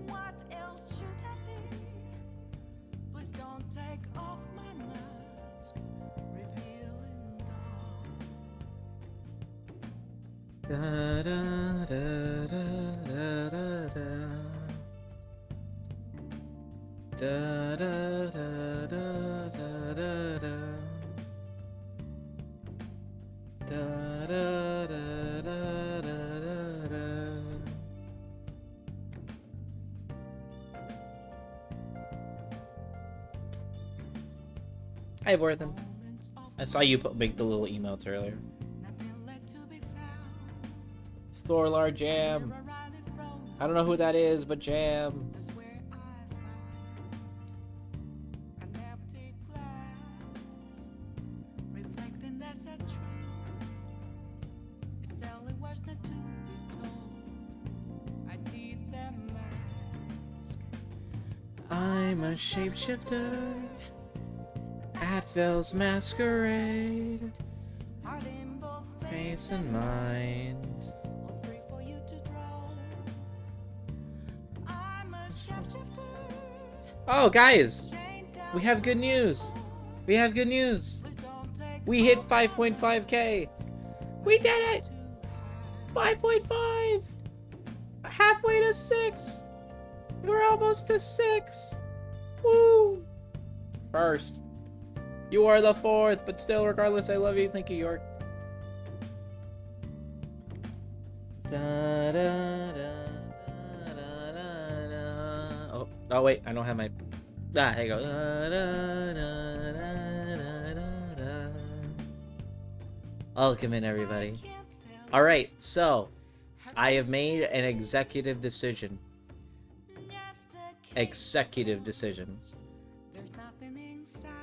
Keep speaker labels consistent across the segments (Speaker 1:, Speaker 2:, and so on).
Speaker 1: What else should I be? Please don't take off my mask, revealing dark.
Speaker 2: Da, da, da, da, da, da, da. Da, da, da, da, da, da, da. Da, da, da, da, da, da. Hi, Vorthen. I saw you make the little emotes earlier. Thorlar Jam. I don't know who that is, but Jam. I'm a shapeshifter at Vel's Masquerade. Face and mind. Oh, guys, we have good news. We have good news. We hit 5.5K. We did it. 5.5. Halfway to 6. We're almost to 6. Woo. First. You are the 4th, but still, regardless, I love you. Thank you, York. Da, da, da. Oh wait, I don't have my. There you go. Welcome in, everybody. All right, so I have made an executive decision. Executive decision.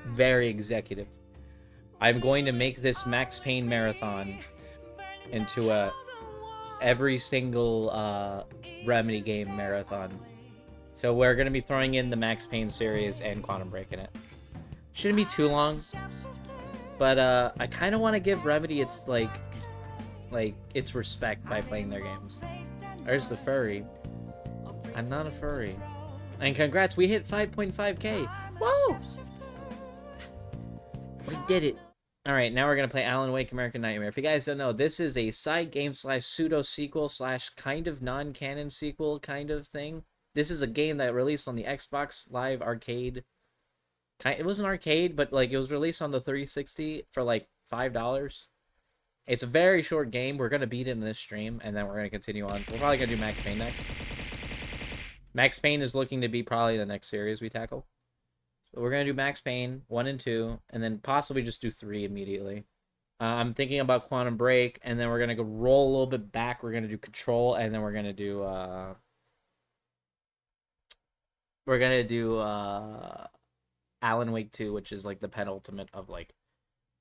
Speaker 2: Very executive. I'm going to make this Max Payne marathon into a every single Remedy game marathon. So we're going to be throwing in the Max Payne series and Quantum Break in it. Shouldn't be too long, but I kind of want to give Remedy its its respect by playing their games. There's the furry. I'm not a furry. And congrats, we hit 5.5K. Whoa! We did it. All right, now we're going to play Alan Wake American Nightmare. If you guys don't know, this is a side game / pseudo sequel / kind of non-canon sequel kind of thing. This is a game that released on the Xbox Live Arcade. It was an arcade, but like it was released on the 360 for like $5. It's a very short game. We're going to beat it in this stream, and then we're going to continue on. We're probably going to do Max Payne next. Max Payne is looking to be probably the next series we tackle. So we're going to do Max Payne 1 and 2, and then possibly just do 3 immediately. I'm thinking about Quantum Break, and then we're going to go roll a little bit back. We're going to do Control, and then we're going to do... Alan Wake 2, which is like the penultimate of like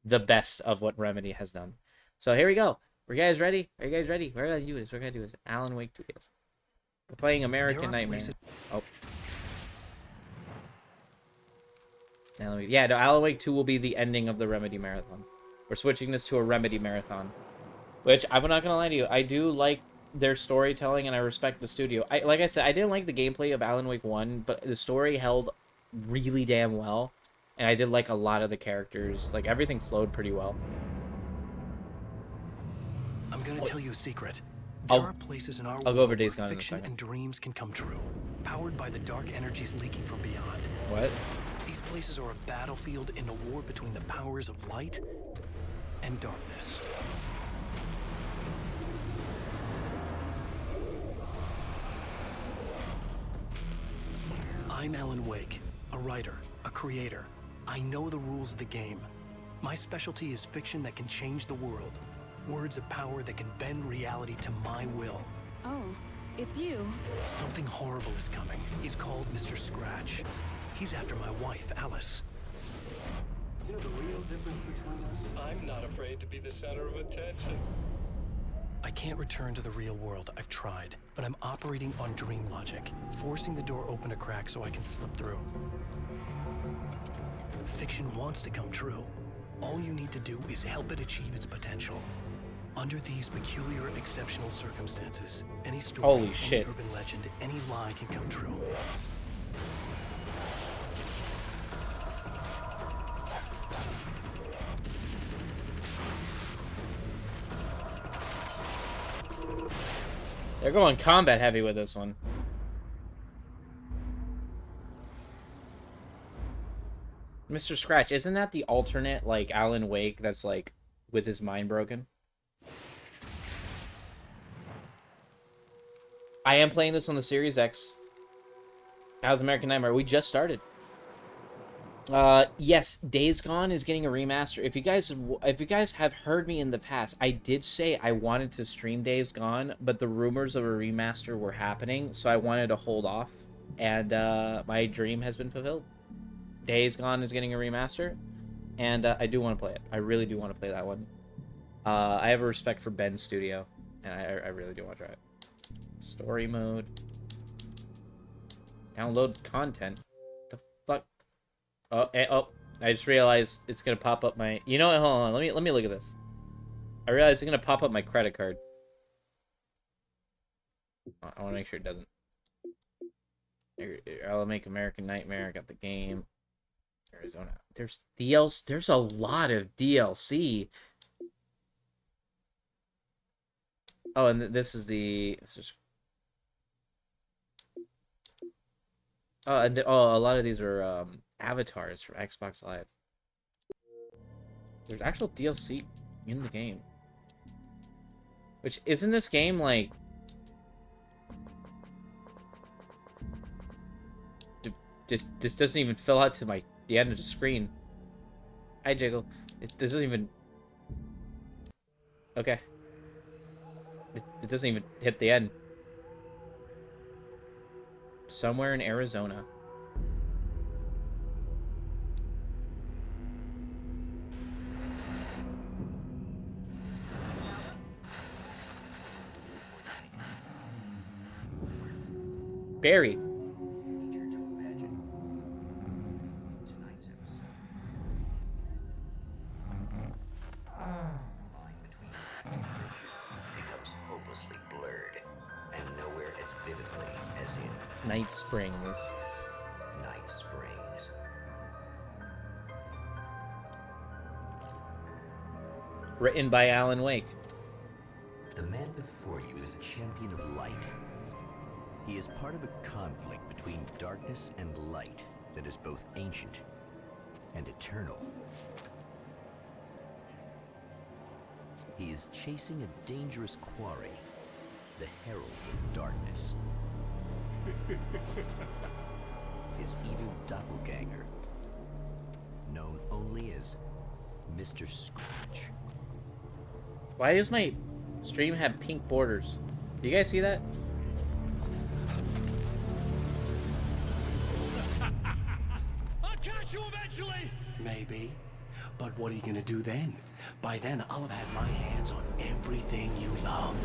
Speaker 2: the best of what Remedy has done. So here we go. Are you guys ready? Are you guys ready? We're gonna do this. We're gonna do this. Alan Wake 2. Yes. We're playing American Nightmare. Oh. Yeah, no, Alan Wake 2 will be the ending of the Remedy marathon. We're switching this to a Remedy marathon. Which, I'm not gonna lie to you, I do like their storytelling, and I respect the studio. Like I said, I didn't like the gameplay of Alan Wake 1, but the story held really damn well, and I did like a lot of the characters. Like, everything flowed pretty well.
Speaker 3: I'm gonna tell you a secret. There are places in our
Speaker 2: I'll go over Days
Speaker 3: where
Speaker 2: Gone in a
Speaker 3: fiction
Speaker 2: second.
Speaker 3: and dreams can come true, powered by the dark energies leaking from beyond.
Speaker 2: What?
Speaker 3: These places are a battlefield in a war between the powers of light and darkness. I'm Alan Wake, a writer, a creator. I know the rules of the game. My specialty is fiction that can change the world. Words of power that can bend reality to my will.
Speaker 4: Oh, it's you.
Speaker 3: Something horrible is coming. He's called Mr. Scratch. He's after my wife, Alice.
Speaker 5: Do you know the real difference between us? I'm not afraid to be the center of attention.
Speaker 3: I can't return to the real world. I've tried, but I'm operating on dream logic, forcing the door open a crack so I can slip through. Fiction wants to come true. All you need to do is help it achieve its potential. Under these peculiar, exceptional circumstances, any story,
Speaker 2: Holy
Speaker 3: any
Speaker 2: shit.
Speaker 3: urban legend, any lie can come true.
Speaker 2: They're going combat heavy with this one. Mr. Scratch, isn't that the alternate, like, Alan Wake that's, like, with his mind broken? I am playing this on the Series X. How's American Nightmare? We just started. Yes, Days Gone is getting a remaster. If you guys have heard me in the past, I did say I wanted to stream Days Gone, but the rumors of a remaster were happening, so I wanted to hold off. And my dream has been fulfilled. Days Gone is getting a remaster, and I do want to play it. I really do want to play that one. I have a respect for Ben's studio, and I really do want to try it. Story mode. Download content. The fuck? Oh, I just realized it's gonna pop up my. You know what? Hold on. Let me look at this. I realized it's gonna pop up my credit card. I want to make sure it doesn't. I'll make American Nightmare. I got the game. Arizona. There's DLC. There's a lot of DLC. Oh, and this is the. Oh, and a lot of these are avatars for Xbox Live. There's actual DLC in the game. Which, isn't this game like... This doesn't even fill out to the end of the screen. Hi, Jiggle. This doesn't even... Okay. It doesn't even hit the end. Somewhere in Arizona. Barry.
Speaker 6: Becomes hopelessly blurred, and nowhere as vividly as in
Speaker 2: Night Springs.
Speaker 6: Night Springs.
Speaker 2: Written by Alan Wake.
Speaker 6: The man before you is a champion of light. He is part of a conflict between darkness and light that is both ancient and eternal. He is chasing a dangerous quarry, the Herald of Darkness. His evil doppelganger, known only as Mr. Scratch.
Speaker 2: Why does my stream have pink borders? Do you guys see that?
Speaker 3: I'll catch you eventually! Maybe. But what are you gonna do then? By then, I'll have had my hands on everything you love.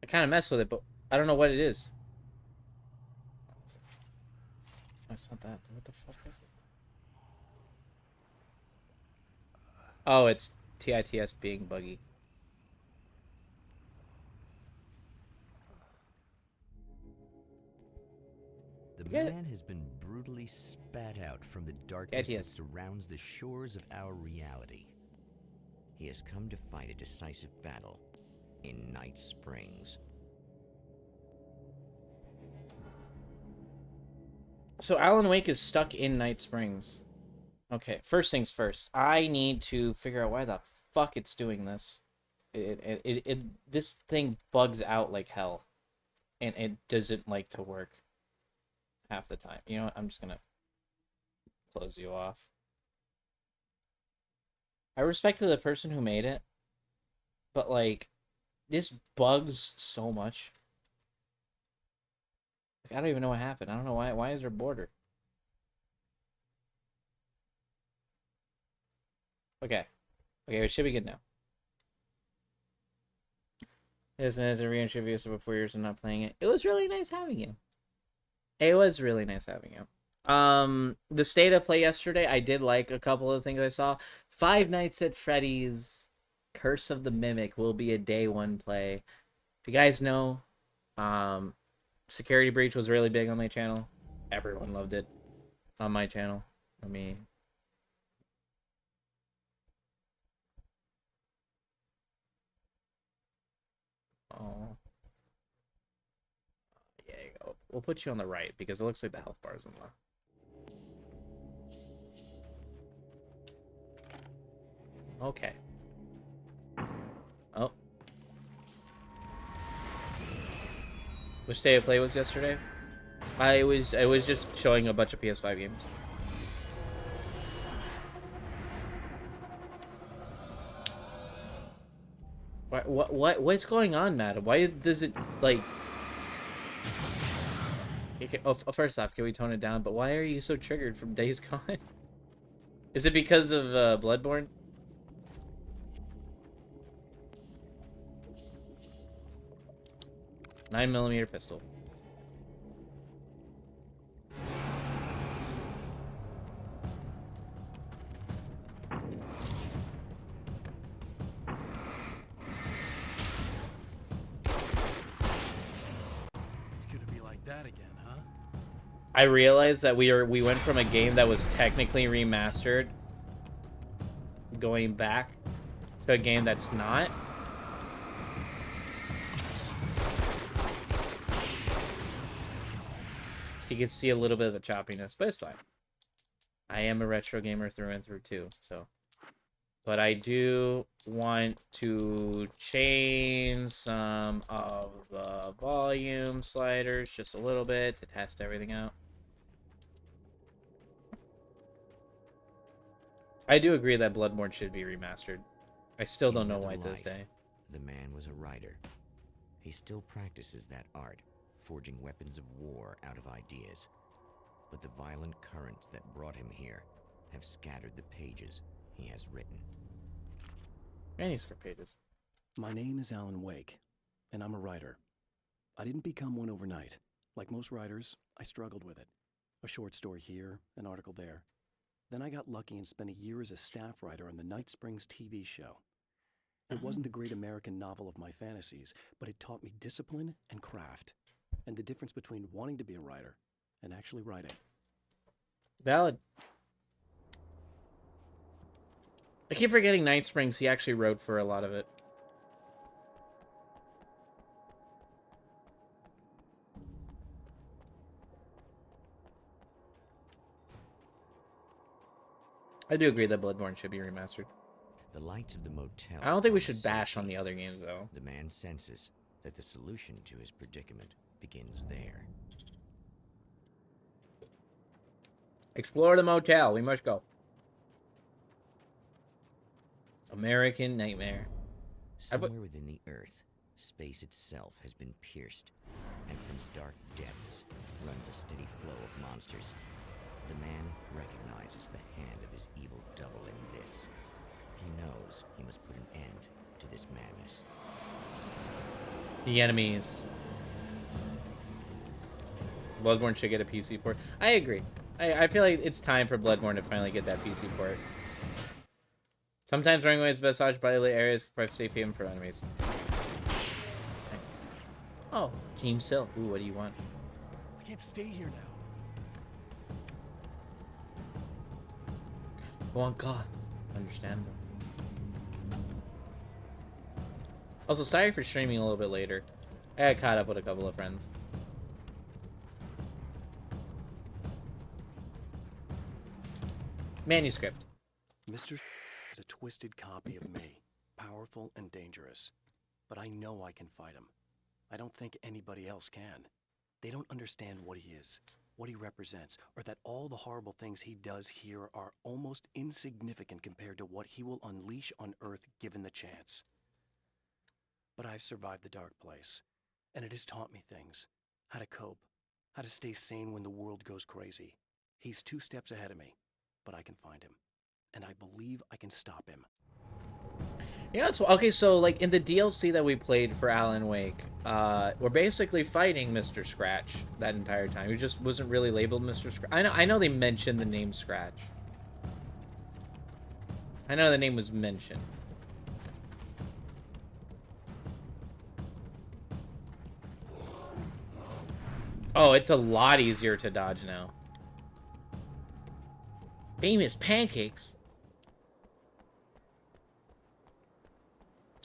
Speaker 2: I kind of mess with it, but I don't know what it is. Oh, it's not that. What the fuck is it? Oh, it's TITS being buggy.
Speaker 6: The
Speaker 2: Yeah.
Speaker 6: man has been brutally spat out from the darkness
Speaker 2: Yes.
Speaker 6: that surrounds the shores of our reality. He has come to fight a decisive battle in Night Springs.
Speaker 2: So Alan Wake is stuck in Night Springs. Okay, first things first. I need to figure out why the fuck it's doing this. This thing bugs out like hell, and it doesn't like to work half the time. You know what? I'm just gonna close you off. I respect the person who made it, but like, this bugs so much. Like, I don't even know what happened. I don't know why. Why is there a border? Okay. Okay, it should be good now. This is a reintroduce for 4 years and not playing it. It was really nice having you. It was really nice having you. The state of play yesterday, I did like a couple of things I saw. Five Nights at Freddy's Curse of the Mimic will be a day one play. If you guys know, Security Breach was really big on my channel. Everyone loved it on my channel. Let me... Oh. Yeah, you go. We'll put you on the right because it looks like the health bar is on the left. Okay. Oh. Which day of play was yesterday? I was just showing a bunch of PS5 games. What's going on, madam? Why does it like? Okay, oh, first off, can we tone it down? But why are you so triggered from Days Gone? Is it because of Bloodborne? .9mm pistol.
Speaker 3: It's gonna be like that again, huh?
Speaker 2: I realized that we went from a game that was technically remastered going back to a game that's not. So you can see a little bit of the choppiness, but it's fine. I am a retro gamer through and through too, so. But I do want to change some of the volume sliders just a little bit to test everything out. I do agree that Bloodborne should be remastered. I still don't know why to this day.
Speaker 6: The man was a writer. He still practices that art, forging weapons of war out of ideas. But the violent currents that brought him here have scattered the pages he has written.
Speaker 2: Manuscript pages.
Speaker 3: My name is Alan Wake, and I'm a writer. I didn't become one overnight. Like most writers, I struggled with it. A short story here, an article there. Then I got lucky and spent a year as a staff writer on the Night Springs TV show. It wasn't the great American novel of my fantasies, but it taught me discipline and craft, and the difference between wanting to be a writer and actually writing.
Speaker 2: Valid. I keep forgetting Night Springs, he actually wrote for a lot of it. I do agree that Bloodborne should be remastered.
Speaker 6: The lights of the motel.
Speaker 2: I don't think we should bash on the other games, though.
Speaker 6: The man senses that the solution to his predicament begins there.
Speaker 2: Explore the motel. We must go. American Nightmare.
Speaker 6: Somewhere within the Earth, space itself has been pierced, and from dark depths runs a steady flow of monsters. The man recognizes the hand of his evil double in this. He knows he must put an end to this madness.
Speaker 2: The enemies. Bloodborne should get a PC port. I agree. I feel like it's time for Bloodborne to finally get that PC port. Sometimes running away is the best dodge, but other areas can provide safe haven for enemies. Okay. Oh, Team Sill. Ooh, what do you want?
Speaker 3: I can't stay here now.
Speaker 2: Go on, Goth. Understandable. Also, sorry for streaming a little bit later. I got caught up with a couple of friends. Manuscript.
Speaker 3: Mr. is a twisted copy of me, powerful and dangerous. But I know I can fight him. I don't think anybody else can. They don't understand what he is, what he represents, or that all the horrible things he does here are almost insignificant compared to what he will unleash on Earth given the chance. But I've survived the dark place, and it has taught me things. How to cope, how to stay sane when the world goes crazy. He's 2 steps ahead of me, but I can find him, and I believe I can stop him.
Speaker 2: You know, it's okay. So, like in the DLC that we played for Alan Wake, we're basically fighting Mr. Scratch that entire time. He just wasn't really labeled Mr. Scratch. I know they mentioned the name Scratch. I know the name was mentioned. Oh, it's a lot easier to dodge now. Famous pancakes.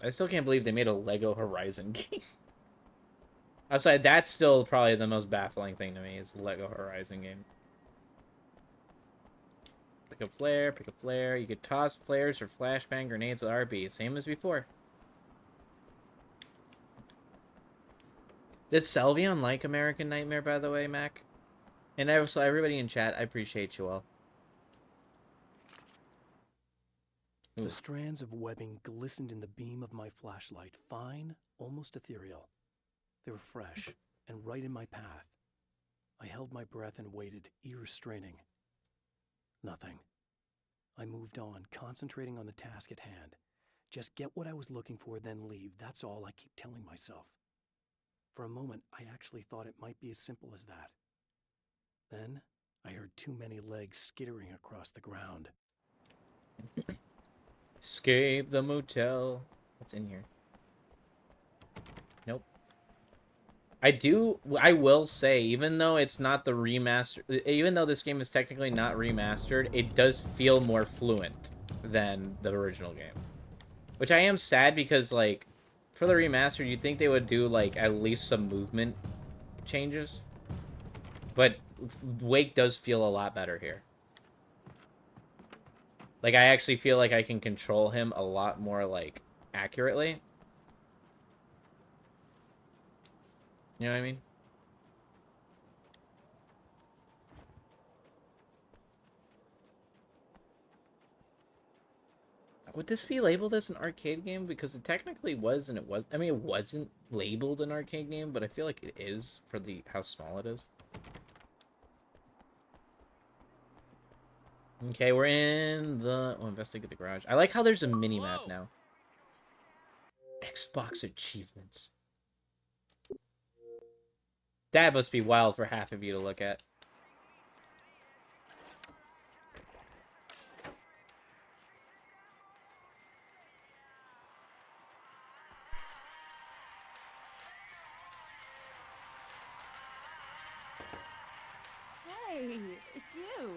Speaker 2: I still can't believe they made a Lego Horizon game. Outside, that's still probably the most baffling thing to me is the Lego Horizon game. Pick a flare, pick a flare. You could toss flares or flashbang grenades with RB, same as before. Did Selvion like American Nightmare, by the way, Mac? And also, everybody in chat, I appreciate you all.
Speaker 3: The strands of webbing glistened in the beam of my flashlight, fine, almost ethereal. They were fresh and right in my path. I held my breath and waited, ears straining. Nothing. I moved on, concentrating on the task at hand. Just get what I was looking for, then leave. That's all I keep telling myself. For a moment, I actually thought it might be as simple as that. Then, I heard too many legs skittering across the ground.
Speaker 2: Escape the motel. What's in here? Nope. I will say, even though it's not the remaster, even though this game is technically not remastered, it does feel more fluent than the original game. Which I am sad because, like, for the remaster, you'd think they would do, like, at least some movement changes. But Wake does feel a lot better here. Like, I actually feel like I can control him a lot more, like, accurately. You know what I mean? Would this be labeled as an arcade game? Because it technically was, and it was. I mean, it wasn't labeled an arcade game, but I feel like it is for the how small it is. Okay, we're in the... Oh, investigate the garage. I like how there's a mini-map now. Xbox achievements. That must be wild for half of you to look at.
Speaker 4: Hey, it's you.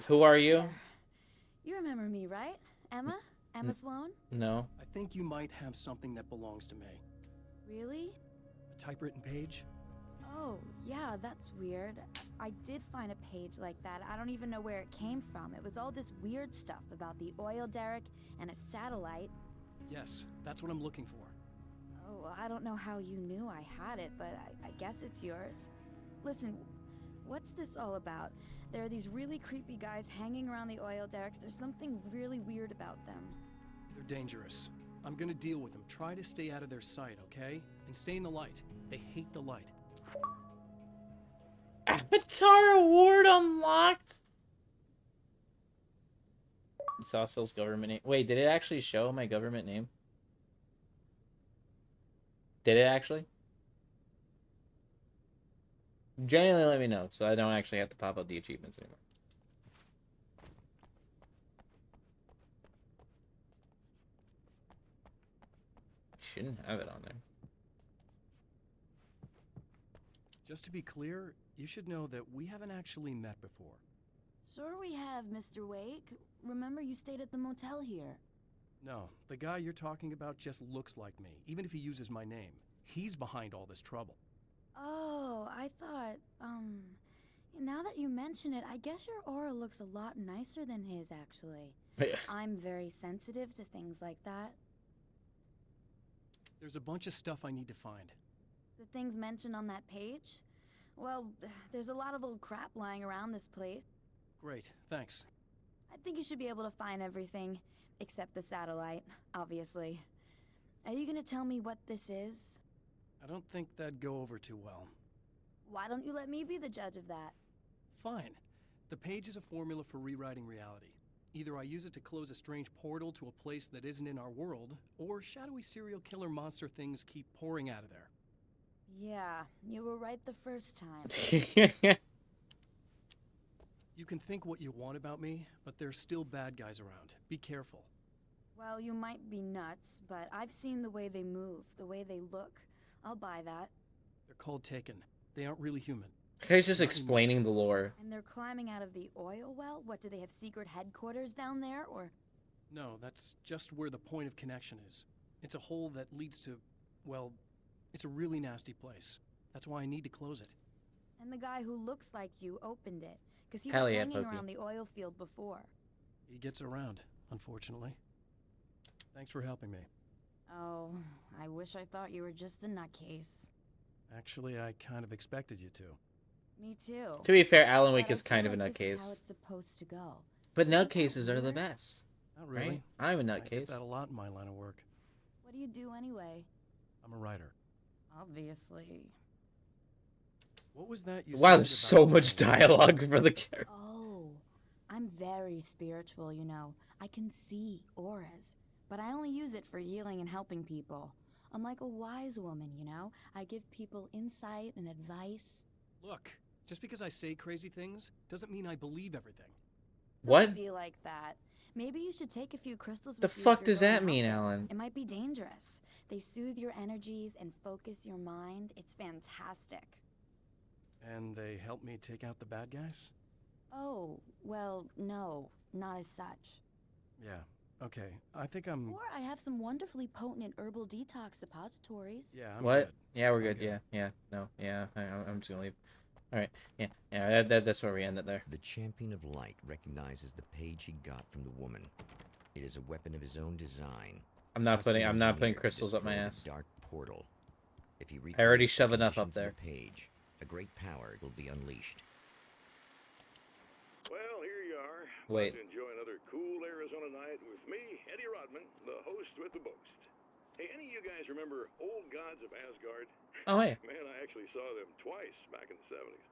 Speaker 2: Who are you?
Speaker 4: You remember me, right? Emma? Emma Sloan?
Speaker 2: No.
Speaker 3: I think you might have something that belongs to me.
Speaker 4: Really?
Speaker 3: A typewritten page?
Speaker 4: Oh, yeah, that's weird. I did find a page like that. I don't even know where it came from. It was all this weird stuff about the oil derrick and a satellite.
Speaker 3: Yes, that's what I'm looking for.
Speaker 4: Oh, I don't know how you knew I had it, but I guess it's yours. Listen, what's this all about? There are these really creepy guys hanging around the oil derricks. There's something really weird about them.
Speaker 3: They're dangerous. I'm gonna deal with them. Try to stay out of their sight, okay? And stay in the light. They hate the light.
Speaker 2: Avatar award unlocked. Sawsill's government name. Wait, did it actually show my government name? Did it actually? Genuinely let me know, so I don't actually have to pop up the achievements anymore. Shouldn't have it on there.
Speaker 3: Just to be clear, you should know that we haven't actually met before.
Speaker 4: Sure we have, Mr. Wake. Remember you stayed at the motel here.
Speaker 3: No, the guy you're talking about just looks like me, even if he uses my name. He's behind all this trouble.
Speaker 4: Oh, I thought, now that you mention it, I guess your aura looks a lot nicer than his, actually. I'm very sensitive to things like that.
Speaker 3: There's a bunch of stuff I need to find.
Speaker 4: The things mentioned on that page? Well, there's a lot of old crap lying around this place.
Speaker 3: Great, thanks.
Speaker 4: I think you should be able to find everything, except the satellite, obviously. Are you gonna tell me what this is?
Speaker 3: I don't think that'd go over too well.
Speaker 4: Why don't you let me be the judge of that?
Speaker 3: Fine. The page is a formula for rewriting reality. Either I use it to close a strange portal to a place that isn't in our world, or shadowy serial killer monster things keep pouring out of there.
Speaker 4: Yeah, you were right the first time.
Speaker 3: You can think what you want about me, but there's still bad guys around. Be careful.
Speaker 4: Well, you might be nuts, but I've seen the way they move, the way they look. I'll buy that.
Speaker 3: They're called Taken. They aren't really human.
Speaker 2: He's just explaining the lore.
Speaker 4: And they're climbing out of the oil well? What, do they have secret headquarters down there, or...?
Speaker 3: No, that's just where the point of connection is. It's a hole that leads to, well, it's a really nasty place. That's why I need to close it.
Speaker 4: And the guy who looks like you opened it, because he
Speaker 2: Hell
Speaker 4: was
Speaker 2: yeah,
Speaker 4: hanging
Speaker 2: Pokey.
Speaker 4: around the oil field before.
Speaker 3: He gets around, unfortunately. Thanks for helping me.
Speaker 4: Oh, I wish I thought you were just a nutcase.
Speaker 3: Actually, I kind of expected you to.
Speaker 4: Me too.
Speaker 2: To be fair, Alan
Speaker 4: But
Speaker 2: Wake
Speaker 4: I
Speaker 2: is kind
Speaker 4: feel
Speaker 2: of a
Speaker 4: like this is how
Speaker 2: nutcase.
Speaker 4: it's supposed to go.
Speaker 2: But
Speaker 4: Isn't that
Speaker 2: nutcases are the
Speaker 4: weird?
Speaker 2: best.
Speaker 3: Not really.
Speaker 2: Right? I'm a
Speaker 3: I get
Speaker 2: nutcase.
Speaker 3: that a lot in my line of work.
Speaker 4: What do you do anyway?
Speaker 3: I'm a writer.
Speaker 4: Obviously.
Speaker 3: What was that you
Speaker 2: Wow,
Speaker 3: said
Speaker 2: there's
Speaker 3: about
Speaker 2: so much
Speaker 3: playing?
Speaker 2: dialogue for the character.
Speaker 4: Oh, I'm very spiritual, you know. I can see auras, but I only use it for healing and helping people. I'm like a wise woman, you know? I give people insight and advice.
Speaker 3: Look, just because I say crazy things doesn't mean I believe everything.
Speaker 2: What?
Speaker 4: Don't be like that. Maybe you should take a few crystals
Speaker 2: The
Speaker 4: with you if
Speaker 2: fuck
Speaker 4: you're
Speaker 2: does
Speaker 4: going
Speaker 2: that mean,
Speaker 4: out there.
Speaker 2: Alan?
Speaker 4: It might be dangerous. They soothe your energies and focus your mind. It's fantastic.
Speaker 3: And they help me take out the bad guys?
Speaker 4: Oh, well, no, not as such.
Speaker 3: Yeah, okay. I think I'm...
Speaker 4: Or I have some wonderfully potent herbal detox suppositories.
Speaker 3: Yeah, I'm
Speaker 2: What?
Speaker 3: good.
Speaker 2: Yeah, we're
Speaker 3: I'm
Speaker 2: good.
Speaker 3: good.
Speaker 2: Yeah. No. Yeah. I'm just gonna leave. All right. Yeah. That's where we end it there.
Speaker 6: The Champion of Light recognizes the page he got from the woman. It is a weapon of his own design.
Speaker 2: I'm not putting
Speaker 6: custom-engineered to
Speaker 2: crystals up my
Speaker 6: destroy the
Speaker 2: ass.
Speaker 6: Dark portal. If he
Speaker 2: I already
Speaker 6: recreates the
Speaker 2: shove enough up
Speaker 6: conditions of
Speaker 2: there.
Speaker 6: the page, a great power will be unleashed.
Speaker 7: Well, here you are.
Speaker 2: Wait.
Speaker 7: About to enjoy another cool Arizona night with me, Eddie Rodman, the host with the boast. Hey, any of you guys remember Old Gods of Asgard?
Speaker 2: Oh hey.
Speaker 7: Man, I actually saw them twice back in the 70s.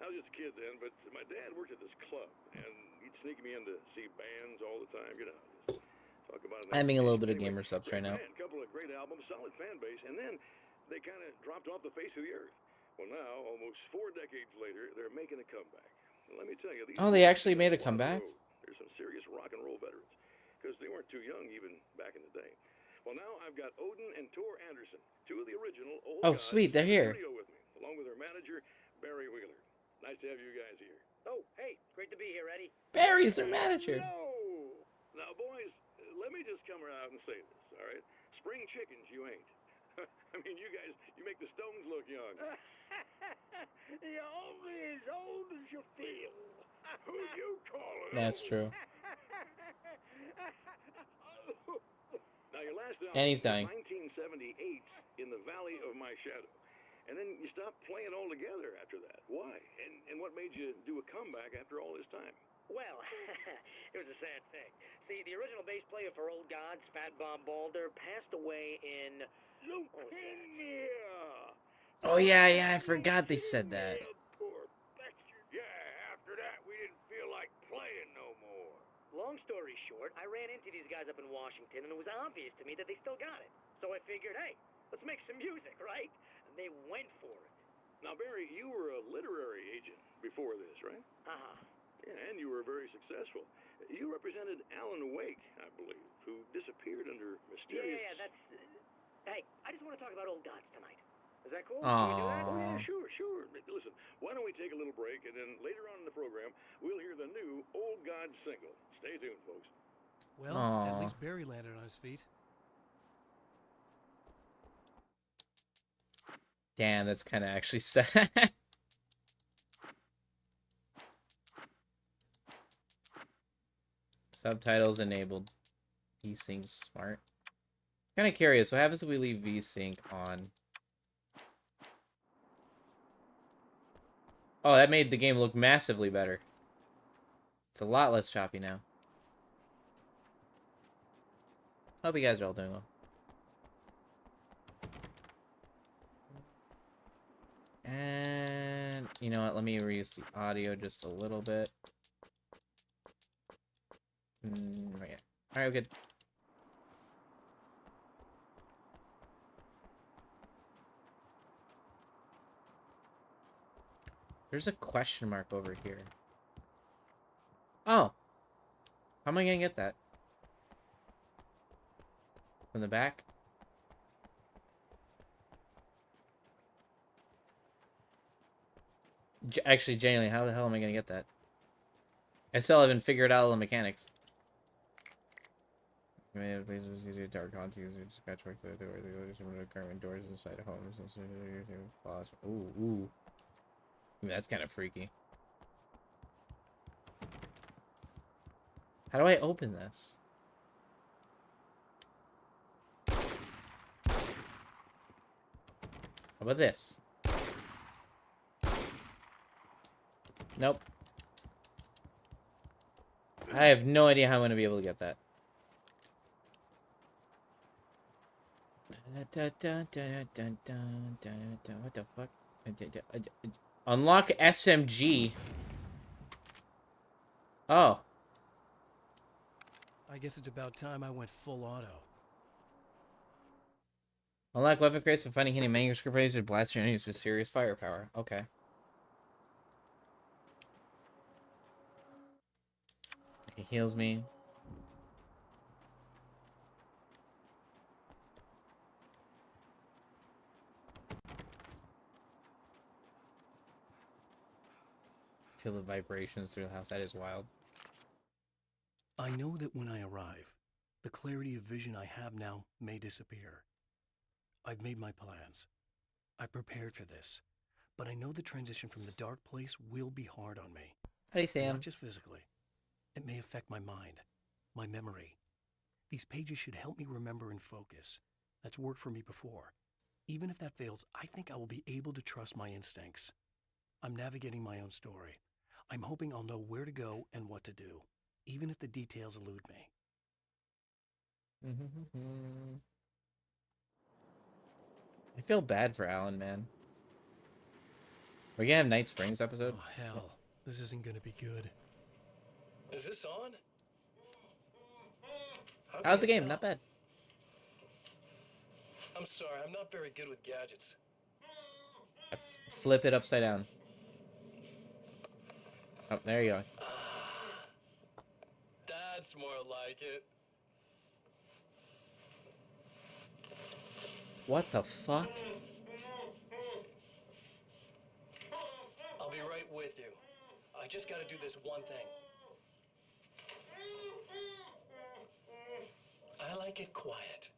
Speaker 7: I was just a kid then, but my dad worked at this club, and he'd sneak me in to see bands all the time, you know. Just talk about it.
Speaker 2: I'm having a little bit of
Speaker 7: Anyway,
Speaker 2: gamer subs right
Speaker 7: great
Speaker 2: now.
Speaker 7: band, couple of great albums, solid fan base, and then they kind of dropped off the face of the earth. Well, now, almost 4 decades later, they're making a comeback. And let me tell you, these
Speaker 2: Oh, they
Speaker 7: guys
Speaker 2: actually
Speaker 7: have
Speaker 2: made a
Speaker 7: lot of
Speaker 2: comeback?
Speaker 7: road. There's some serious rock and roll veterans, because they weren't too young even back in the day. Well, now I've got Odin and Tor Anderson, two of the original Old
Speaker 2: Oh,
Speaker 7: Gods,
Speaker 2: sweet, they're
Speaker 7: in the
Speaker 2: here.
Speaker 7: studio with me, along with their manager, Barry Wheeler. Nice to have you guys here.
Speaker 8: Oh, hey, great to be here, Eddie.
Speaker 2: Barry's their manager.
Speaker 7: No! Now, boys, let me just come out and say this, all right? Spring chickens, you ain't. I mean, you guys, you make the Stones look young.
Speaker 8: You're only as old as you feel.
Speaker 7: Who you calling?
Speaker 2: That's true.
Speaker 7: Now, your last album
Speaker 2: And he's
Speaker 7: was
Speaker 2: dying.
Speaker 7: 1978, In the Valley of My Shadow. And then you stopped playing altogether after that. Why? And what made you do a comeback after all this time?
Speaker 8: Well, it was a sad thing. See, the original bass player for Old Gods, Fat Bob Balder, passed away in
Speaker 7: Leukemia!
Speaker 2: Oh yeah. I forgot they said that.
Speaker 7: Poor bastard. Yeah, after that, we didn't feel like playing no more.
Speaker 8: Long story short, I ran into these guys up in Washington, and it was obvious to me that they still got it. So I figured, hey, let's make some music, right? And they went for it.
Speaker 7: Now, Barry, you were a literary agent before this, right?
Speaker 8: Uh-huh.
Speaker 7: Yeah, and you were very successful. You represented Alan Wake, I believe, who disappeared under mysterious...
Speaker 8: Yeah, that's... Hey, I just want to talk about Old Gods tonight. Is that cool? Can we do that?
Speaker 7: Oh, yeah,
Speaker 2: Aw.
Speaker 7: sure. Listen, why don't we take a little break, and then later on in the program, we'll hear the new Old God single. Stay tuned, folks.
Speaker 3: Well,
Speaker 2: Aw.
Speaker 3: at least Barry landed on his feet.
Speaker 2: Damn, that's kind of actually sad. Subtitles enabled. VSync's smart. Kind of curious. What happens if we leave VSync on? Oh, that made the game look massively better. It's a lot less choppy now. Hope you guys are all doing well. And you know what? Let me reuse the audio just a little bit. Right. All right, good. There's a question mark over here. Oh. How am I gonna get that? From the back? Actually, genuinely, how the hell am I gonna get that? I still haven't figured out all the mechanics. Dark haunts use scratchwork to the current doors inside homes. Ooh. I mean, that's kind of freaky. How do I open this? How about this? Nope. I have no idea how I'm going to be able to get that. What the fuck? Unlock SMG. Oh.
Speaker 3: I guess it's about time I went full auto.
Speaker 2: Unlock weapon crates for finding hidden manuscript pages to blast your enemies with serious firepower. Okay. He heals me. Feel the vibrations through the house. That is wild.
Speaker 3: I know that when I arrive, the clarity of vision I have now may disappear. I've made my plans. I prepared for this. But I know the transition from the dark place will be hard on me.
Speaker 2: Hey, Sam.
Speaker 3: Not just physically. It may affect my mind, my memory. These pages should help me remember and focus. That's worked for me before. Even if that fails, I think I will be able to trust my instincts. I'm navigating my own story. I'm hoping I'll know where to go and what to do, even if the details elude me.
Speaker 2: I feel bad for Alan, man. We're gonna have Night Springs episode.
Speaker 3: Oh, hell. This isn't gonna be good.
Speaker 5: Is this on? How
Speaker 2: How's the
Speaker 5: can you
Speaker 2: game?
Speaker 5: tell?
Speaker 2: Not bad.
Speaker 5: I'm sorry, I'm not very good with gadgets.
Speaker 2: Flip it upside down. Oh, there you go.
Speaker 5: That's more like it.
Speaker 2: What the fuck?
Speaker 5: I'll be right with you. I just gotta do this one thing. I like it quiet.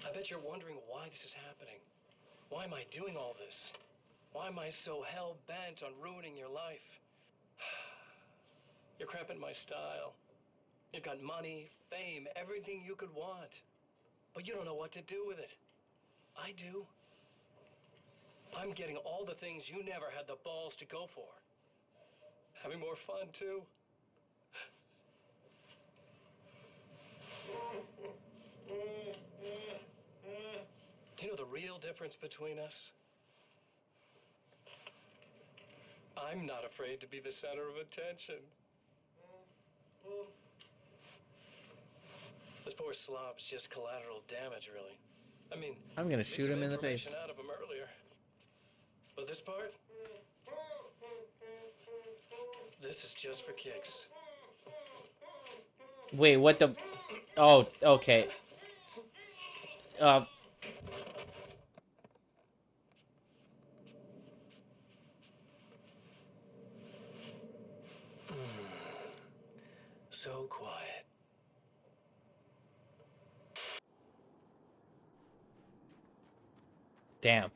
Speaker 5: I bet you're wondering why this is happening. Why am I doing all this? Why am I so hell-bent on ruining your life? You're cramping my style. You've got money, fame, everything you could want. But you don't know what to do with it. I do. I'm getting all the things you never had the balls to go for. Having more fun, too. Do you know the real difference between us? I'm not afraid to be the center of attention. This poor slob's just collateral damage, really. I mean,
Speaker 2: I'm gonna
Speaker 5: get
Speaker 2: shoot
Speaker 5: some
Speaker 2: him in the face.
Speaker 5: information out of him earlier. But this part? This is just for kicks.
Speaker 2: Wait, what the? Oh, okay.
Speaker 5: So quiet.
Speaker 2: Damn.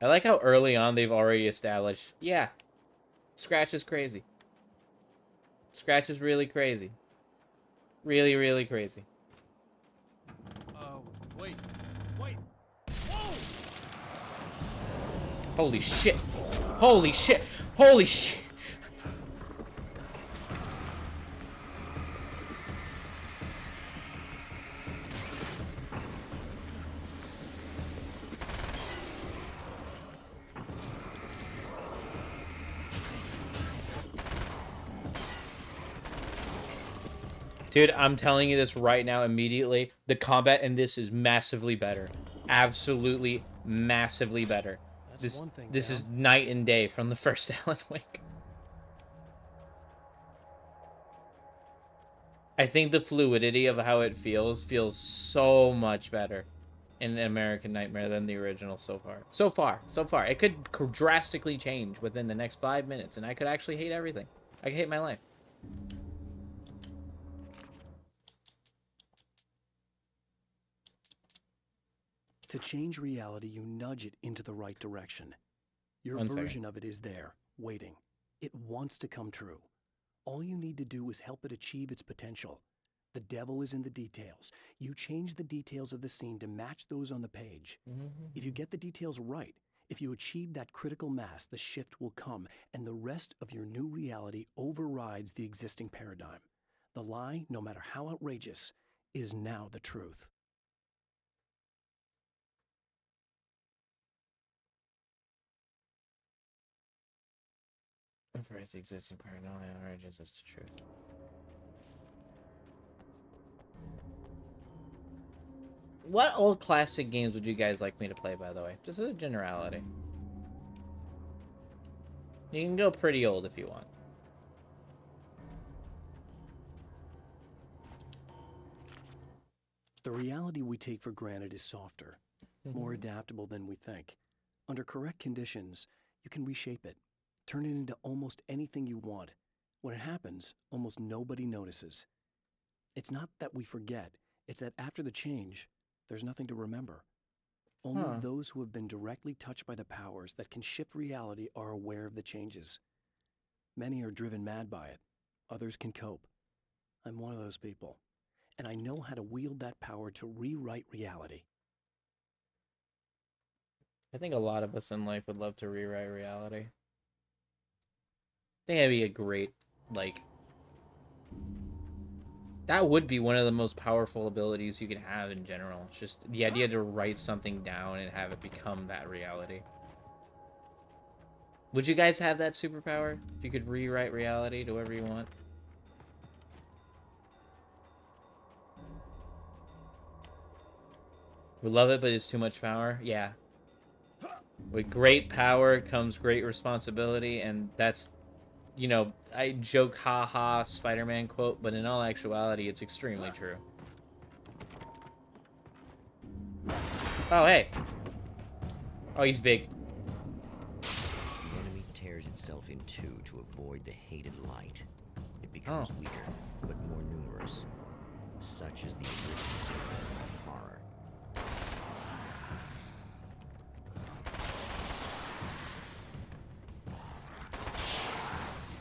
Speaker 2: I like how early on they've already established, yeah, Scratch is crazy. Scratch is really crazy. Really, really crazy.
Speaker 3: Wait. Whoa!
Speaker 2: Holy shit. Holy shit. Holy shit. Dude, I'm telling you this right now immediately. The combat in this is massively better. Absolutely massively better.
Speaker 3: That's one thing,
Speaker 2: This
Speaker 3: Cal.
Speaker 2: is night and day from the first Alan Wake. I think the fluidity of how it feels so much better in American Nightmare than the original so far. So far. It could drastically change within the next 5 minutes, and I could actually hate everything. I could hate my life.
Speaker 3: To change reality, you nudge it into the right direction. Your
Speaker 2: One second.
Speaker 3: version of it is there, waiting. It wants to come true. All you need to do is help it achieve its potential. The devil is in the details. You change the details of the scene to match those on the page. If you get the details right, if you achieve that critical mass, the shift will come, and the rest of your new reality overrides the existing paradigm. The lie, no matter how outrageous, is now the truth.
Speaker 2: Embrace the existing paradigm, outrageous is the truth. What old classic games would you guys like me to play, by the way? Just as a generality. You can go pretty old if you want.
Speaker 3: The reality we take for granted is softer, more adaptable than we think. Under correct conditions, you can reshape it, turn it into almost anything you want. When it happens, almost nobody notices. It's not that we forget, it's that after the change, there's nothing to remember. Only those who have been directly touched by the powers that can shift reality are aware of the changes. Many are driven mad by it, others can cope. I'm one of those people, and I know how to wield that power to rewrite reality.
Speaker 2: I think a lot of us in life would love to rewrite reality. I think that'd be a great, like... That would be one of the most powerful abilities you can have in general. It's just the idea to write something down and have it become that reality. Would you guys have that superpower? If you could rewrite reality to whatever you want? We love it, but it's too much power. Yeah. With great power comes great responsibility, and that's, you know, I joke haha Spider-Man quote, but in all actuality, it's extremely true. Oh, hey. Oh, he's big.
Speaker 6: The enemy tears itself in two to avoid the hated light. It becomes weaker, but more numerous. Such is the arithmetic of horror.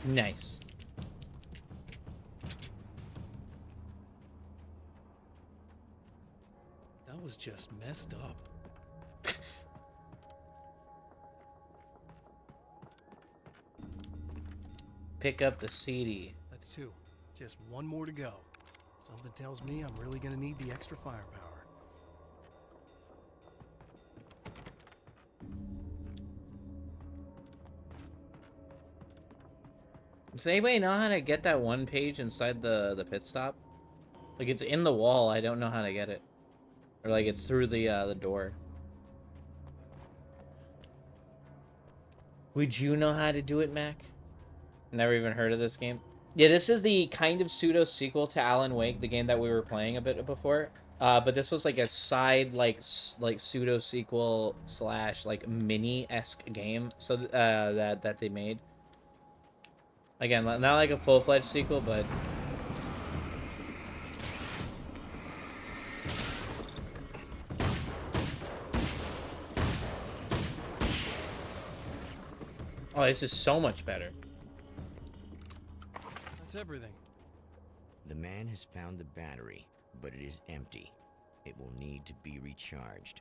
Speaker 2: Nice.
Speaker 3: That was just messed up.
Speaker 2: Pick up the CD.
Speaker 3: That's two. Just one more to go. Something tells me I'm really gonna need the extra firepower.
Speaker 2: Does anybody know how to get that one page inside the pit stop? Like, it's in the wall. I don't know how to get it. Or, like, it's through the door. Would you know how to do it, Mac? Never even heard of this game. Yeah, this is the kind of pseudo sequel to Alan Wake, the game that we were playing a bit before. But this was like a side, like pseudo sequel slash like mini-esque game. So that they made. Again, not like a full-fledged sequel, but oh, this is so much better.
Speaker 3: That's everything.
Speaker 6: The man has found the battery, but it is empty. It will need to be recharged.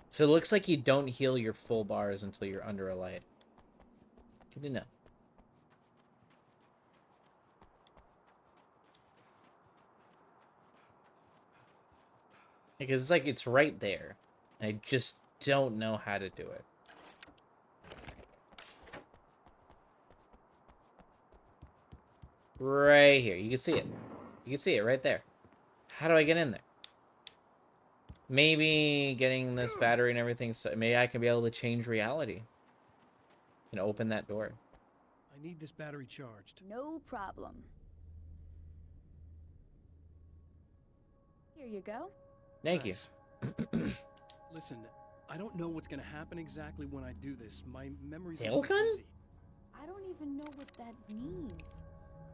Speaker 2: So it looks like you don't heal your full bars until you're under a light. Good to know. Because it's like it's right there. I just don't know how to do it. Right here. You can see it. You can see it right there. How do I get in there? Maybe getting this battery and everything, so maybe I can be able to change reality and open that door.
Speaker 3: I need this battery charged.
Speaker 4: No problem. Here you go.
Speaker 2: Thank you.
Speaker 3: Thanks. Listen, I don't know what's gonna happen exactly when I do this. My memory's a
Speaker 2: Tail
Speaker 3: little
Speaker 2: gun?
Speaker 3: fuzzy.
Speaker 4: I don't even know what that means.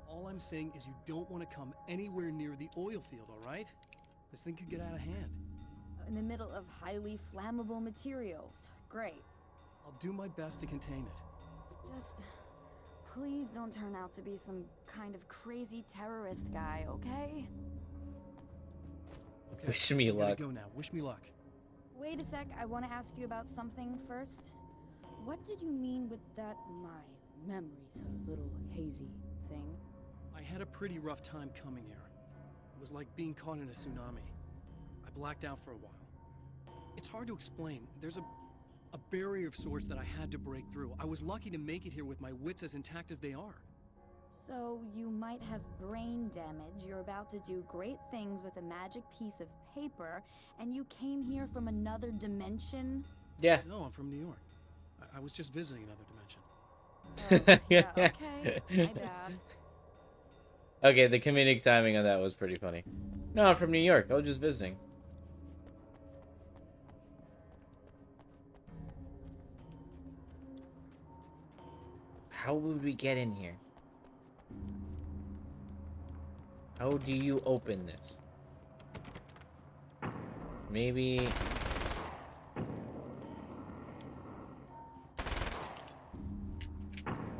Speaker 3: All I'm saying is you don't want to come anywhere near the oil field, all right? This thing could get out of hand.
Speaker 4: In the middle of highly flammable materials. Great.
Speaker 3: I'll do my best to contain it.
Speaker 4: Just please don't turn out to be some kind of crazy terrorist guy, okay?
Speaker 3: Okay,
Speaker 2: Wish me
Speaker 3: I gotta
Speaker 2: luck.
Speaker 3: go now. Wish me luck.
Speaker 4: Wait a sec, I want to ask you about something first. What did you mean with that my memory's a little hazy thing?
Speaker 3: I had a pretty rough time coming here. It was like being caught in a tsunami. I blacked out for a while. It's hard to explain. There's a barrier of sorts that I had to break through. I was lucky to make it here with my wits as intact as they are.
Speaker 4: So you might have brain damage, you're about to do great things with a magic piece of paper, and you came here from another dimension?
Speaker 2: Yeah.
Speaker 3: No, I'm from New York. I was just visiting another dimension.
Speaker 4: Oh, yeah, okay. My bad.
Speaker 2: Okay, the comedic timing on that was pretty funny. No, I'm from New York. I was just visiting. How would we get in here? How do you open this? Maybe...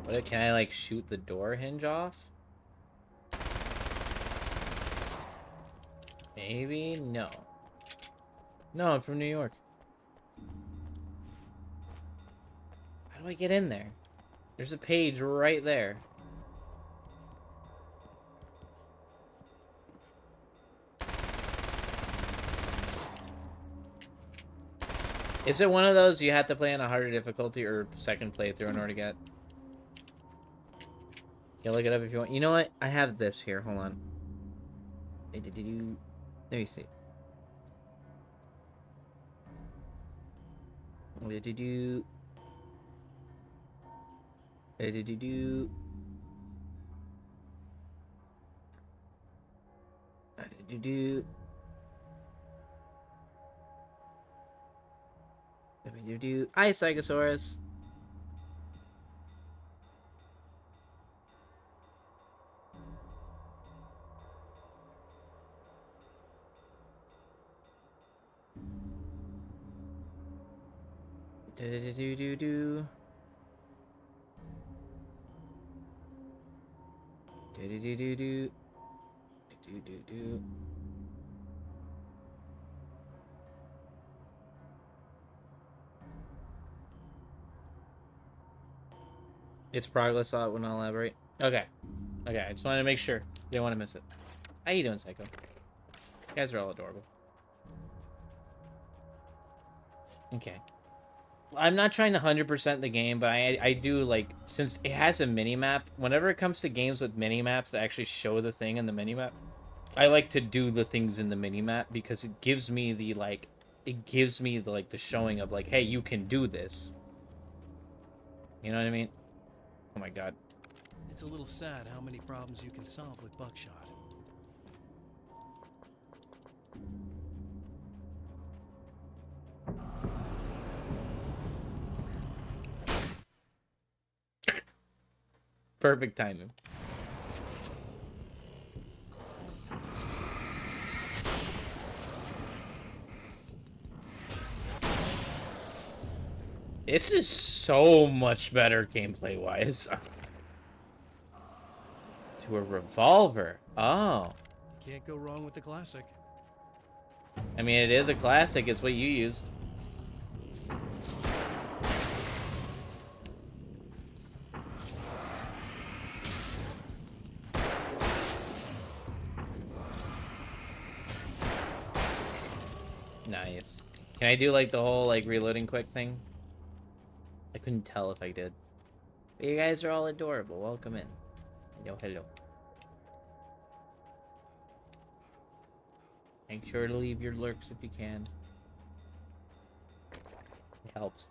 Speaker 2: What, can I, like, shoot the door hinge off? Maybe? No. No, I'm from New York. How do I get in there? There's a page right there. Is it one of those you have to play on a harder difficulty or second playthrough in order to get? You can look it up if you want. You know what? I have this here. Hold on. Let me see. Hi, Psychosaurus. Do. It's progress, so I wouldn't elaborate. Okay. Okay, I just wanted to make sure. Didn't want to miss it. How you doing, Psycho? You guys are all adorable. Okay. I'm not trying to 100% the game, but I do, like, since it has a mini-map, whenever it comes to games with mini-maps that actually show the thing in the mini-map, I like to do the things in the mini-map because it gives me the, like, the showing of, like, hey, you can do this. You know what I mean? Oh my god.
Speaker 3: It's a little sad how many problems you can solve with buckshot.
Speaker 2: Perfect timing. This is so much better gameplay-wise. To a revolver. Oh.
Speaker 3: Can't go wrong with the classic.
Speaker 2: I mean, it is a classic. It's what you used. Nice. Can I do, like, the whole, like, reloading quick thing? I couldn't tell if I did. But you guys are all adorable. Welcome in. Hello, hello. Make sure to leave your lurks if you can. It helps.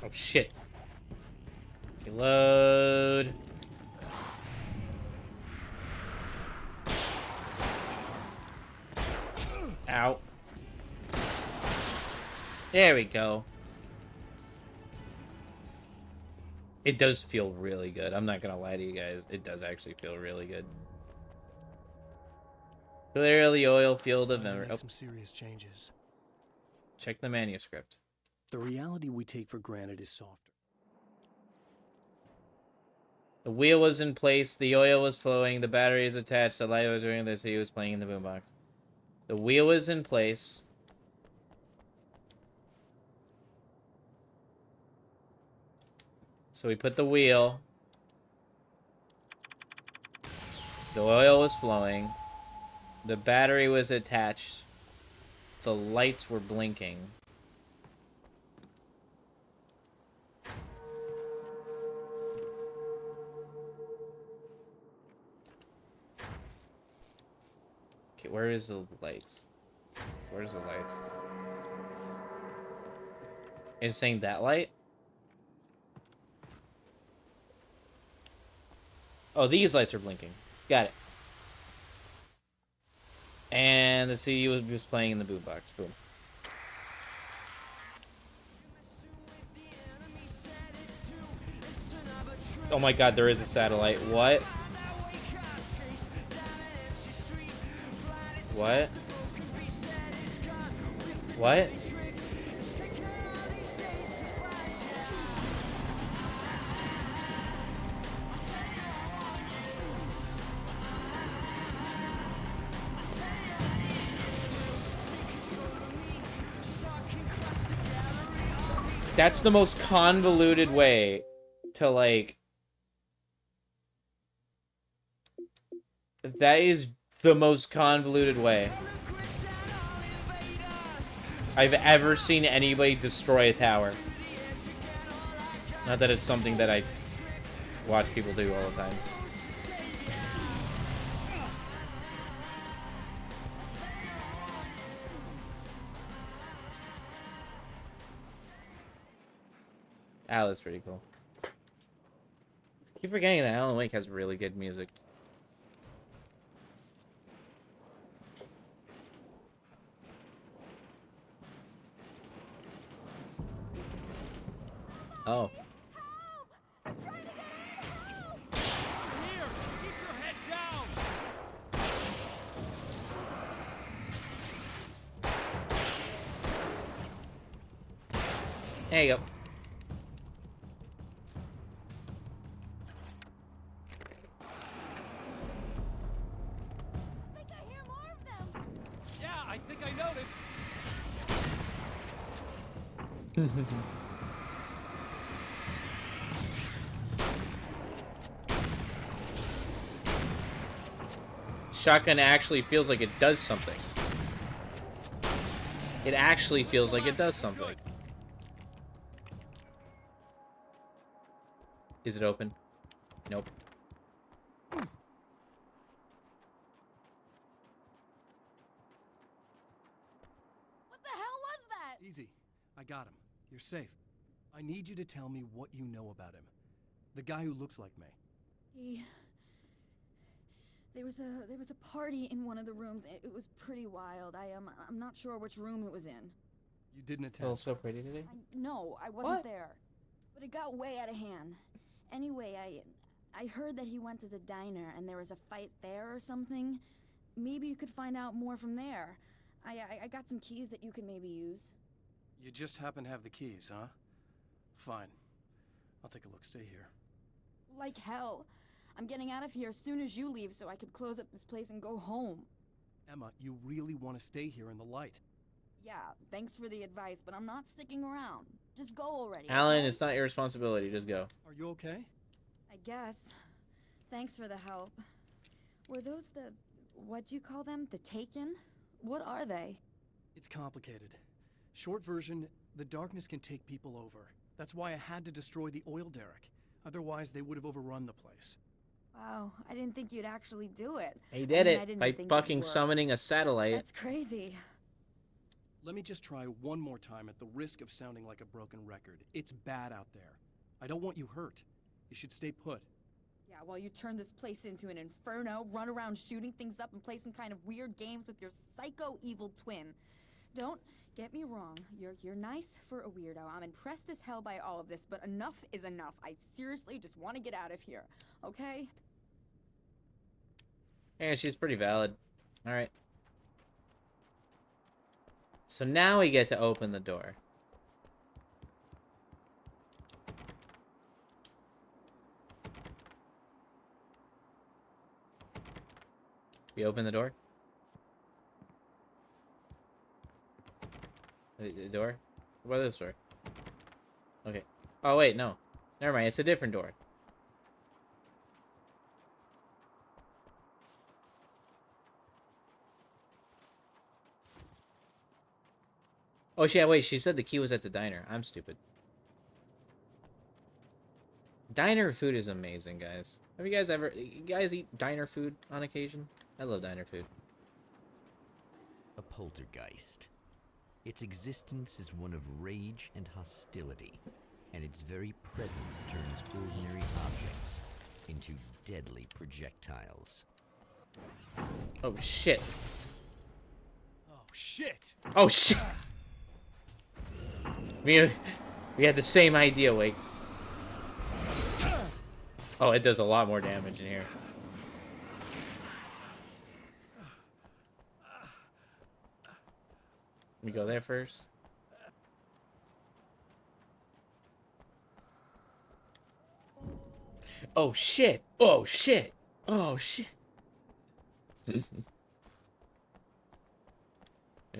Speaker 2: Oh shit. Reload. Ow. There we go. It does feel really good. I'm not gonna lie to you guys. It does actually feel really good. Clear the oil field of memory.
Speaker 3: Make some serious changes.
Speaker 2: Check the manuscript.
Speaker 3: The reality we take for granted is softer.
Speaker 2: The wheel was in place, the oil was flowing, the battery is attached, the light was doing this, he was playing in the boombox. The wheel was in place. So we put the wheel. The oil was flowing. The battery was attached. The lights were blinking. Okay, where is the lights? Where's the lights? It's saying that light? Oh, these lights are blinking. Got it. And the CD was just playing in the boombox. Boom. Oh my god, there is a satellite. What? What? What? That's the most convoluted way to, like... That is the most convoluted way I've ever seen anybody destroy a tower. Not that it's something that I watch people do all the time. Ah, that's pretty cool. I keep forgetting that Alan Wake has really good music. Oh.
Speaker 1: I'm trying to get out! Help!
Speaker 5: Here, keep your head down.
Speaker 2: There you go.
Speaker 1: I think I hear more of them.
Speaker 5: Yeah, I think I noticed.
Speaker 2: Shotgun actually feels like it does something. It actually feels like it does something. Is it open? Nope.
Speaker 1: What the hell was that?
Speaker 3: Easy. I got him. You're safe. I need you to tell me what you know about him. The guy who looks like May.
Speaker 4: There was a party in one of the rooms. It was pretty wild. I'm not sure which room it was in.
Speaker 3: You didn't
Speaker 2: Oh,
Speaker 3: attend.
Speaker 2: so pretty today.
Speaker 4: No, I wasn't
Speaker 2: What?
Speaker 4: there. But it got way out of hand. Anyway, I heard that he went to the diner and there was a fight there or something. Maybe you could find out more from there. I got some keys that you could maybe use.
Speaker 3: You just happen to have the keys, huh? Fine. I'll take a look. Stay here.
Speaker 4: Like hell. I'm getting out of here as soon as you leave so I could close up this place and go home.
Speaker 3: Emma, you really want to stay here in the light.
Speaker 4: Yeah, thanks for the advice, but I'm not sticking around. Just go already.
Speaker 2: Alan,
Speaker 4: okay?
Speaker 2: it's not your responsibility. Just go.
Speaker 3: Are you okay?
Speaker 4: I guess. Thanks for the help. Were those the... what'd you call them? The Taken? What are they?
Speaker 3: It's complicated. Short version, the darkness can take people over. That's why I had to destroy the oil derrick. Otherwise, they would have overrun the place.
Speaker 4: Wow, I didn't think you'd actually do it.
Speaker 2: He did
Speaker 4: I
Speaker 2: it
Speaker 4: didn't
Speaker 2: by
Speaker 4: think
Speaker 2: fucking
Speaker 4: you'd work.
Speaker 2: summoning a satellite.
Speaker 4: That's crazy.
Speaker 3: Let me just try one more time at the risk of sounding like a broken record. It's bad out there. I don't want you hurt. You should stay put.
Speaker 4: Yeah, while you turn this place into an inferno, run around shooting things up, and play some kind of weird games with your psycho evil twin. Don't get me wrong, you're nice for a weirdo. I'm impressed as hell by all of this, but enough is enough. I seriously just want to get out of here, okay?
Speaker 2: Yeah, she's pretty valid. Alright. So now we get to open the door. We open the door? The door? What about this door? Okay. Oh, wait, no. Never mind, it's a different door. Oh, shit, wait, she said the key was at the diner. I'm stupid. Diner food is amazing, guys. Have you guys eat diner food on occasion? I love diner food.
Speaker 6: A poltergeist. Its existence is one of rage and hostility, and its very presence turns ordinary objects into deadly projectiles.
Speaker 2: Oh, shit.
Speaker 3: Oh, shit!
Speaker 2: Oh, shit! We had the same idea, Wake. Oh, it does a lot more damage in here. Let me go there first. Oh, shit! Oh, shit! Oh, shit! Your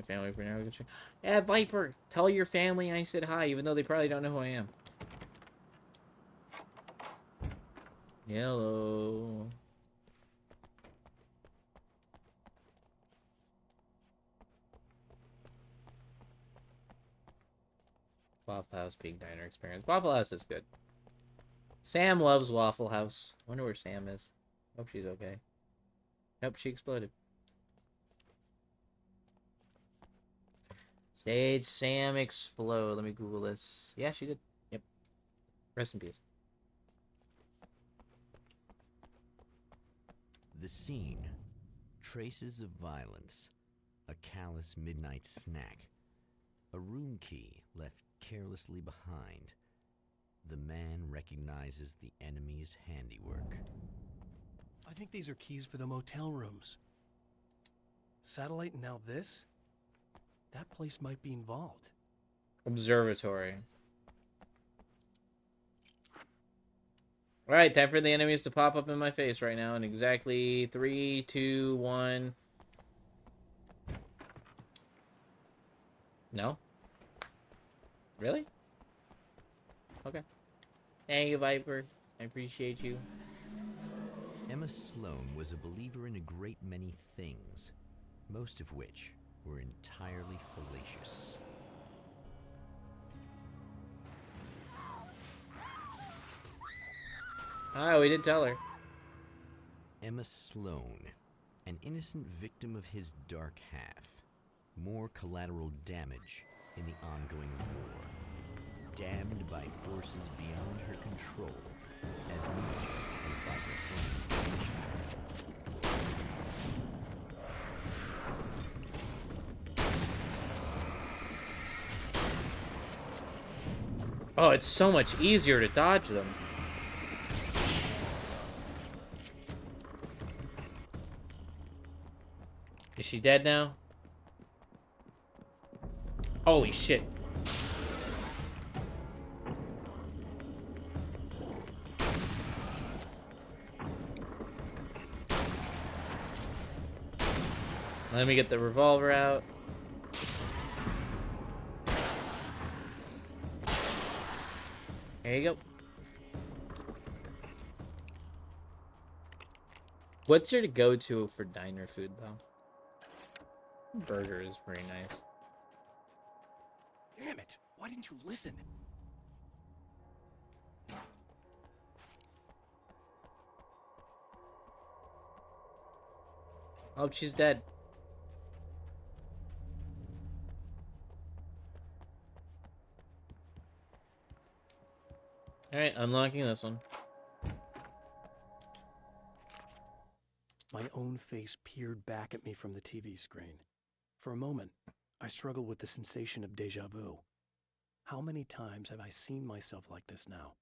Speaker 2: family for now. Yeah, Viper, tell your family I said hi, even though they probably don't know who I am. Hello. Waffle House Big Diner Experience. Waffle House is good. Sam loves Waffle House. Wonder where Sam is. Hope she's okay. Nope, she exploded. Did Sam explode? Let me Google this. Yeah, she did. Yep. Rest in peace.
Speaker 6: The scene. Traces of violence. A callous midnight snack. A room key left carelessly behind. The man recognizes the enemy's handiwork.
Speaker 3: I think these are keys for the motel rooms. Satellite and now this? That place might be involved.
Speaker 2: Observatory. Alright, time for the enemies to pop up in my face right now in exactly 3, 2, 1. No? Really? Okay. Thank you, Viper. I appreciate you.
Speaker 6: Emma Sloan was a believer in a great many things, most of which were entirely fallacious.
Speaker 2: Ah, we did tell her.
Speaker 6: Emma Sloan, an innocent victim of his dark half. More collateral damage in the ongoing war. Damned by forces beyond her control, as much as by her own actions.
Speaker 2: Oh, it's so much easier to dodge them. Is she dead now? Holy shit. Let me get the revolver out. There you go. What's your go-to for diner food, though? Burger is pretty nice.
Speaker 3: Damn it! Why didn't you listen?
Speaker 2: Oh, she's dead. Alright, unlocking this one.
Speaker 3: My own face peered back at me from the TV screen. For a moment, I struggled with the sensation of déjà vu. How many times have I seen myself like this now?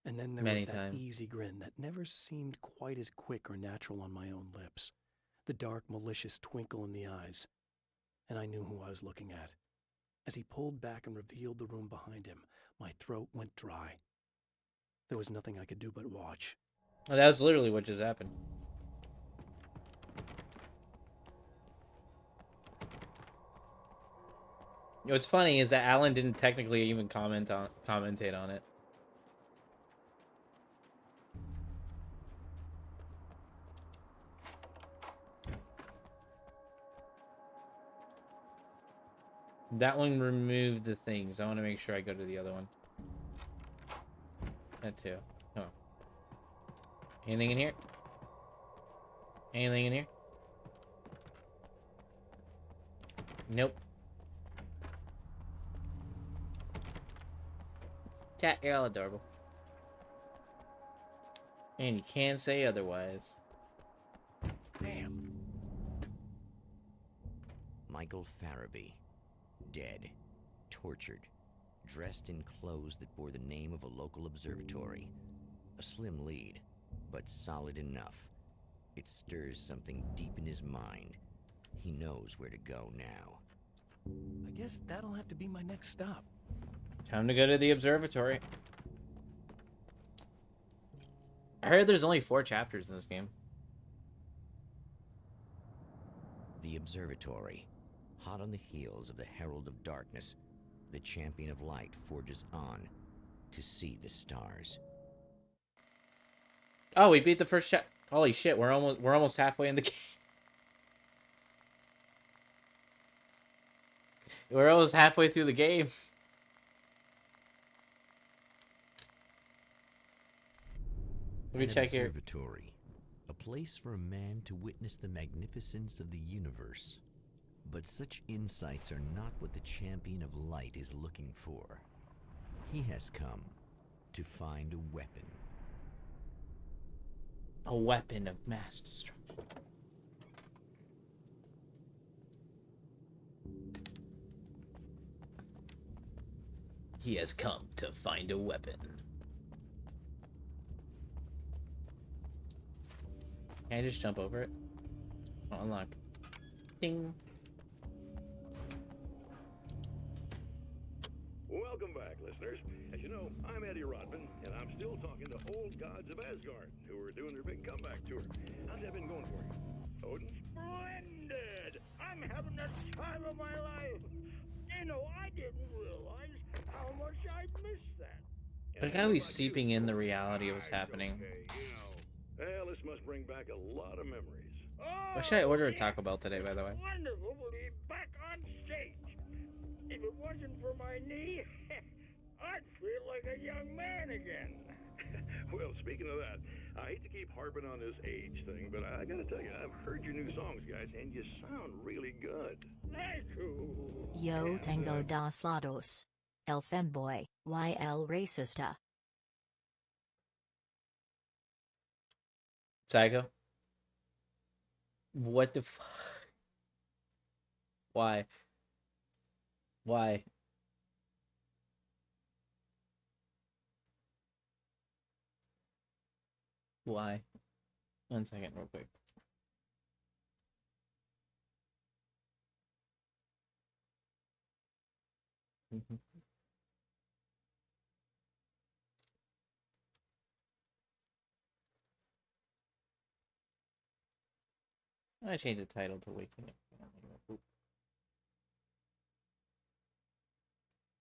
Speaker 3: And then there
Speaker 2: Many
Speaker 3: was that
Speaker 2: times.
Speaker 3: easy grin that never seemed quite as quick or natural on my own lips. The dark, malicious twinkle in the eyes. And I knew who I was looking at. As he pulled back and revealed the room behind him, my throat went dry. There was nothing I could do but watch.
Speaker 2: Oh, that was literally what just happened. What's funny is that Alan didn't technically even commentate on it. That one removed the things. I want to make sure I go to the other one. That too. Oh. Anything in here? Anything in here? Nope. Cat, you're all adorable. And you can't say otherwise.
Speaker 3: Damn.
Speaker 6: Michael Farabee. Dead. Tortured. Dressed in clothes that bore the name of a local observatory. A slim lead, but solid enough. It stirs something deep in his mind. He knows where to go now.
Speaker 3: I guess that'll have to be my next stop.
Speaker 2: Time to go to the observatory. I heard there's only 4 chapters in this game.
Speaker 6: The observatory. Hot on the heels of the Herald of Darkness, the Champion of Light forges on to see the stars.
Speaker 2: Oh, we beat the first chapter. Holy shit, we're almost halfway in the game. We're almost halfway through the game. Let me check here.
Speaker 9: Observatory, a place for a man to witness the magnificence of the universe. But such insights are not what the Champion of Light is looking for. He has come to find a weapon.
Speaker 2: A weapon of mass destruction. He has come to find a weapon. Can I just jump over it? Oh, unlock. Ding.
Speaker 7: Welcome back, listeners. As you know, I'm Eddie Rodman, and I'm still talking to old gods of Asgard, who are doing their big comeback tour. How's that been going for you? Odin?
Speaker 8: Splendid! I'm having the time of my life. You know, I didn't realize how much I'd missed that.
Speaker 2: Like how he's seeping in the reality of what's happening.
Speaker 7: Okay, well, this must bring back a lot of memories.
Speaker 2: What should I order at Taco Bell today, by the way?
Speaker 8: Wonderful to be back on stage. If it wasn't for my knee, I'd feel like a young man again.
Speaker 7: Well, speaking of that, I hate to keep harping on this age thing, but I gotta tell you, I've heard your new songs, guys, and you sound really good.
Speaker 8: Thank you.
Speaker 1: Yo tengo dos lados. El femboy, y el racista.
Speaker 2: Psycho? What the fuck? Why? Why? Why? 1 second, real quick. I changed the title to Waking Up.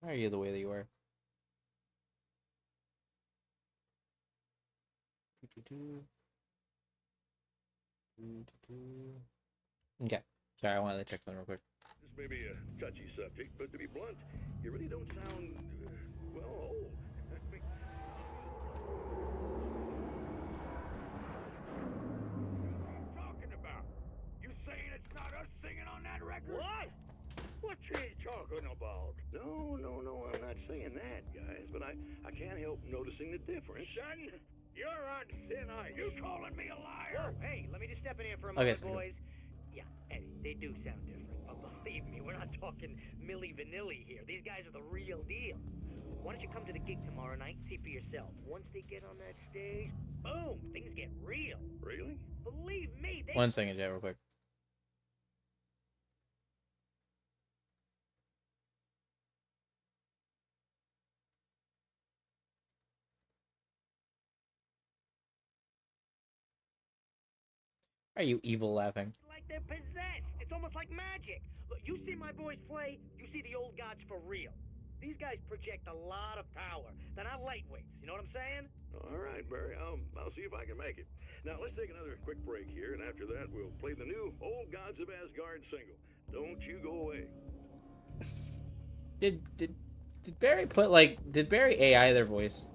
Speaker 2: Why are you the way that you are? Okay. Sorry, I wanted to check something real quick.
Speaker 7: This may be a touchy subject, but to be blunt, you really don't sound, well, old. What are you talking about? You saying it's not us singing on that record? What? What you talking about? No, I'm not saying that, guys, but I can't help noticing the difference. Son, you're on thin ice. You calling me a liar?
Speaker 8: Whoa, hey, let me just step in here for a
Speaker 2: Okay,
Speaker 8: moment,
Speaker 2: so-
Speaker 8: boys. Yeah, Eddie, they do sound different. But believe me, we're not talking Milli Vanilli here. These guys are the real deal. Why don't you come to the gig tomorrow night and see for yourself? Once they get on that stage, boom, things get real.
Speaker 7: Really?
Speaker 8: Believe me, they...
Speaker 2: One second, Jay, real quick. Are you evil laughing?
Speaker 8: like they're possessed. It's almost like magic. Look, you see my boys play, you see the old gods for real. These guys project a lot of power. They're not lightweights, you know what I'm saying?
Speaker 7: All right, Barry, I'll see if I can make it. Now, let's take another quick break here, and after that, we'll play the new Old Gods of Asgard single. Don't you go away.
Speaker 2: Did Barry put, like, did Barry AI their voice?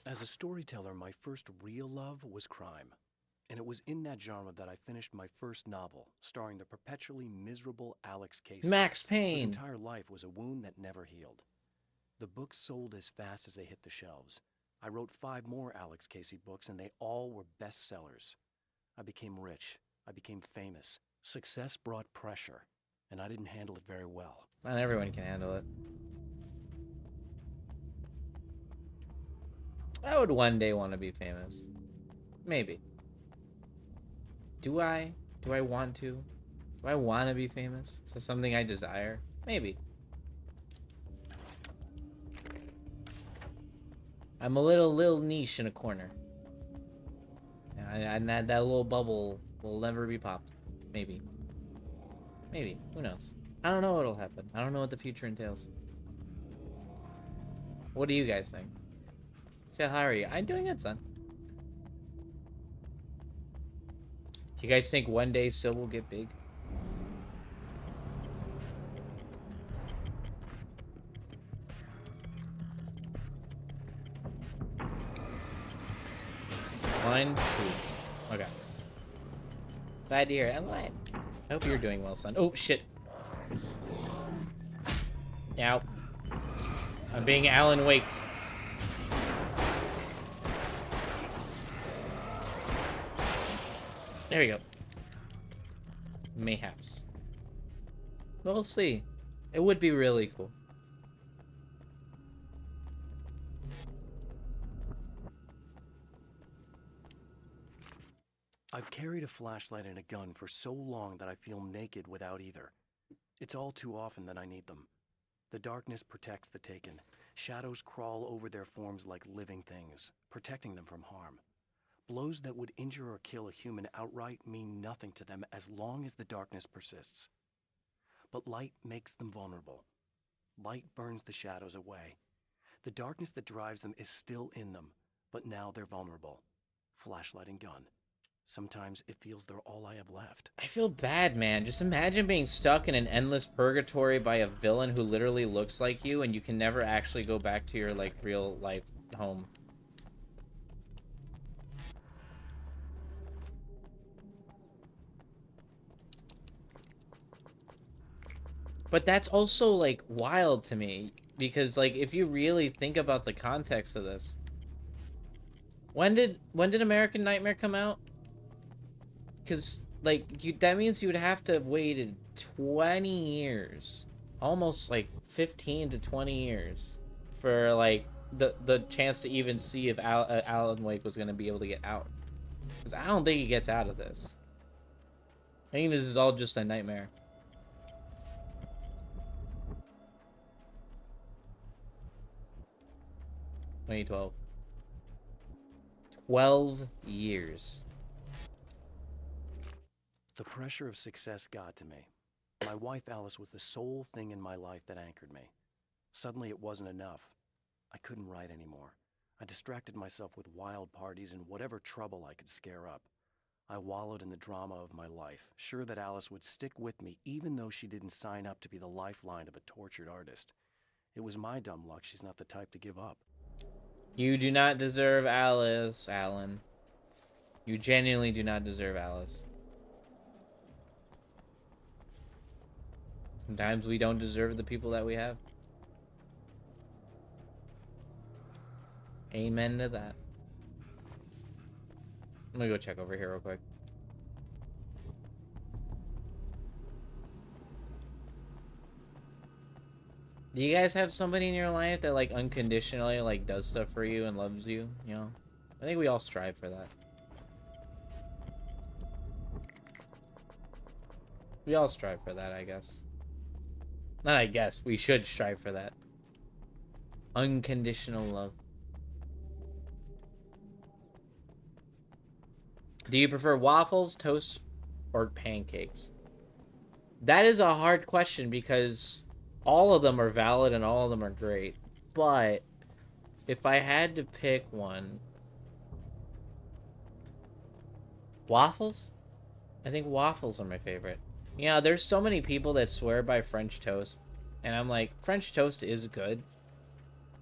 Speaker 3: As a storyteller, my first real love was crime. And it was in that genre that I finished my first novel, starring the perpetually miserable Alex Casey,
Speaker 2: Max
Speaker 3: whose
Speaker 2: Payne.
Speaker 3: entire life was a wound that never healed. The books sold as fast as they hit the shelves. I wrote 5 more Alex Casey books, and they all were bestsellers. I became rich. I became famous. Success brought pressure, and I didn't handle it very well.
Speaker 2: Not everyone can handle it. I would one day want to be famous. Maybe. Do I? Do I want to? Do I want to be famous? Is that something I desire? Maybe. I'm a little niche in a corner. And that little bubble will never be popped. Maybe. Maybe. Who knows? I don't know what'll happen. I don't know what the future entails. What do you guys think? So how are you? I'm doing good, son. Do you guys think one day Syl will get big? One, two. Okay. Glad to hear it. I'm glad. I hope you're doing well, son. Oh, shit. Ow. I'm being Alan Waked. There we go. Mayhaps. We'll see. It would be really cool.
Speaker 3: I've carried a flashlight and a gun for so long that I feel naked without either. It's all too often that I need them. The darkness protects the taken. Shadows crawl over their forms like living things, protecting them from harm. Blows that would injure or kill a human outright mean nothing to them as long as the darkness persists. But light makes them vulnerable. Light burns the shadows away. The darkness that drives them is still in them, but now they're vulnerable. Flashlight and gun. Sometimes it feels they're all I have left.
Speaker 2: I feel bad, man. Just imagine being stuck in an endless purgatory by a villain who literally looks like you and you can never actually go back to your, like, real life home. But that's also, like, wild to me. Because, like, if you really think about the context of this. When did American Nightmare come out? Because, like, that means you would have to have waited 20 years. Almost, like, 15 to 20 years. For, like, the chance to even see if Alan Wake was going to be able to get out. Because I don't think he gets out of this. I think this is all just a nightmare. 2012. 12 years.
Speaker 3: The pressure of success got to me. My wife Alice was the sole thing in my life that anchored me. Suddenly it wasn't enough. I couldn't write anymore. I distracted myself with wild parties and whatever trouble I could scare up. I wallowed in the drama of my life, sure that Alice would stick with me even though she didn't sign up to be the lifeline of a tortured artist. It was my dumb luck she's not the type to give up.
Speaker 2: You do not deserve Alice, Alan. You genuinely do not deserve Alice. Sometimes we don't deserve the people that we have. Amen to that. I'm gonna go check over here real quick. Do you guys have somebody in your life that like unconditionally like does stuff for you and loves you? You know, I think we all strive for that. We all strive for that, I guess. Not I guess, we should strive for that. Unconditional love. Do you prefer waffles, toast, or pancakes? That is a hard question because all of them are valid and all of them are great. But if I had to pick one, waffles? I think waffles are my favorite. Yeah, there's so many people that swear by French toast, and I'm like, French toast is good,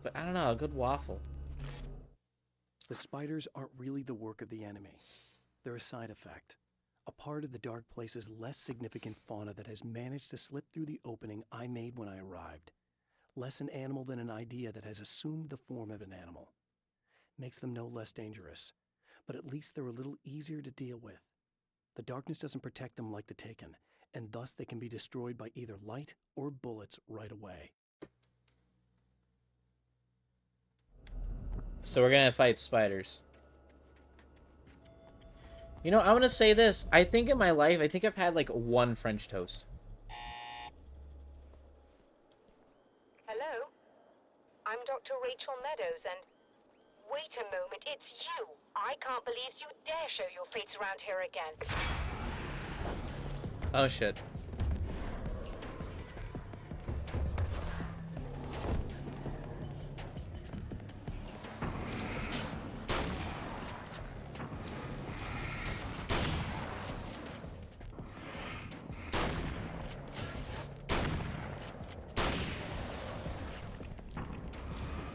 Speaker 2: but I don't know, a good waffle.
Speaker 3: The spiders aren't really the work of the enemy. They're a side effect. A part of the Dark Place's less significant fauna that has managed to slip through the opening I made when I arrived. Less an animal than an idea that has assumed the form of an animal. Makes them no less dangerous, but at least they're a little easier to deal with. The darkness doesn't protect them like the Taken, and thus they can be destroyed by either light or bullets right away.
Speaker 2: So we're gonna fight spiders. You know, I want to say this. I think in my life, I think I've had like one French toast.
Speaker 10: Hello? I'm Dr. Rachel Meadows, and... Wait a moment, it's you! I can't believe you dare show your face around here again.
Speaker 2: Oh, shit.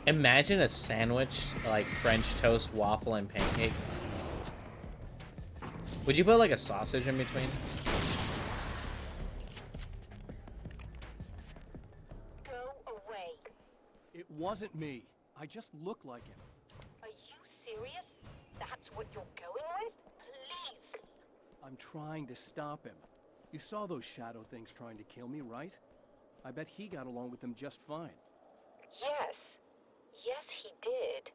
Speaker 2: Imagine a sandwich, like French toast, waffle, and pancake. Would you put like a sausage in between?
Speaker 10: Go away.
Speaker 3: It wasn't me. I just look like him.
Speaker 10: Are you serious? That's what you're going with? Please.
Speaker 3: I'm trying to stop him. You saw those shadow things trying to kill me, right? I bet he got along with them just fine.
Speaker 10: Yes. Yes, he did.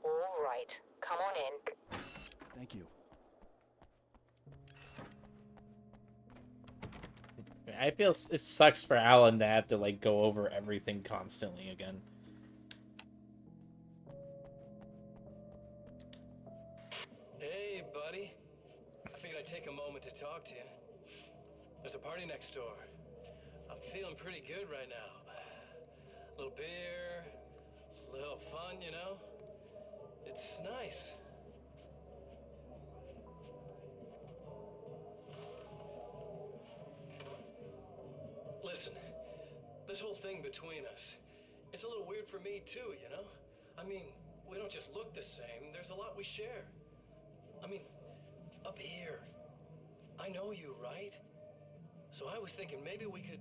Speaker 10: All right. Come on in.
Speaker 3: Thank you.
Speaker 2: I feel it sucks for Alan to have to like go over everything constantly again.
Speaker 5: Hey, buddy. I figured I'd take a moment to talk to you. There's a party next door. I'm feeling pretty good right now. A little beer, a little fun, you know? It's nice. Listen, this whole thing between us, it's a little weird for me too, you know? I mean, we don't just look the same, there's a lot we share. I mean, up here, I know you, right? So I was thinking maybe we could...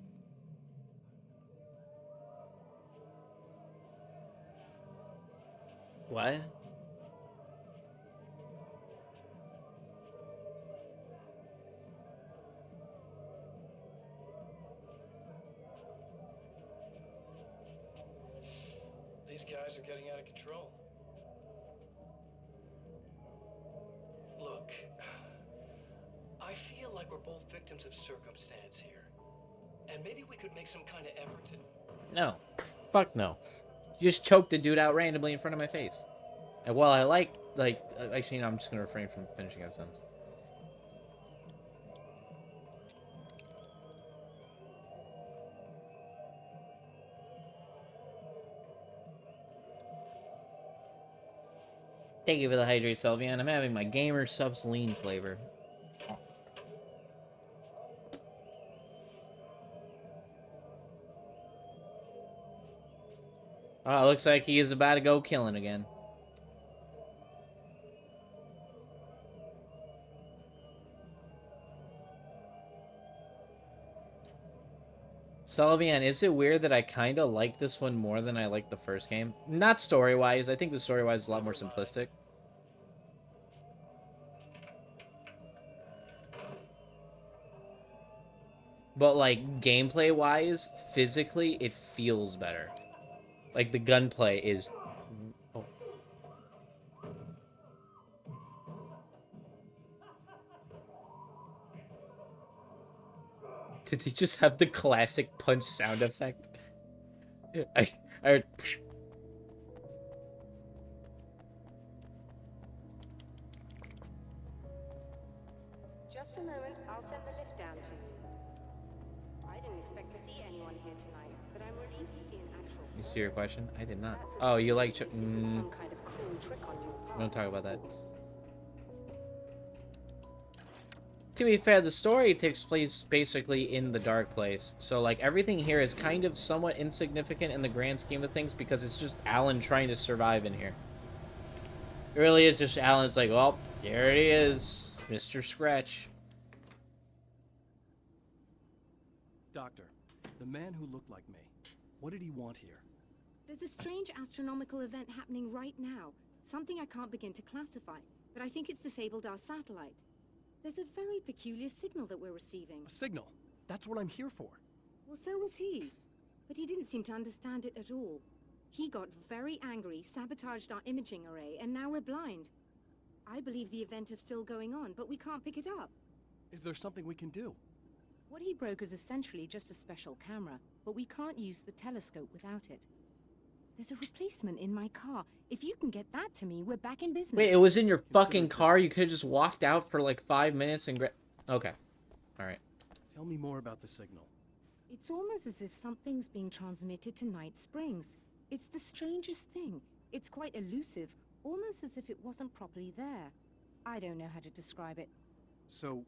Speaker 2: What?
Speaker 5: These guys are getting out of control. Look, I feel like we're both victims of circumstance here. And maybe we could make some kind of effort to...
Speaker 2: No. Fuck no. You just choked a dude out randomly in front of my face. And while I like, actually, no, I'm just gonna refrain from finishing that sentence. Thank you for the hydrate, Sylvian. I'm having my gamer subs lean flavor. Oh, looks like he is about to go killing again. Sylvian, is it weird that I kind of like this one more than I like the first game? Not story-wise. I think the story-wise is a lot more simplistic. But, like, gameplay-wise, physically, it feels better. Like, the gunplay is... Oh. Did he just have the classic punch sound effect? I heard...
Speaker 10: Just a moment, I'll send the lift down to you. I didn't expect to see anyone here tonight, but I'm relieved to see an actual...
Speaker 2: You see your question? I did not. Oh, you like...
Speaker 10: This isn't some kind of cruel trick on your part.
Speaker 2: Don't talk about that. To be fair, the story takes place basically in the Dark Place. So, like, everything here is kind of somewhat insignificant in the grand scheme of things because it's just Alan trying to survive in here. It really is just Alan's like, well, there it is, Mr. Scratch.
Speaker 3: Doctor, the man who looked like me, what did he want here?
Speaker 11: There's a strange astronomical event happening right now. Something I can't begin to classify, but I think it's disabled our satellite. There's a very peculiar signal that we're receiving.
Speaker 3: A signal? That's what I'm here for.
Speaker 11: Well, so was he. But he didn't seem to understand it at all. He got very angry, sabotaged our imaging array, and now we're blind. I believe the event is still going on, but we can't pick it up.
Speaker 3: Is there something we can do?
Speaker 11: What he broke is essentially just a special camera, but we can't use the telescope without it. There's a replacement in my car. If you can get that to me, we're back in business.
Speaker 2: Wait, it was in your fucking car? You could have just walked out for like 5 minutes and okay. Alright.
Speaker 3: Tell me more about the signal.
Speaker 11: It's almost as if something's being transmitted to Night Springs. It's the strangest thing. It's quite elusive, almost as if it wasn't properly there. I don't know how to describe it.
Speaker 3: So,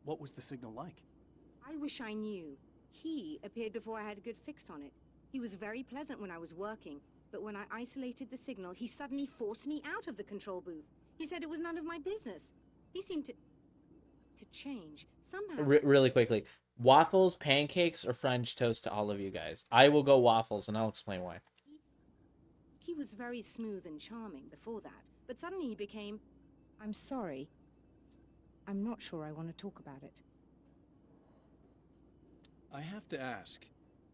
Speaker 3: what was the signal like?
Speaker 11: I wish I knew. He appeared before I had a good fix on it. He was very pleasant when I was working, but when I isolated the signal, he suddenly forced me out of the control booth. He said it was none of my business. He seemed to change, somehow.
Speaker 2: Really quickly. Waffles, pancakes, or French toast to all of you guys? I will go waffles, and I'll explain why.
Speaker 11: He was very smooth and charming before that, but suddenly he became... I'm sorry. I'm not sure I want to talk about it.
Speaker 3: I have to ask,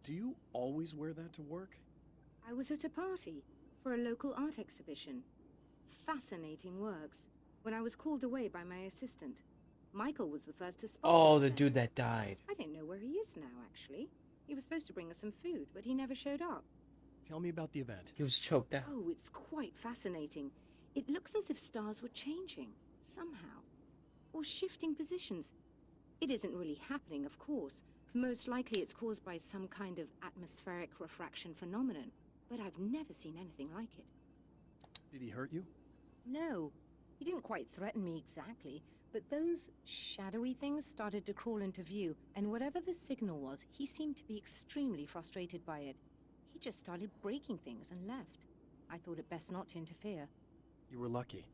Speaker 3: do you always wear that to work?
Speaker 11: I was at a party for a local art exhibition. Fascinating works. When I was called away by my assistant. Michael was the first to spot
Speaker 2: Oh,
Speaker 11: this
Speaker 2: the
Speaker 11: event.
Speaker 2: dude that died.
Speaker 11: I don't know where he is now, actually. He was supposed to bring us some food, but he never showed up.
Speaker 3: Tell me about the event.
Speaker 2: He was choked out.
Speaker 11: Oh, it's quite fascinating. It looks as if stars were changing, somehow. Or shifting positions. It isn't really happening, of course. Most likely it's caused by some kind of atmospheric refraction phenomenon. But I've never seen anything like it.
Speaker 3: Did he hurt you?
Speaker 11: No. He didn't quite threaten me exactly, but those shadowy things started to crawl into view, and whatever the signal was, he seemed to be extremely frustrated by it. He just started breaking things and left. I thought it best not to interfere.
Speaker 3: You were lucky.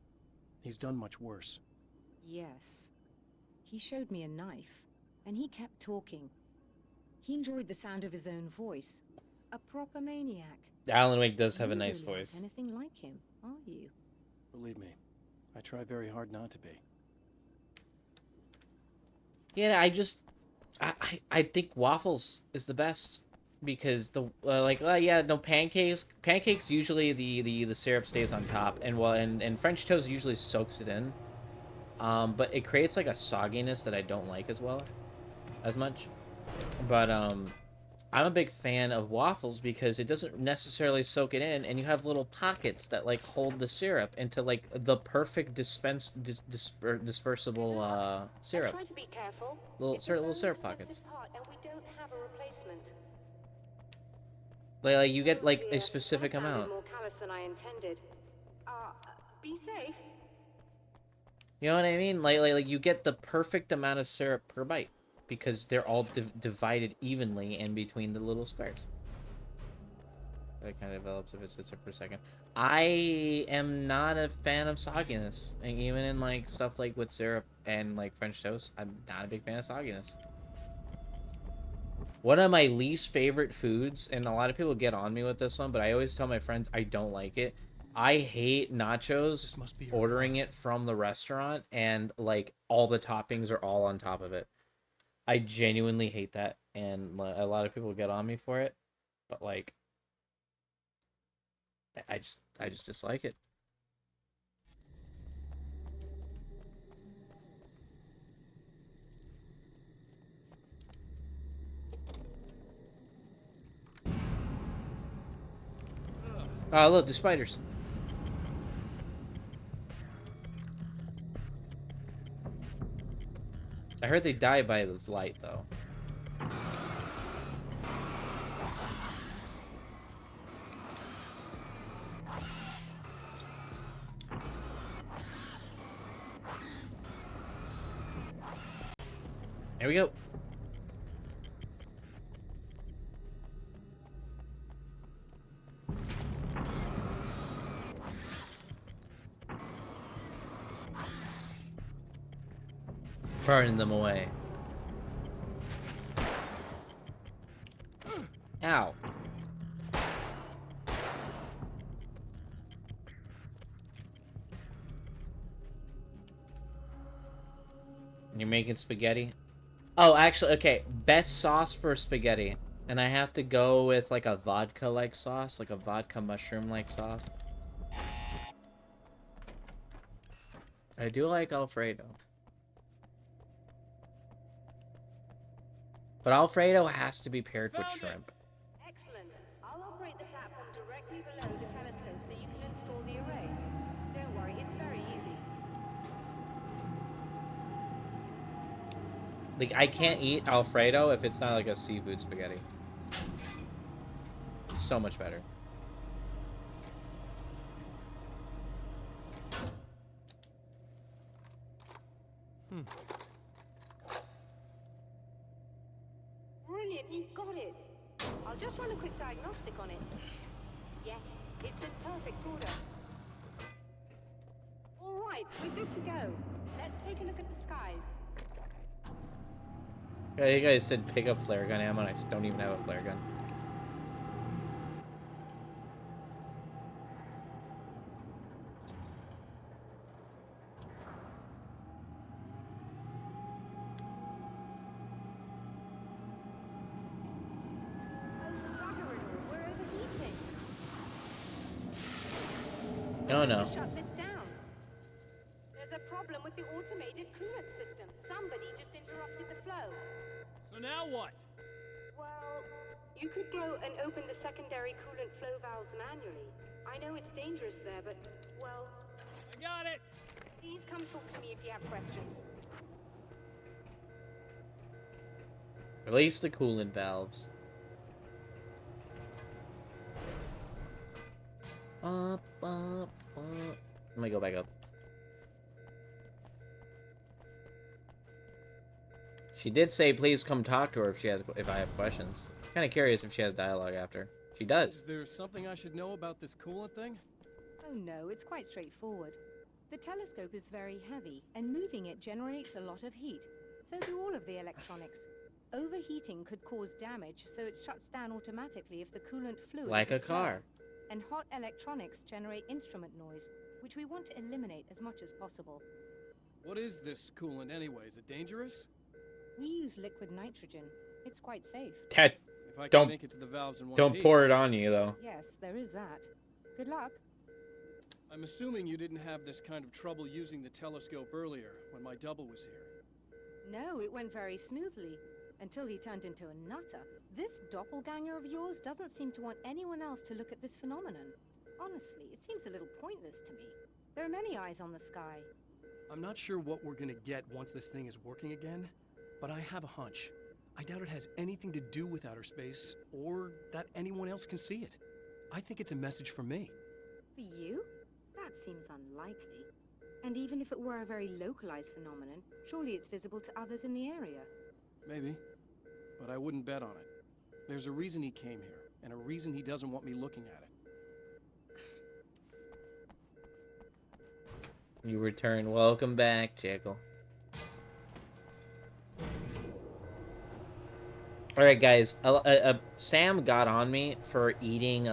Speaker 3: He's done much worse.
Speaker 11: Yes. He showed me a knife, and he kept talking. He enjoyed the sound of his own voice. A proper maniac.
Speaker 2: Alan Wake does have a
Speaker 11: You
Speaker 2: nice
Speaker 11: really aren't
Speaker 2: voice.
Speaker 11: anything like him, are you?
Speaker 3: Believe me, I try very hard not to be.
Speaker 2: Yeah, I think waffles is the best because the pancakes. Pancakes usually the syrup stays on top, and French toast usually soaks it in. But it creates like a sogginess that I don't like as much. But I'm a big fan of waffles because it doesn't necessarily soak it in, and you have little pockets that like hold the syrup into like the perfect dispersible syrup.
Speaker 10: Try to be careful.
Speaker 2: Little
Speaker 10: It's a very
Speaker 2: syrup
Speaker 10: expensive
Speaker 2: pockets.
Speaker 10: part, and we don't have a replacement.
Speaker 2: Like you get like
Speaker 10: Oh,
Speaker 2: a
Speaker 10: dear.
Speaker 2: specific
Speaker 10: That sounded
Speaker 2: amount.
Speaker 10: more callous than I intended.
Speaker 11: Be safe.
Speaker 2: You know what I mean? Like you get the perfect amount of syrup per bite because they're all divided evenly in between the little squares. It kind of develops if it sits there for a second. I am not a fan of sogginess, and even in like stuff like with syrup and like French toast, I'm not a big fan of sogginess. One of my least favorite foods, and a lot of people get on me with this one, but I always tell my friends I don't like it. I hate nachos ordering it from the restaurant and like all the toppings are all on top of it. I genuinely hate that, and a lot of people get on me for it, but like I just dislike it. Oh, look, the spiders. I heard they die by the light, though. There we go. Burning them away. Ow. You're making spaghetti? Oh, actually, okay. Best sauce for spaghetti. And I have to go with like a vodka-like sauce, like a vodka mushroom-like sauce. I do like Alfredo. But Alfredo has to be paired with shrimp.
Speaker 11: Excellent. I'll operate the platform directly below the telescope so you can install the array. Don't worry, it's very easy.
Speaker 2: Like, I can't eat Alfredo if it's not like a seafood spaghetti. So much better.
Speaker 11: Brilliant, you've got it. I'll just run a quick diagnostic on it. Yes, it's in perfect order. All right, we're good to go. Let's take a look at the skies.
Speaker 2: Yeah, you guys said pick up flare gun ammo, and I don't even have a flare gun. Oh no.
Speaker 11: Shut this down. There's a problem with the automated coolant system. Somebody just interrupted the flow.
Speaker 5: So now what?
Speaker 11: Well, you could go and open the secondary coolant flow valves manually. I know it's dangerous there, but, well...
Speaker 5: I got it!
Speaker 11: Please come talk to me if you have questions.
Speaker 2: Release the coolant valves. Let me go back up. She did say please come talk to her if I have questions. Kind of curious if she has dialogue after. She does.
Speaker 12: Is there something I should know about this coolant thing?
Speaker 11: Oh no, it's quite straightforward. The telescope is very heavy, and moving it generates a lot of heat. So do all of the electronics. Overheating could cause damage, so it shuts down automatically if the coolant fluid
Speaker 2: Like
Speaker 11: is
Speaker 2: a car.
Speaker 11: And hot electronics generate instrument noise, which we want to eliminate as much as possible.
Speaker 12: What is this coolant anyway? Is it dangerous?
Speaker 11: We use liquid nitrogen. It's quite safe.
Speaker 2: Ted,
Speaker 12: If I can
Speaker 2: don't
Speaker 12: make it to the valves in one
Speaker 2: don't
Speaker 12: piece.
Speaker 2: pour it on you though.
Speaker 11: Yes, there is that. Good luck.
Speaker 12: I'm assuming you didn't have this kind of trouble using the telescope earlier when my double was here.
Speaker 11: No, it went very smoothly. Until he turned into a nutter. This doppelganger of yours doesn't seem to want anyone else to look at this phenomenon. Honestly, it seems a little pointless to me. There are many eyes on the sky.
Speaker 3: I'm not sure what we're gonna get once this thing is working again, but I have a hunch. I doubt it has anything to do with outer space, or that anyone else can see it. I think it's a message for me.
Speaker 11: For you? That seems unlikely. And even if it were a very localized phenomenon, surely it's visible to others in the area.
Speaker 12: Maybe. But I wouldn't bet on it. There's a reason he came here, and a reason he doesn't want me looking at it.
Speaker 2: You return. Welcome back, Jekyll. Alright, guys. Sam got on me for eating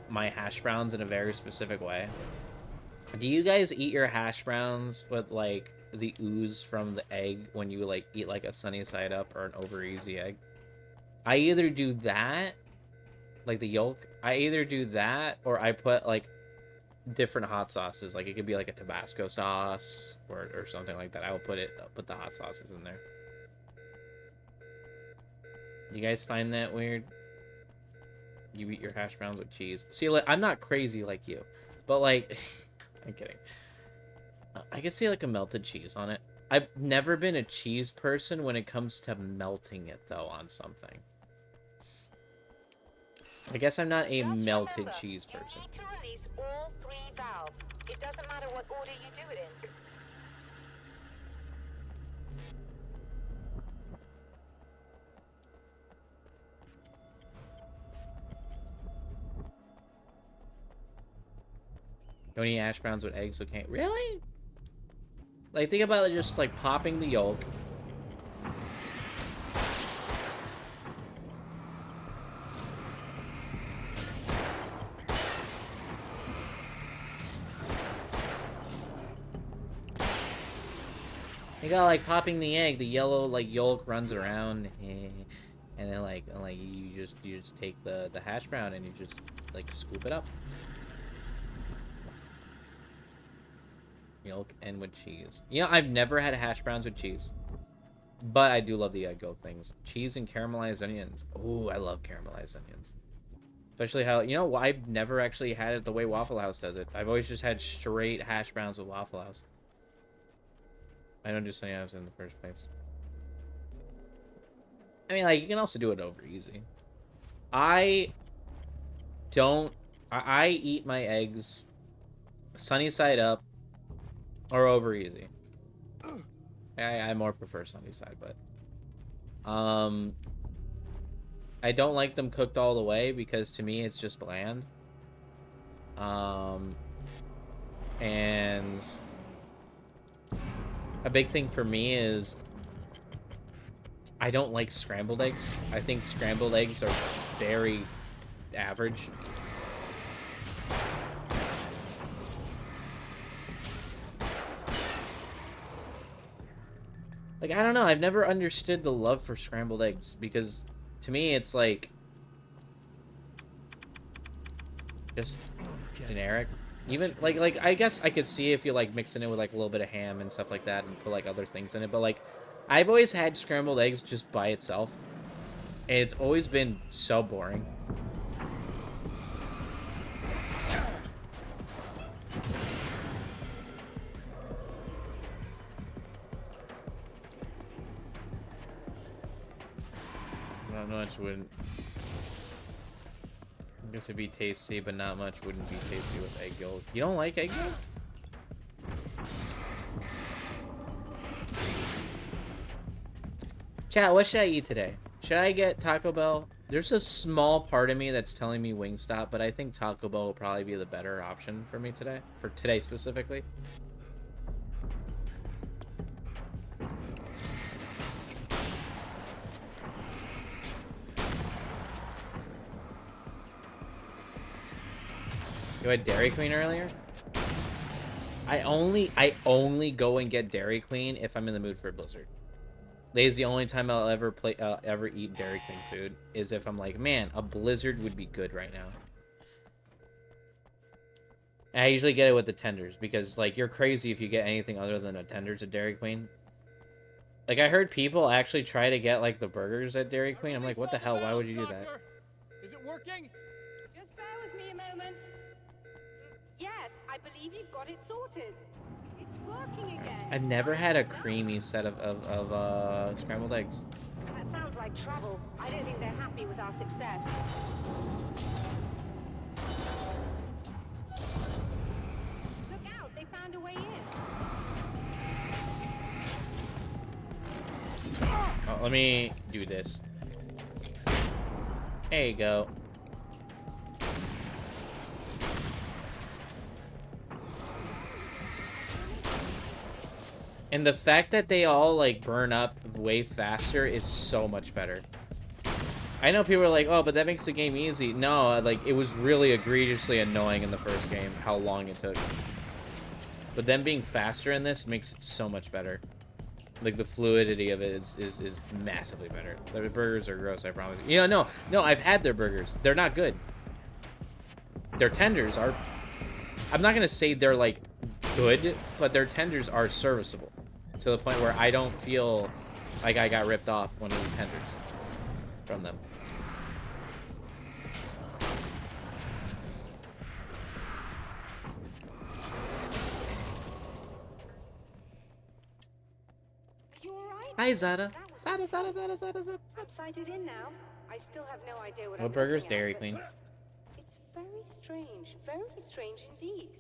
Speaker 2: my hash browns in a very specific way. Do you guys eat your hash browns with, like, the ooze from the egg when you, like, eat, like, a sunny side up or an over easy egg? I either do that, like the yolk. I either do that or I put, like, different hot sauces. Like, it could be, like, a Tabasco sauce or something like that. I will put the hot sauces in there. You guys find that weird? You eat your hash browns with cheese. See, like, I'm not crazy like you, but, like, I'm kidding. I can see, like, a melted cheese on it. I've never been a cheese person when it comes to melting it, though, on something. I guess I'm not a melted cheese person.
Speaker 10: You need to release all 3 valves. It doesn't matter what order you do it in.
Speaker 2: Don't eat hash browns with eggs, so can't. Really? Like, think about it, just like popping the yolk. You got like popping the egg, the yellow like yolk runs around, and then like you just take the hash brown and you just like scoop it up. Milk and with cheese. You know, I've never had hash browns with cheese, but I do love the egg yolk things. Cheese and caramelized onions. Ooh, I love caramelized onions. Especially how, you know, I've never actually had it the way Waffle House does it. I've always just had straight hash browns with Waffle House. I don't do Sunny House in the first place. I mean, like, you can also do it over easy. I eat my eggs sunny side up or over easy. I more prefer sunny side, but I don't like them cooked all the way because to me it's just bland. And a big thing for me is I don't like scrambled eggs. I think scrambled eggs are very average. Like, I don't know. I've never understood the love for scrambled eggs because to me it's like just generic. Even like I guess I could see if you like mixing it with like a little bit of ham and stuff like that and put like other things in it, but like I've always had scrambled eggs just by itself and it's always been so boring. Not much wouldn't. I guess it'd be tasty, but not much wouldn't be tasty with egg yolk. You don't like egg yolk? Chat, what should I eat today? Should I get Taco Bell? There's a small part of me that's telling me Wingstop, but I think Taco Bell will probably be the better option for me today. For today specifically. You had Dairy Queen earlier? I only go and get Dairy Queen if I'm in the mood for a Blizzard. That is the only time I'll ever eat Dairy Queen food is if I'm like, man, a Blizzard would be good right now. And I usually get it with the tenders because like you're crazy if you get anything other than a tenders at Dairy Queen. Like I heard people actually try to get like the burgers at Dairy Queen. I'm like, what the hell? Why would you do that?
Speaker 12: Is it working?
Speaker 13: Just bear with me a moment. Yes, I believe you've got it sorted. It's working again.
Speaker 2: I've never had a creamy set of scrambled eggs.
Speaker 13: That sounds like trouble. I don't think they're happy with our success. Look
Speaker 2: let me do this. There you go. And the fact that they all, like, burn up way faster is so much better. I know people are like, oh, but that makes the game easy. No, like, it was really egregiously annoying in the first game how long it took. But them being faster in this makes it so much better. Like, the fluidity of it is massively better. Their burgers are gross, I promise you. You know, no, I've had their burgers. They're not good. Their tenders are... I'm not going to say they're, like, good, but their tenders are serviceable. To the point where I don't feel like I got ripped off when eating tenders from them.
Speaker 13: You alright?
Speaker 2: Hi, Zada.
Speaker 13: Zada.
Speaker 2: Zada.
Speaker 13: I'm sighted in now. I still have no idea what
Speaker 2: No
Speaker 13: I'm
Speaker 2: burgers,
Speaker 13: looking at,
Speaker 2: Dairy
Speaker 13: but
Speaker 2: Queen.
Speaker 13: It's very strange indeed.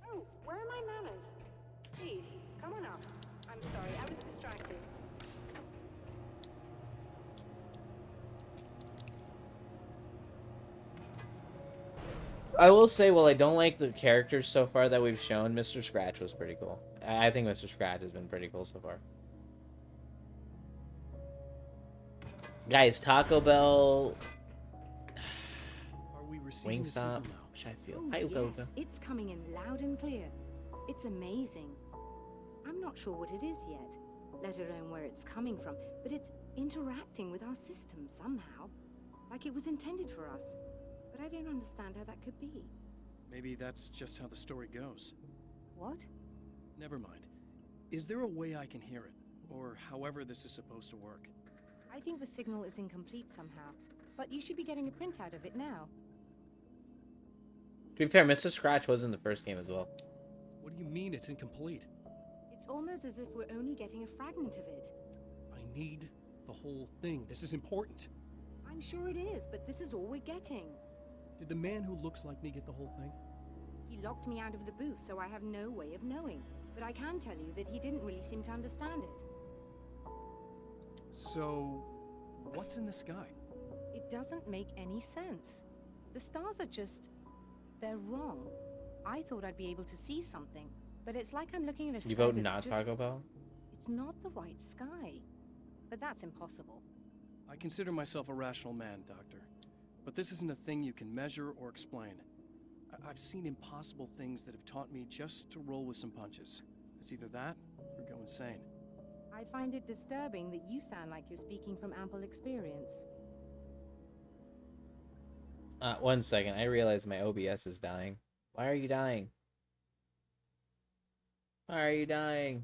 Speaker 13: Oh, where are my manners? Please, come on up. I'm sorry, I was distracted.
Speaker 2: I will say, while I don't like the characters so far that we've shown, Mr. Scratch was pretty cool. I think Mr. Scratch has been pretty cool so far. Guys, Taco Bell...
Speaker 12: Are we receiving the
Speaker 2: Wingstop,
Speaker 12: signal now?
Speaker 2: Sheffield.
Speaker 11: Oh,
Speaker 2: Hi, Ugo.
Speaker 11: yes, it's coming in loud and clear. It's amazing. I'm not sure what it is yet, let alone where it's coming from, but it's interacting with our system somehow, like it was intended for us. But I don't understand how that could be.
Speaker 12: Maybe that's just how the story goes.
Speaker 11: What?
Speaker 12: Never mind. Is there a way I can hear it? Or however this is supposed to work?
Speaker 11: I think the signal is incomplete somehow, but you should be getting a printout of it now.
Speaker 2: To be fair, Mr. Scratch was in the first game as well.
Speaker 12: What do you mean it's incomplete?
Speaker 11: It's almost as if we're only getting a fragment of it.
Speaker 12: I need the whole thing. This is important.
Speaker 11: I'm sure it is, but this is all we're getting.
Speaker 12: Did the man who looks like me get the whole thing?
Speaker 11: He locked me out of the booth, so I have no way of knowing. But I can tell you that he didn't really seem to understand it.
Speaker 12: So, what's in the sky?
Speaker 11: It doesn't make any sense. The stars are just... they're wrong. I thought I'd be able to see something, but it's like I'm looking at a sky
Speaker 2: You vote
Speaker 11: that's
Speaker 2: not
Speaker 11: just...
Speaker 2: Taco Bell?
Speaker 11: It's not the right sky. But that's impossible.
Speaker 12: I consider myself a rational man, Doctor. But this isn't a thing you can measure or explain. I've seen impossible things that have taught me just to roll with some punches. It's either that, or go insane.
Speaker 11: I find it disturbing that you sound like you're speaking from ample experience.
Speaker 2: 1 second. I realize my OBS is dying. Why are you dying? Why are you dying?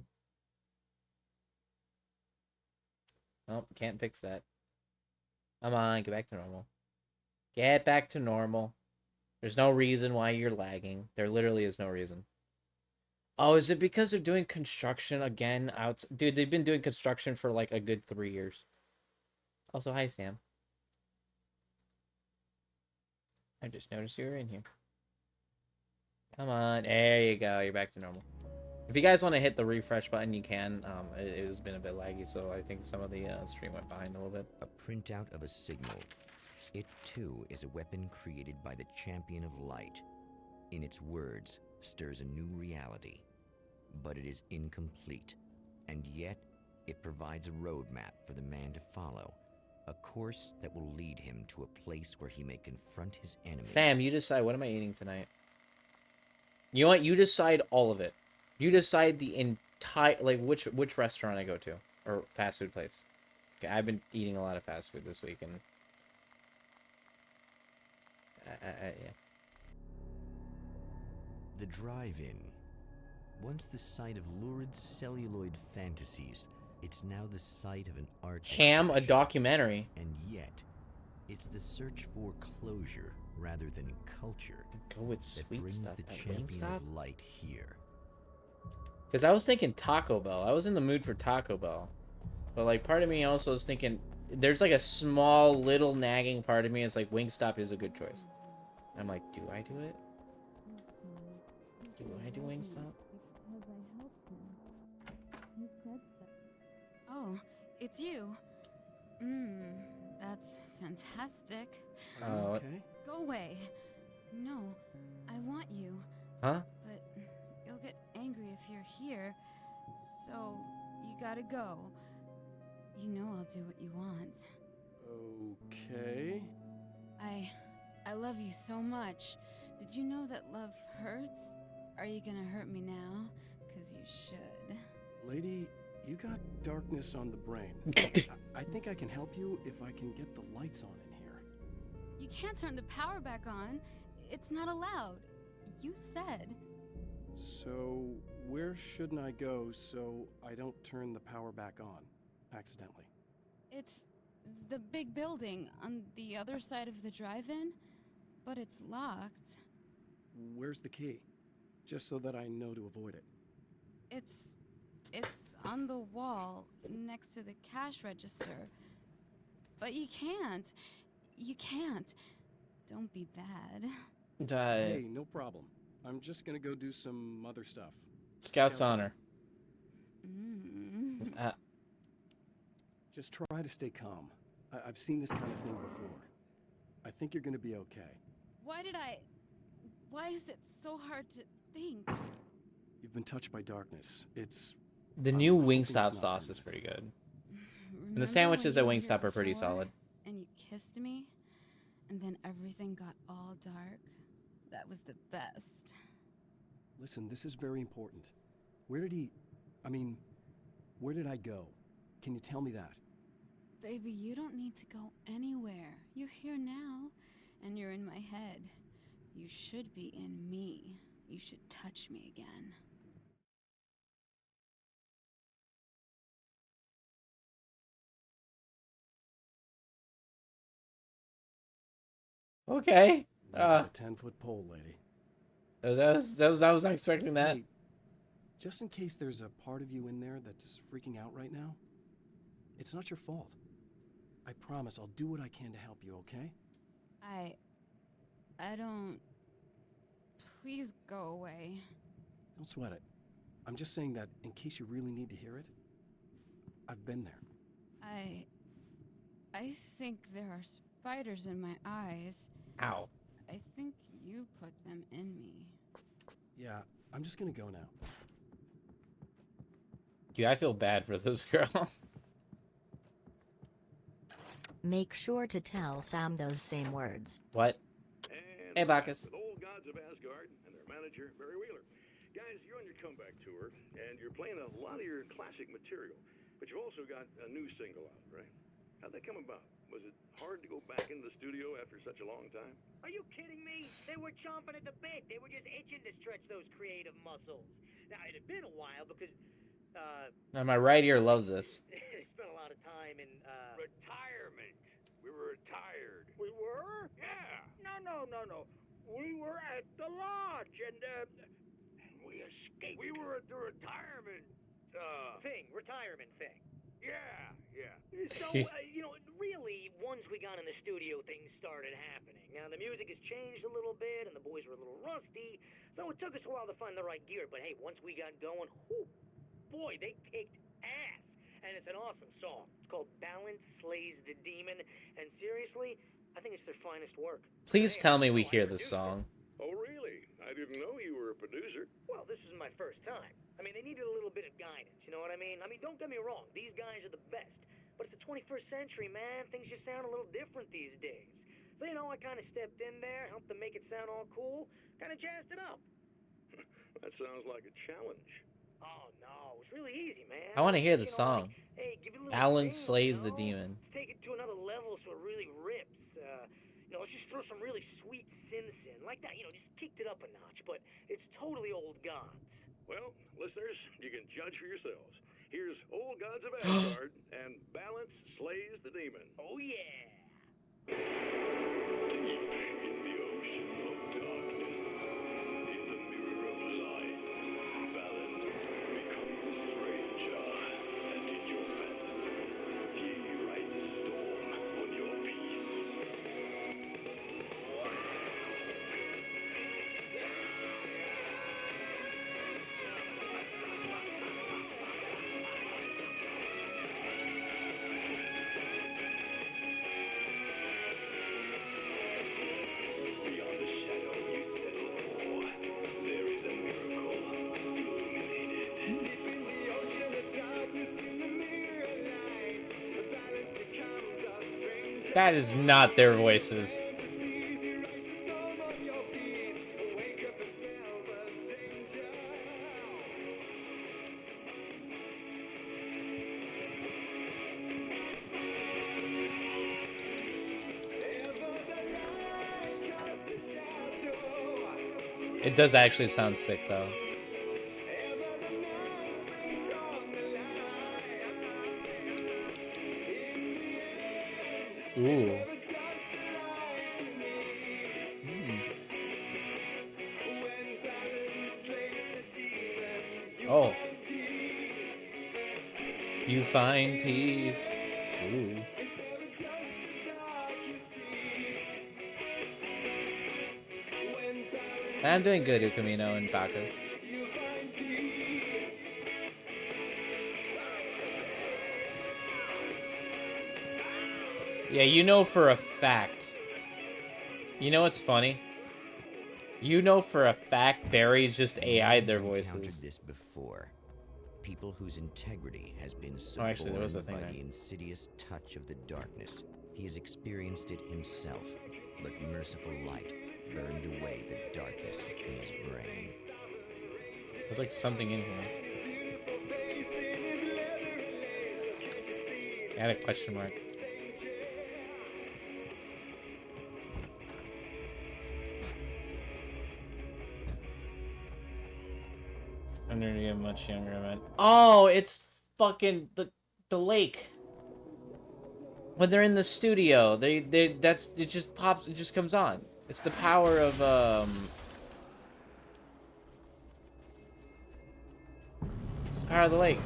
Speaker 2: Nope, can't fix that. Come on, get back to normal. Get back to normal. There's no reason why you're lagging. There literally is no reason. Oh, is it because they're doing construction again? Dude, they've been doing construction for like a good 3 years. Also, hi, Sam. I just noticed you were in here. Come on. There you go. You're back to normal. If you guys want to hit the refresh button, you can. It has been a bit laggy, so I think some of the stream went behind a little bit.
Speaker 6: A printout of a signal. It, too, is a weapon created by the Champion of Light. In its words, stirs a new reality. But it is incomplete. And yet, it provides a roadmap for the man to follow. A course that will lead him to a place where he may confront his enemy.
Speaker 2: Sam, you decide. What am I eating tonight? You know what? You decide all of it. You decide the entire, like, which restaurant I go to. Or fast food place. Okay, I've been eating a lot of fast food this week, and... yeah.
Speaker 9: The drive-in. Once the site of lurid celluloid fantasies, it's now the site of an art
Speaker 2: Ham, a
Speaker 9: exhibition.
Speaker 2: documentary.
Speaker 9: And yet, it's the search for closure rather than culture
Speaker 2: Go with
Speaker 9: that
Speaker 2: sweet
Speaker 9: brings
Speaker 2: stuff
Speaker 9: the
Speaker 2: at
Speaker 9: Champion
Speaker 2: Wingstop?
Speaker 9: of Light here.
Speaker 2: Because I was thinking Taco Bell. I was in the mood for Taco Bell. But, like, part of me also was thinking... There's, like, a small, little nagging part of me. It's like, Wingstop is a good choice. I'm like, do I do it? Do I do Wingstop?
Speaker 4: Oh, it's you. That's fantastic.
Speaker 2: Oh.
Speaker 12: Okay.
Speaker 4: Go away. No, I want you.
Speaker 2: Huh?
Speaker 4: But you'll get angry if you're here. So, you gotta go. You know I'll do what you want.
Speaker 12: Okay.
Speaker 4: I love you so much. Did you know that love hurts? Are you gonna hurt me now? 'Cause you should.
Speaker 12: Lady, you got darkness on the brain. I think I can help you if I can get the lights on in here.
Speaker 4: You can't turn the power back on. It's not allowed. You said.
Speaker 12: So, where shouldn't I go so I don't turn the power back on accidentally?
Speaker 4: It's the big building on the other side of the drive-in, but it's locked.
Speaker 12: Where's the key? Just so that I know to avoid it.
Speaker 4: It's on the wall next to the cash register. But you can't. You can't. Don't be bad.
Speaker 12: Hey, no problem. I'm just gonna go do some other stuff.
Speaker 2: Scout's honor.
Speaker 12: Just try to stay calm. I've seen this kind of thing before. I think you're gonna be okay.
Speaker 4: Why is it so hard to think?
Speaker 12: You've been touched by darkness. It's...
Speaker 2: The new Wingstop sauce is pretty good. And the sandwiches at Wingstop are pretty solid.
Speaker 4: And you kissed me, and then everything got all dark. That was the best.
Speaker 12: Listen, this is very important. Where did I go? Can you tell me that?
Speaker 4: Baby, you don't need to go anywhere. You're here now, and you're in my head. You should be in me. You should touch me again.
Speaker 2: Okay.
Speaker 12: A 10-foot pole, lady.
Speaker 2: I was not expecting that.
Speaker 12: Hey, just in case there's a part of you in there that's freaking out right now, it's not your fault. I promise I'll do what I can to help you, okay?
Speaker 4: I don't... Please go away.
Speaker 12: Don't sweat it. I'm just saying that in case you really need to hear it, I've been there.
Speaker 4: I think there are spiders in my eyes.
Speaker 2: Ow.
Speaker 4: I think you put them in me.
Speaker 12: Yeah, I'm just gonna go now.
Speaker 2: Dude, I feel bad for this girl.
Speaker 1: Make sure to tell Sam those same words.
Speaker 2: What?
Speaker 7: And
Speaker 2: Hey, Bacchus.
Speaker 7: with old gods of Asgard and their manager, Barry Wheeler. Guys, you're on your comeback tour, and you're playing a lot of your classic material, but you've also got a new single out, right? How'd that come about? Was it hard to go back into the studio after such a long time?
Speaker 8: Are you kidding me? They were chomping at the bit. They were just itching to stretch those creative muscles. Now, it had been a while because,
Speaker 2: Now, my right ear loves this.
Speaker 8: they spent a lot of time in,
Speaker 7: Retirement. We were retired.
Speaker 14: We were?
Speaker 7: Yeah.
Speaker 14: No. We were at the lodge, and
Speaker 7: We escaped. We were at the retirement,
Speaker 8: retirement thing.
Speaker 7: Yeah.
Speaker 8: So, really, once we got in the studio, things started happening. Now, the music has changed a little bit, and the boys were a little rusty, so it took us a while to find the right gear. But hey, once we got going, boy, they kicked ass. And it's an awesome song. It's called Balance Slays the Demon, and seriously, I think it's their finest work.
Speaker 2: Please tell me we hear this song.
Speaker 7: Oh, really? I didn't know you were a producer.
Speaker 8: Well, this was my first time. I mean, they needed a little bit of guidance, you know what I mean? Don't get me wrong, these guys are the best. But it's the 21st century, man. Things just sound a little different these days. So, I kind of stepped in there, helped them make it sound all cool, kind of jazzed it up.
Speaker 7: That sounds like a challenge.
Speaker 8: Oh, no, it's really easy, man.
Speaker 2: I want to hear the song.
Speaker 8: Hey, give it a little
Speaker 2: Balance
Speaker 8: zing,
Speaker 2: slays the demon.
Speaker 8: Let's take it to another level so it really rips. Let's just throw some really sweet synths in. Like that, just kicked it up a notch, but it's totally old gods.
Speaker 7: Well, listeners, you can judge for yourselves. Here's Old Gods of Asgard and Balance Slays the Demon.
Speaker 8: Oh, yeah.
Speaker 7: Deep in the ocean of darkness, in the mirror of light, Balance becomes a stranger, and in your fantasies, he rides a storm on your peace.
Speaker 2: That is not their voices. It does actually sound sick, though. Ooh. Oh. You find peace. Ooh. I'm doing good, Ukamino and Bacchus. Yeah, you know for a fact. You know what's funny? You know for a fact Barry's just AI'd their voices.
Speaker 6: Encountered this before. People whose integrity has been
Speaker 2: Actually, there was a
Speaker 6: suborned
Speaker 2: thing
Speaker 6: by
Speaker 2: there.
Speaker 6: the insidious touch of the darkness. He has experienced it himself, but merciful light burned away the darkness in his brain.
Speaker 2: There's like something in here. Add a question mark. I'm gonna get much younger, man. Oh, it's fucking the lake. When they're in the studio, that's it just pops, it just comes on. It's the power of it's the power of the lake.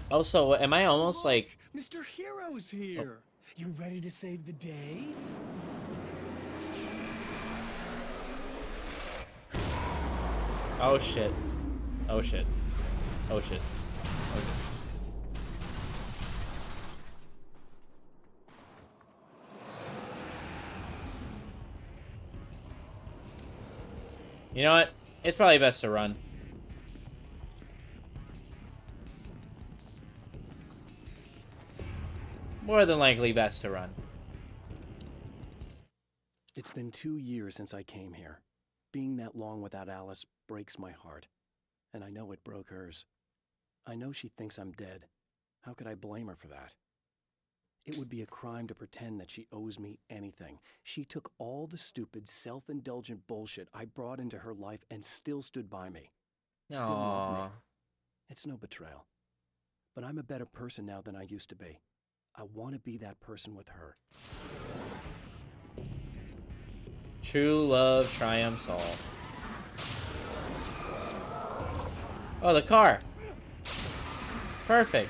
Speaker 2: Also, am I almost like...
Speaker 12: Mr. Hero's here. You ready to save the day?
Speaker 2: Oh shit. Oh shit. Oh shit. Oh shit. You know what? It's probably best to run. More than likely best to run.
Speaker 3: It's been 2 years since I came here. Being that long without Alice breaks my heart. And I know it broke hers. I know she thinks I'm dead. How could I blame her for that? It would be a crime to pretend that she owes me anything. She took all the stupid, self-indulgent bullshit I brought into her life and still stood by me. Still loved me.
Speaker 2: Aww.
Speaker 3: It's no betrayal. But I'm a better person now than I used to be. I want to be that person with her.
Speaker 2: True love triumphs all. Oh, the car. Perfect.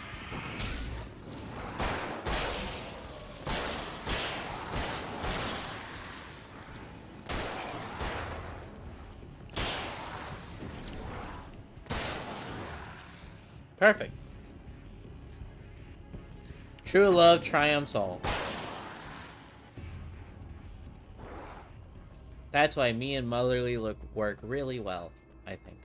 Speaker 2: Perfect. True love triumphs all. That's why me and Motherly work really well, I think.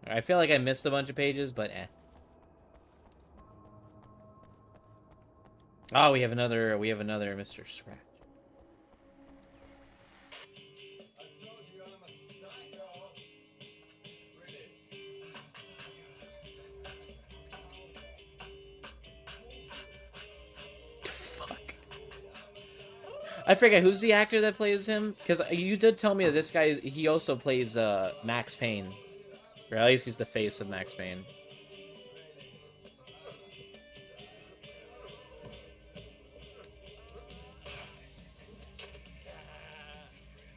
Speaker 2: I feel like I missed a bunch of pages, but eh. Oh, we have another Mr. Scratch. I forget who's the actor that plays him, because you did tell me that this guy, he also plays Max Payne, or at least he's the face of Max Payne.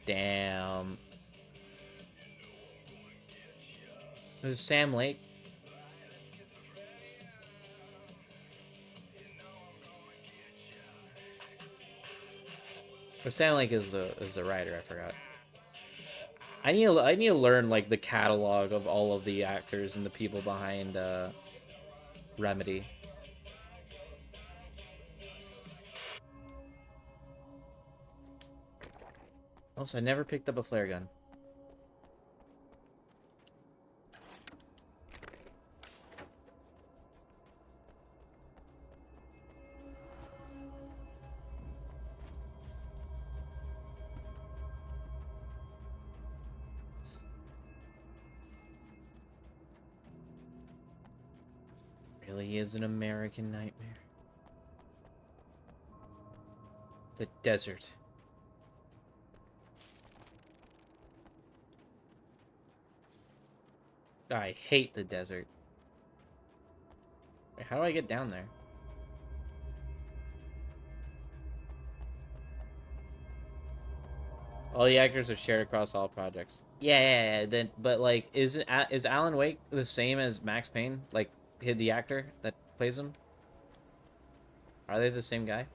Speaker 2: Damn. This is Sam Lake. Or Sam Lake is a writer, I forgot. I need to learn like the catalog of all of the actors and the people behind Remedy. Also, I never picked up a flare gun. Really is an American nightmare. The desert. I hate the desert. Wait, how do I get down there? All the actors are shared across all projects. Yeah. Then, but like, is Alan Wake the same as Max Payne? Like, the actor that plays him? Are they the same guy?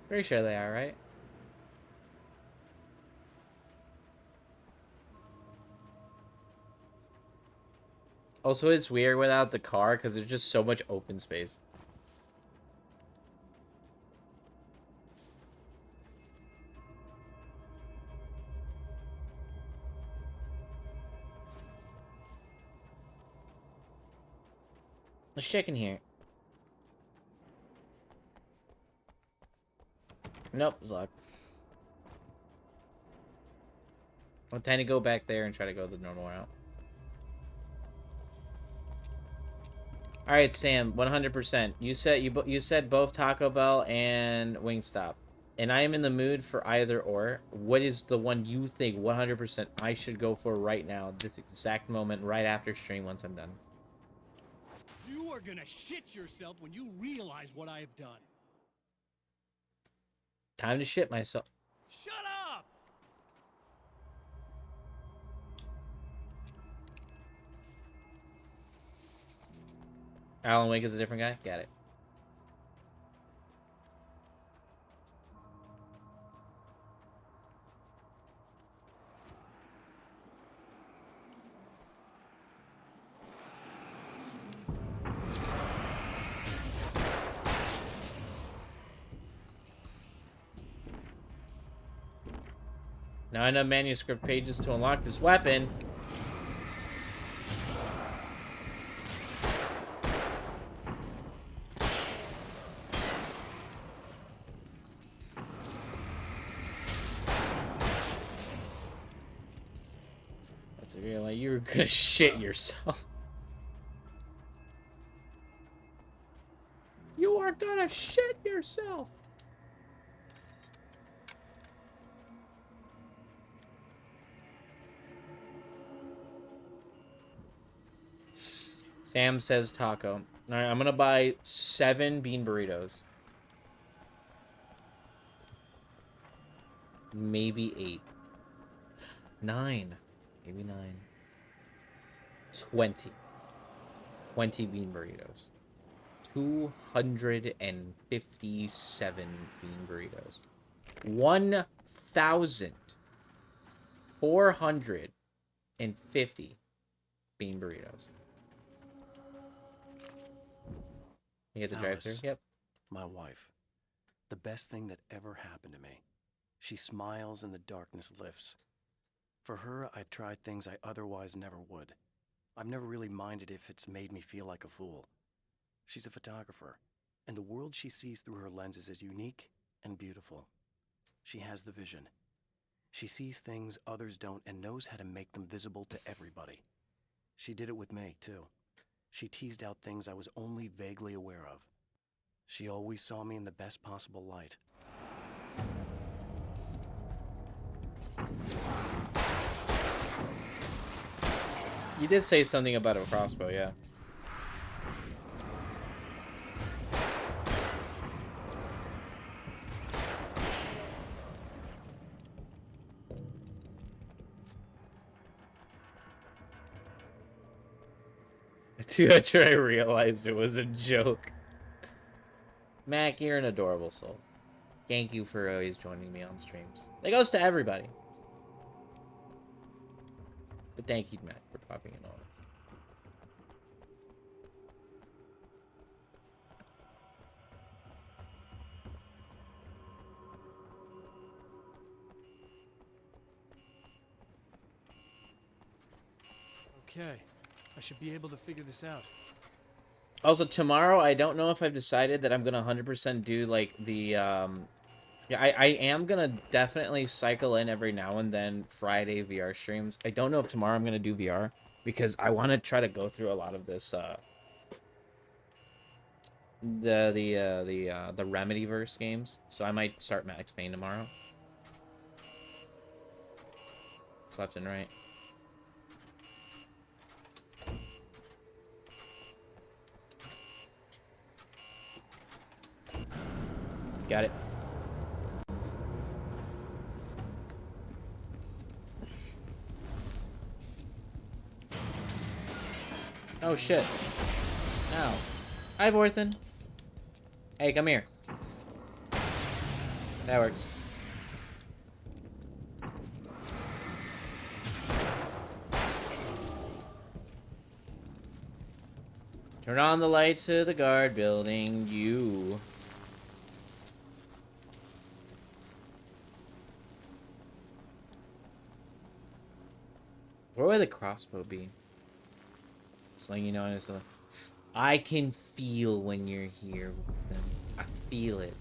Speaker 2: Pretty sure they are, right? Also, it's weird without the car because there's just so much open space. Let's check in here. Nope, it's locked. I'll tend to go back there and try to go the normal route. All right, Sam, 100%. You said both Taco Bell and Wingstop, and I am in the mood for either or. What is the one you think 100% I should go for right now, this exact moment, right after stream once I'm done?
Speaker 15: You are gonna shit yourself when you realize what I have done.
Speaker 2: Time to shit myself.
Speaker 15: Shut up!
Speaker 2: Alan Wake is a different guy? Got it. Now enough manuscript pages to unlock this weapon. That's a real, like, you're gonna shit yourself. You are gonna shit yourself. Sam says taco. All right, I'm gonna buy 7 bean burritos. Maybe 8. 9. Maybe 9. 20. 20 bean burritos. 257 bean burritos. 1,450 bean burritos. You get the drive-thru? Yep.
Speaker 3: My wife. The best thing that ever happened to me. She smiles and the darkness lifts. For her, I've tried things I otherwise never would. I've never really minded if it's made me feel like a fool. She's a photographer, and the world she sees through her lenses is unique and beautiful. She has the vision. She sees things others don't and knows how to make them visible to everybody. She did it with me, too. She teased out things I was only vaguely aware of. She always saw me in the best possible light.
Speaker 2: You did say something about a crossbow, yeah. Dude, after I realized it was a joke. Mac, you're an adorable soul. Thank you for always joining me on streams. That goes to everybody. But thank you, Matt, for popping in all this.
Speaker 12: Okay, I should be able to figure this out.
Speaker 2: Also, tomorrow, I don't know if I've decided that I'm going to 100% do, like, the, yeah, I am going to definitely cycle in every now and then Friday VR streams. I don't know if tomorrow I'm going to do VR, because I want to try to go through a lot of this, the Remedyverse games. So I might start Max Payne tomorrow. It's left and right. Got it. Oh shit. Ow. Hi, Vorthen. Hey, come here. That works. Turn on the lights of the guard building, you. Where would the crossbow be? Just letting you know, I can feel when you're here with them. I feel it.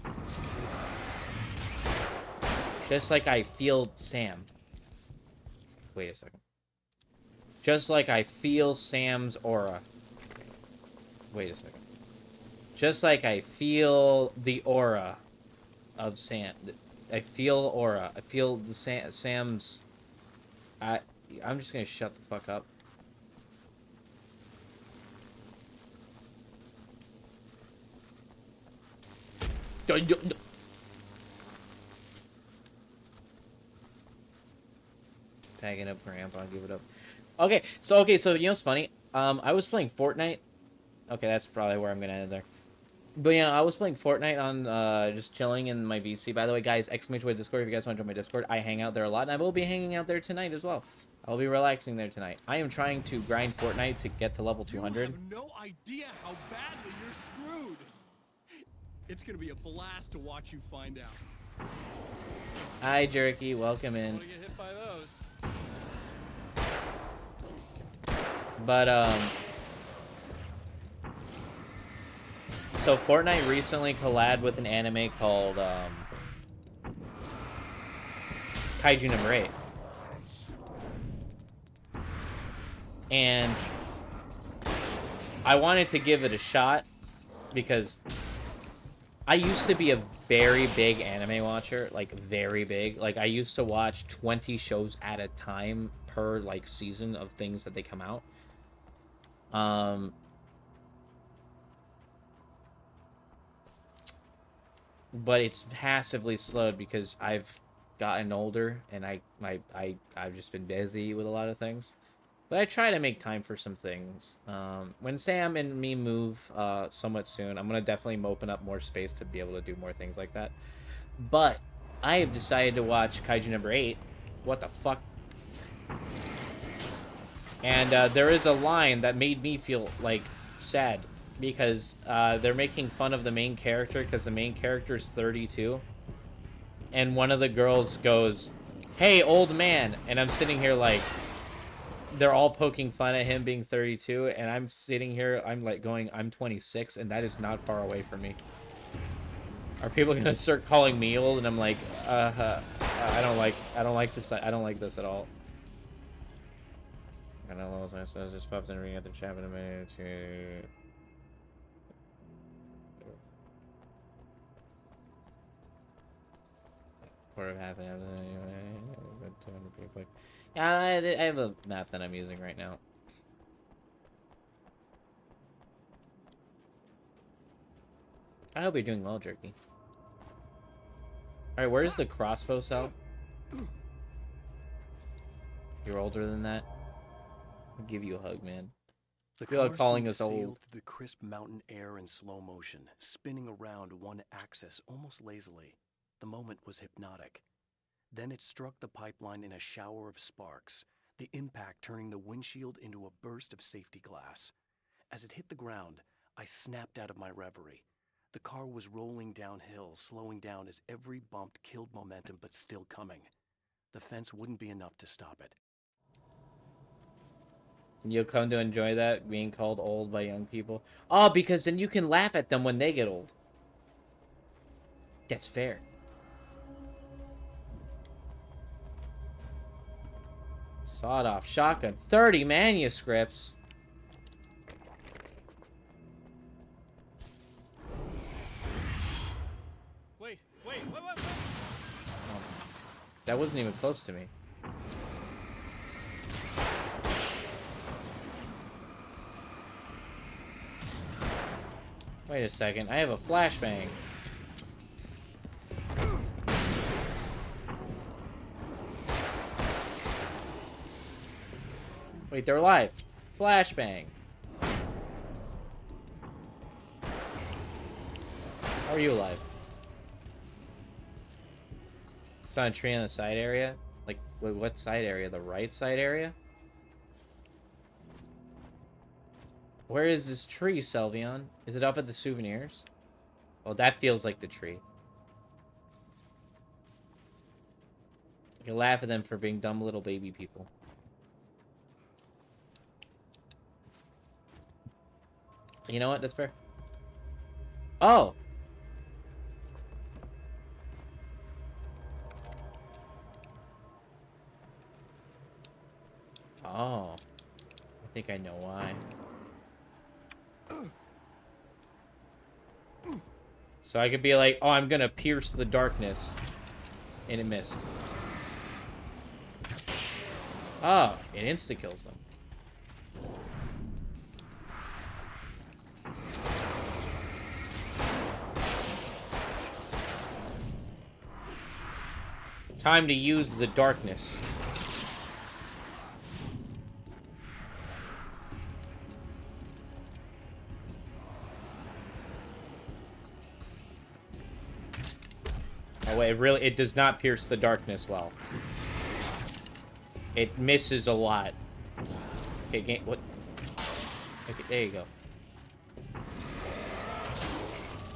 Speaker 2: Just like I feel Sam. Wait a second. Just like I feel Sam's aura. Wait a second. Just like I feel the aura of Sam. I feel aura. I feel the Sam's... I'm just gonna shut the fuck up. Tagging up Grandpa, give it up. Okay, so you know what's funny? I was playing Fortnite. Okay, that's probably where I'm gonna end there. But yeah, I was playing Fortnite on just chilling in my VC. By the way, guys, exclamation Discord if you guys want to join my Discord. I hang out there a lot, and I will be hanging out there tonight as well. I'll be relaxing there tonight. I am trying to grind Fortnite to get to level 200.
Speaker 15: You have no idea how badly you're screwed. It's gonna be a blast to watch you find out.
Speaker 2: Hi, Jerky. Welcome in.
Speaker 15: Want to get hit by those?
Speaker 2: But so Fortnite recently collabed with an anime called Kaiju Number 8. And I wanted to give it a shot because I used to be a very big anime watcher, like very big. Like I used to watch 20 shows at a time per like season of things that they come out. But it's passively slowed because I've gotten older and I've just been busy with a lot of things. But I try to make time for some things. When Sam and me move somewhat soon, I'm going to definitely open up more space to be able to do more things like that. But I have decided to watch Kaiju Number 8. What the fuck? And there is a line that made me feel, like, sad. Because they're making fun of the main character because the main character is 32. And one of the girls goes, "Hey, old man." And I'm sitting here like... They're all poking fun at him being 32, and I'm sitting here, I'm like going, I'm 26, and that is not far away from me. Are people gonna start calling me old? And I'm like, I don't like this. I don't like this at all. I don't know. I just popped in reading at the chat in a minute to. Quarter of half an hour anyway. Pretty quick. Yeah, I have a map that I'm using right now. I hope you're doing well, Jerky. Alright, where's the crossbow cell? You're older than that? I'll give you a hug, man.
Speaker 3: The
Speaker 2: People are
Speaker 3: car
Speaker 2: calling
Speaker 3: seemed
Speaker 2: us
Speaker 3: to sail
Speaker 2: old.
Speaker 3: through the crisp mountain air in slow motion, spinning around one axis almost lazily. The moment was hypnotic. Then it struck the pipeline in a shower of sparks. the impact turning the windshield into a burst of safety glass. As it hit the ground, I snapped out of my reverie. The car was rolling downhill, slowing down as every bump killed momentum but still coming. The fence wouldn't be enough to stop it.
Speaker 2: You'll come to enjoy that, being called old by young people. Oh, because then you can laugh at them when they get old. That's fair. Sawed-off shotgun. 30 manuscripts.
Speaker 15: Wait.
Speaker 2: That wasn't even close to me. Wait a second. I have a flashbang. Wait, they're alive. Flashbang. How are you alive? It's on a tree on the side area? Like, wait, what side area? The right side area? Where is this tree, Selvion? Is it up at the souvenirs? Oh, that feels like the tree. I can laugh at them for being dumb little baby people. You know what? That's fair. Oh! Oh. I think I know why. So I could be like, oh, I'm gonna pierce the darkness. And it missed. Oh, it insta-kills them. Time to use the darkness. Oh wait, it does not pierce the darkness well. It misses a lot. Okay, what? Okay, there you go.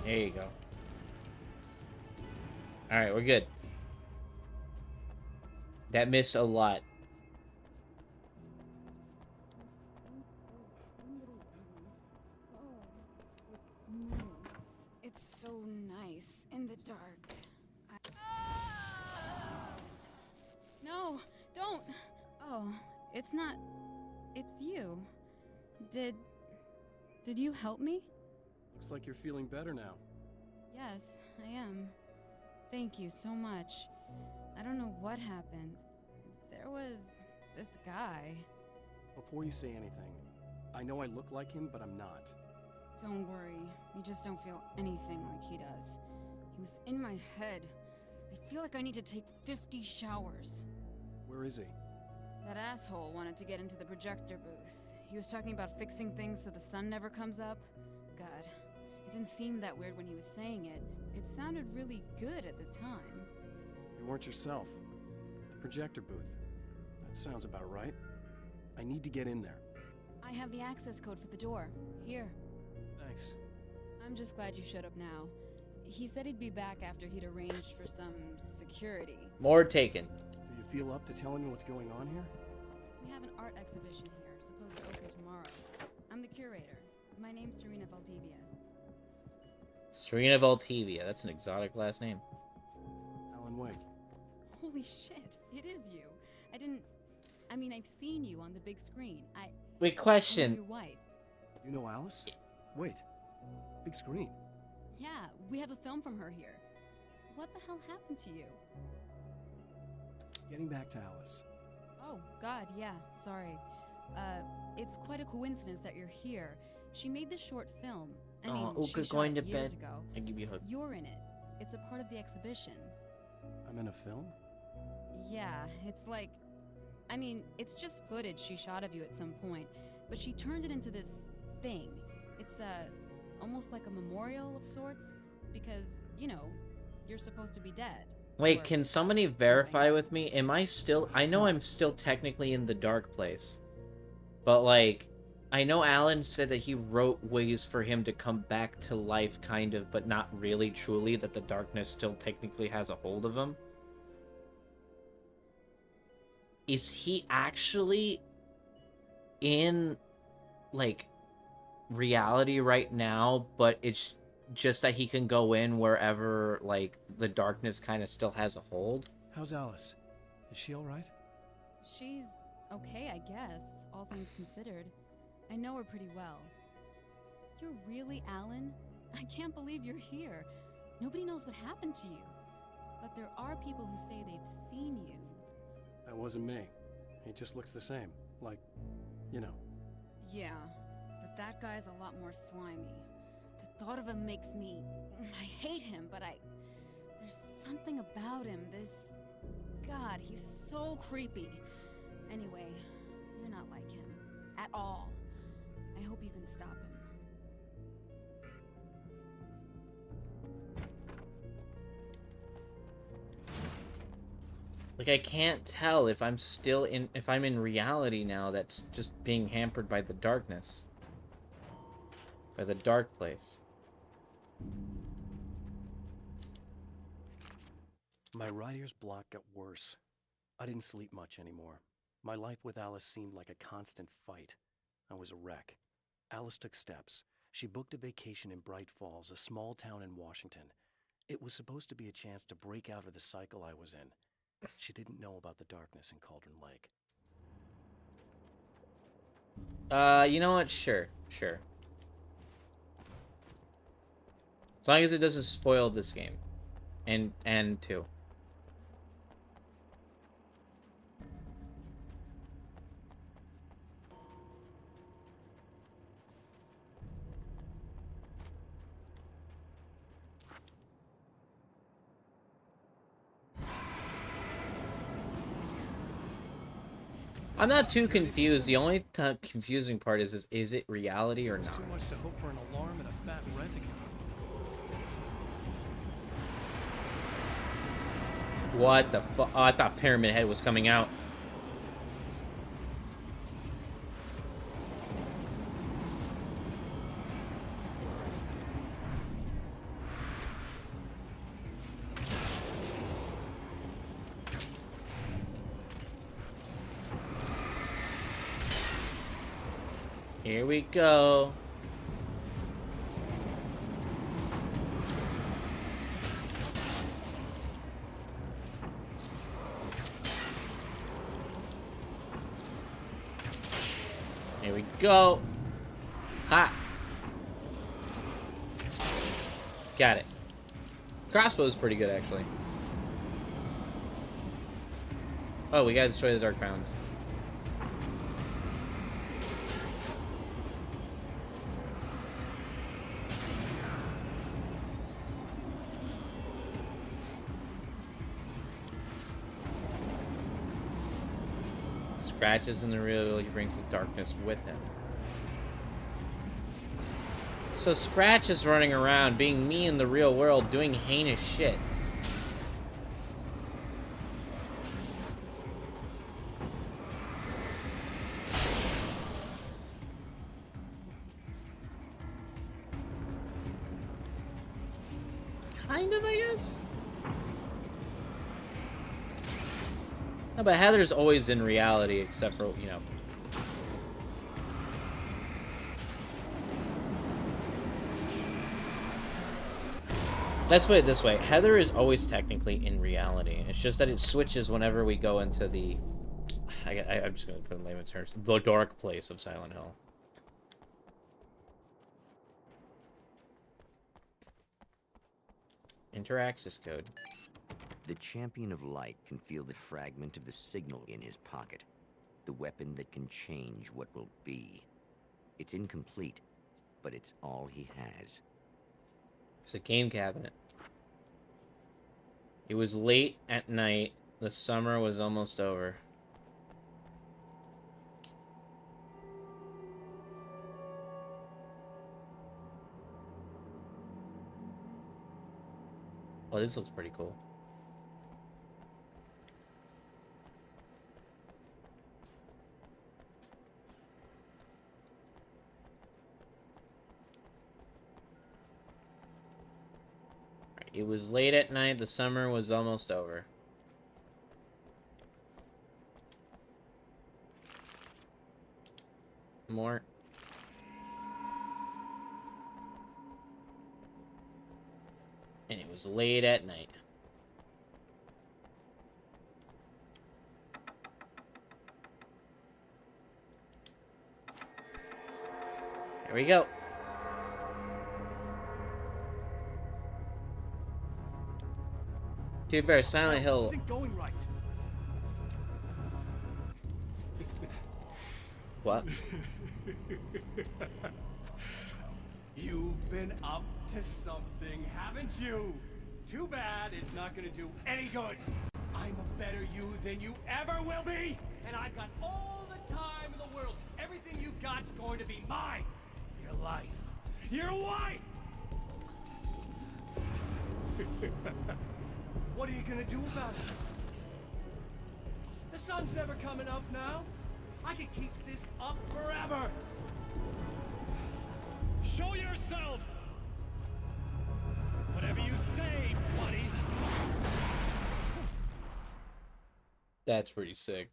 Speaker 2: There you go. Alright, we're good. That missed a lot.
Speaker 4: It's so nice in the dark. No, don't. Oh, it's not. It's you. Did you help me?
Speaker 12: Looks like you're feeling better now.
Speaker 4: Yes, I am. Thank you so much. I don't know what happened. There was this guy.
Speaker 12: Before you say anything, I know I look like him, but I'm not.
Speaker 4: Don't worry. You just don't feel anything like he does. He was in my head. I feel like I need to take 50 showers.
Speaker 12: Where is he?
Speaker 4: That asshole wanted to get into the projector booth. He was talking about fixing things so the sun never comes up. God, it didn't seem that weird when he was saying it. It sounded really good at the time.
Speaker 12: You weren't yourself. The projector booth. That sounds about right. I need to get in there.
Speaker 4: I have the access code for the door. Here.
Speaker 12: Thanks.
Speaker 4: I'm just glad you showed up now. He said he'd be back after he'd arranged for some security.
Speaker 2: More taken.
Speaker 12: Do you feel up to telling me what's going on here?
Speaker 4: We have an art exhibition here, supposed to open tomorrow. I'm the curator. My name's Serena Valdivia.
Speaker 2: Serena Valdivia. That's an exotic last name.
Speaker 12: Alan Wake.
Speaker 4: Holy shit, it is you. I mean, I've seen you on the big screen.
Speaker 2: Wait, question.
Speaker 4: I'm your wife.
Speaker 12: You know Alice? Wait. Big screen.
Speaker 4: Yeah, we have a film from her here. What the hell happened to you?
Speaker 12: Getting back to Alice.
Speaker 4: Oh, God, yeah, sorry. It's quite a coincidence that you're here. She made this short film. I mean, she shot
Speaker 2: going to
Speaker 4: it years
Speaker 2: bed.
Speaker 4: ago.
Speaker 2: I give you a hug.
Speaker 4: You're in it. It's a part of the exhibition.
Speaker 12: I'm in a film?
Speaker 4: Yeah, it's like... I mean, it's just footage she shot of you at some point, but she turned it into this thing. It's, almost like a memorial of sorts, because, you know, you're supposed to be dead.
Speaker 2: Wait, can somebody verify with me? Am I still... I know I'm still technically in the dark place. But, like, I know Alan said that he wrote ways for him to come back to life, kind of, but not really truly, that the darkness still technically has a hold of him. Is he actually in, like, reality right now, but it's just that he can go in wherever, like, the darkness kind of still has a hold?
Speaker 12: How's Alice? Is she alright?
Speaker 16: She's okay, I guess, all things considered. I know her pretty well. You're really Alan? I can't believe you're here. Nobody knows what happened to you. But there are people who say they've seen you.
Speaker 12: That wasn't me. He just looks the same. Like, you know.
Speaker 16: Yeah, but that guy's a lot more slimy. The thought of him makes me... I hate him, but there's something about him, this... God, he's so creepy. Anyway, you're not like him. At all. I hope you can stop him.
Speaker 2: Like, I can't tell if I'm still in... if I'm in reality now that's just being hampered by the darkness. By the dark place.
Speaker 3: My writer's block got worse. I didn't sleep much anymore. My life with Alice seemed like a constant fight. I was a wreck. Alice took steps. She booked a vacation in Bright Falls, a small town in Washington. It was supposed to be a chance to break out of the cycle I was in. She didn't know about the darkness in Cauldron Lake.
Speaker 2: You know what? Sure. Sure. As long as it doesn't spoil this game. And 2. I'm not too confused. The only confusing part is it reality or not?
Speaker 12: Too much to hope for an alarm and a fat rent account.
Speaker 2: What the fuck? Oh, I thought Pyramid Head was coming out. Here we go. Here we go. Ha! Got it. Crossbow is pretty good, actually. Oh, we gotta destroy the Dark Fountains. Scratches in the real, he brings the darkness with him. So Scratch is running around being me in the real world doing heinous shit. Kind of, I guess. No, but Heather's always in reality, except for, you know. Let's put it this way. Heather is always technically in reality. It's just that it switches whenever we go into the... I'm just going to put in layman's terms. The dark place of Silent Hill. Enter access code.
Speaker 6: The Champion of Light can feel the fragment of the signal in his pocket. The weapon that can change what will be. It's incomplete, but it's all he has.
Speaker 2: It's a game cabinet. It was late at night. The summer was almost over. Oh, this looks pretty cool. It was late at night. The summer was almost over. More. And it was late at night. Here we go. To be fair, Silent Hill.
Speaker 12: This isn't going right.
Speaker 2: What?
Speaker 15: You've been up to something, haven't you? Too bad it's not gonna do any good. I'm a better you than you ever will be, and I've got all the time in the world. Everything you've got's going to be mine. Your life. Your wife! What are you gonna do about it? The sun's never coming up now. I can keep this up forever. Show yourself! Whatever you say, buddy.
Speaker 2: That's pretty sick.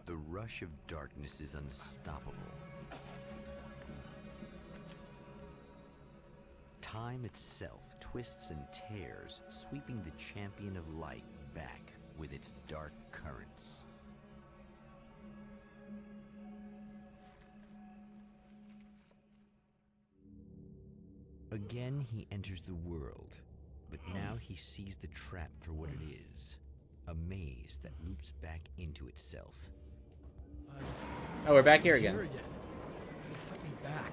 Speaker 9: The rush of darkness is unstoppable. Time itself twists and tears, sweeping the champion of light back with its dark currents. Again, he enters the world, but now he sees the trap for what it is, a maze that loops back into itself.
Speaker 2: Oh, we're back here again.
Speaker 12: He set me back.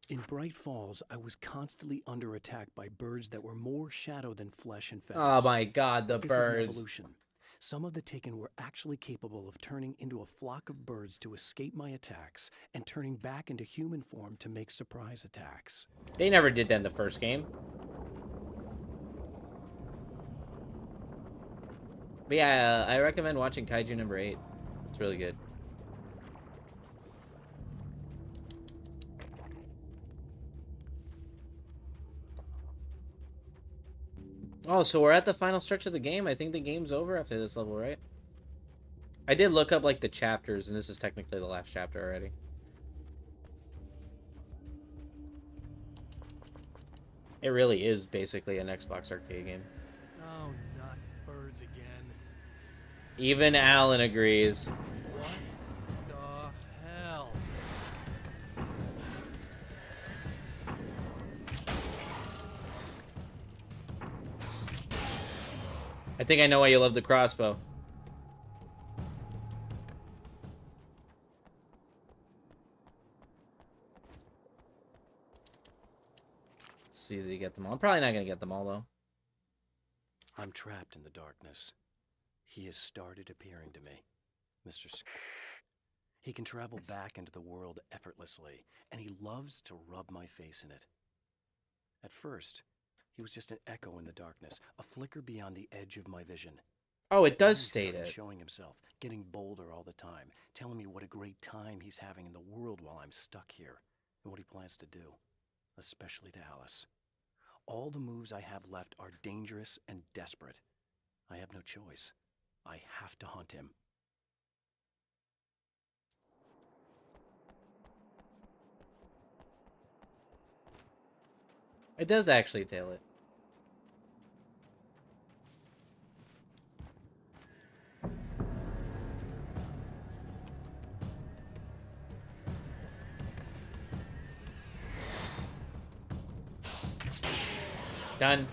Speaker 3: In Bright Falls, I was constantly under attack by birds that were more shadow than flesh and feathers.
Speaker 2: Oh my god, the
Speaker 3: This is an
Speaker 2: birds.
Speaker 3: evolution. Some of the Taken were actually capable of turning into a flock of birds to escape my attacks and turning back into human form to make surprise attacks.
Speaker 2: They never did that in the first game. But yeah, I recommend watching Kaiju number 8. It's really good. Oh, so we're at the final stretch of the game. I think the game's over after this level, right? I did look up, like, the chapters, and this is technically the last chapter already. It really is basically an Xbox arcade game.
Speaker 12: Oh, not birds again.
Speaker 2: Even Alan agrees.
Speaker 12: What the hell?
Speaker 2: I think I know why you love the crossbow. It's easy to get them all. I'm probably not going to get them all, though.
Speaker 3: I'm trapped in the darkness. He has started appearing to me, Mr. He can travel back into the world effortlessly, and he loves to rub my face in it. At first, he was just an echo in the darkness, a flicker beyond the edge of my vision.
Speaker 2: Oh, it does
Speaker 3: Then he
Speaker 2: state
Speaker 3: started
Speaker 2: it.
Speaker 3: showing himself, getting bolder all the time, telling me what a great time he's having in the world while I'm stuck here, and what he plans to do, especially to Alice. All the moves I have left are dangerous and desperate. I have no choice. I have to hunt him.
Speaker 2: It does actually tail it. Done.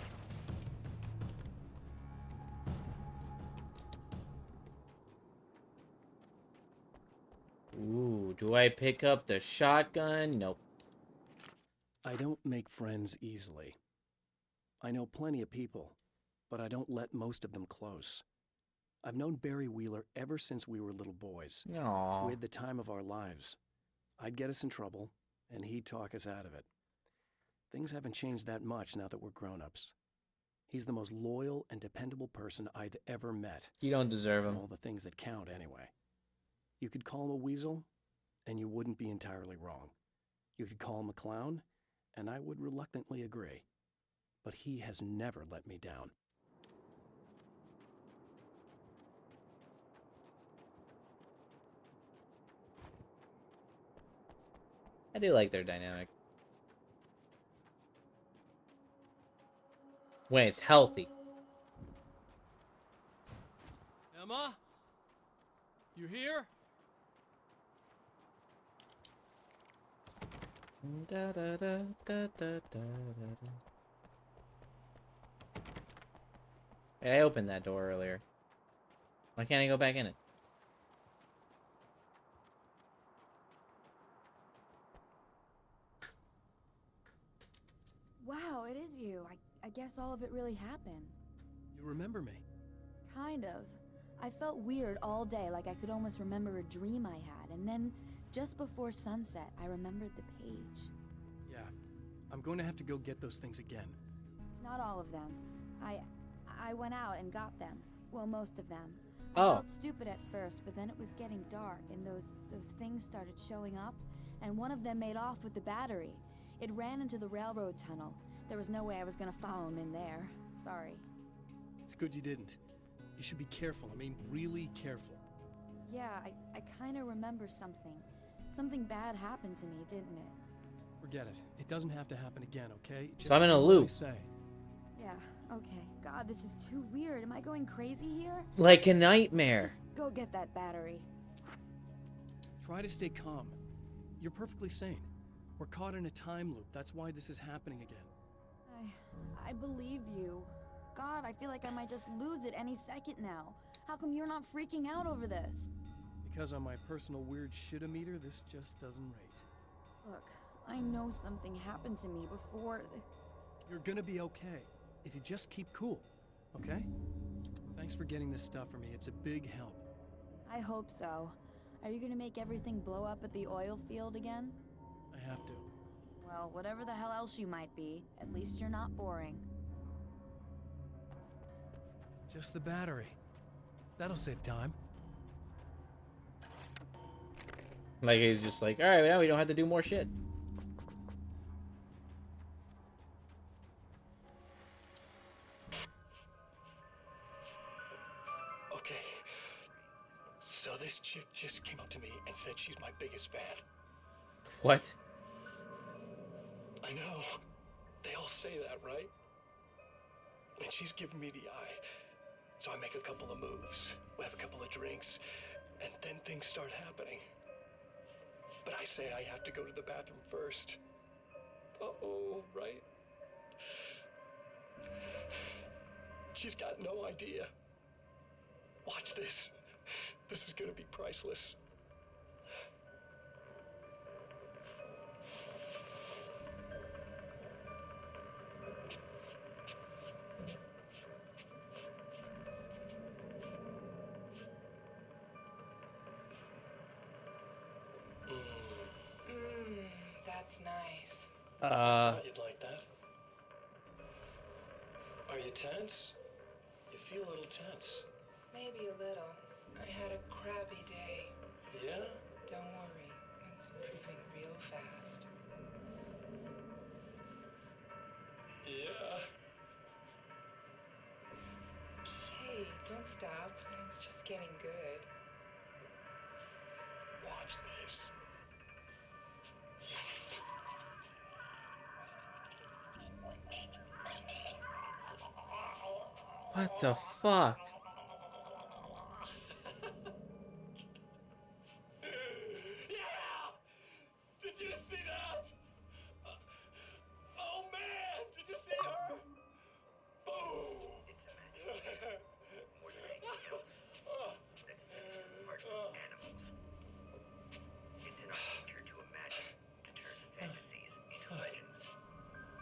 Speaker 2: Ooh, do I pick up the shotgun? Nope.
Speaker 3: I don't make friends easily. I know plenty of people, but I don't let most of them close. I've known Barry Wheeler ever since we were little boys.
Speaker 2: Aww.
Speaker 3: We had the time of our lives. I'd get us in trouble, and he'd talk us out of it. Things haven't changed that much now that we're grown-ups. He's the most loyal and dependable person I've ever met.
Speaker 2: You don't deserve him.
Speaker 3: All the things that count, anyway. You could call him a weasel, and you wouldn't be entirely wrong. You could call him a clown, and I would reluctantly agree. But he has never let me down.
Speaker 2: I do like their dynamic. When it's healthy.
Speaker 12: Emma? You here?
Speaker 2: Da, da, da, da, da, da, da. Hey, I opened that door earlier. Why can't I go back in it?
Speaker 4: Wow, it is you. I guess all of it really happened.
Speaker 12: You remember me?
Speaker 4: Kind of. I felt weird all day, like I could almost remember a dream I had, and then, just before sunset, I remembered the page.
Speaker 12: Yeah. I'm going to have to go get those things again.
Speaker 4: Not all of them. I went out and got them. Well, most of them.
Speaker 2: Oh.
Speaker 4: I felt stupid at first, but then it was getting dark, and those things started showing up, and one of them made off with the battery. It ran into the railroad tunnel. There was no way I was gonna follow him in there. Sorry.
Speaker 12: It's good you didn't. You should be careful. I mean, really careful.
Speaker 4: Yeah, I kinda remember something. Something bad happened to me, didn't it?
Speaker 12: Forget it. It doesn't have to happen again, okay?
Speaker 2: So I'm in a
Speaker 12: do what I
Speaker 2: loop.
Speaker 12: say.
Speaker 4: Yeah, okay. God, this is too weird. Am I going crazy here?
Speaker 2: Like a nightmare.
Speaker 4: Just go get that battery.
Speaker 12: Try to stay calm. You're perfectly sane. We're caught in a time loop. That's why this is happening again.
Speaker 4: I believe you. God, I feel like I might just lose it any second now. How come you're not freaking out over this?
Speaker 12: Because on my personal weird shit-o-meter, this just doesn't rate.
Speaker 4: Look, I know something happened to me before.
Speaker 12: You're gonna be okay. If you just keep cool, okay? Thanks for getting this stuff for me. It's a big help.
Speaker 4: I hope so. Are you gonna make everything blow up at the oil field again?
Speaker 12: I have to.
Speaker 4: Well, whatever the hell else you might be, at least you're not boring.
Speaker 12: Just the battery. That'll save time.
Speaker 2: Like he's just like, all right, now we don't have to do more shit.
Speaker 5: Okay. So this chick just came up to me and said she's my biggest fan.
Speaker 2: What?
Speaker 5: I know. They all say that, right? And she's giving me the eye. So I make a couple of moves, we have a couple of drinks, and then things start happening. But I say I have to go to the bathroom first. Uh-oh, right? She's got no idea. Watch this. This is gonna be priceless.
Speaker 10: That's nice.
Speaker 5: I thought you'd like that. Are you tense? You feel a little tense.
Speaker 10: Maybe a little. I had a crappy day.
Speaker 5: Yeah?
Speaker 10: Don't worry. It's improving real fast.
Speaker 5: Yeah.
Speaker 10: Hey, don't stop. It's just getting good.
Speaker 5: Watch this.
Speaker 2: What the fuck?
Speaker 5: Yeah! Did you see that? Oh man! Did you see her? Boom!
Speaker 8: It's in our nature to imagine, to turn fantasies into legends,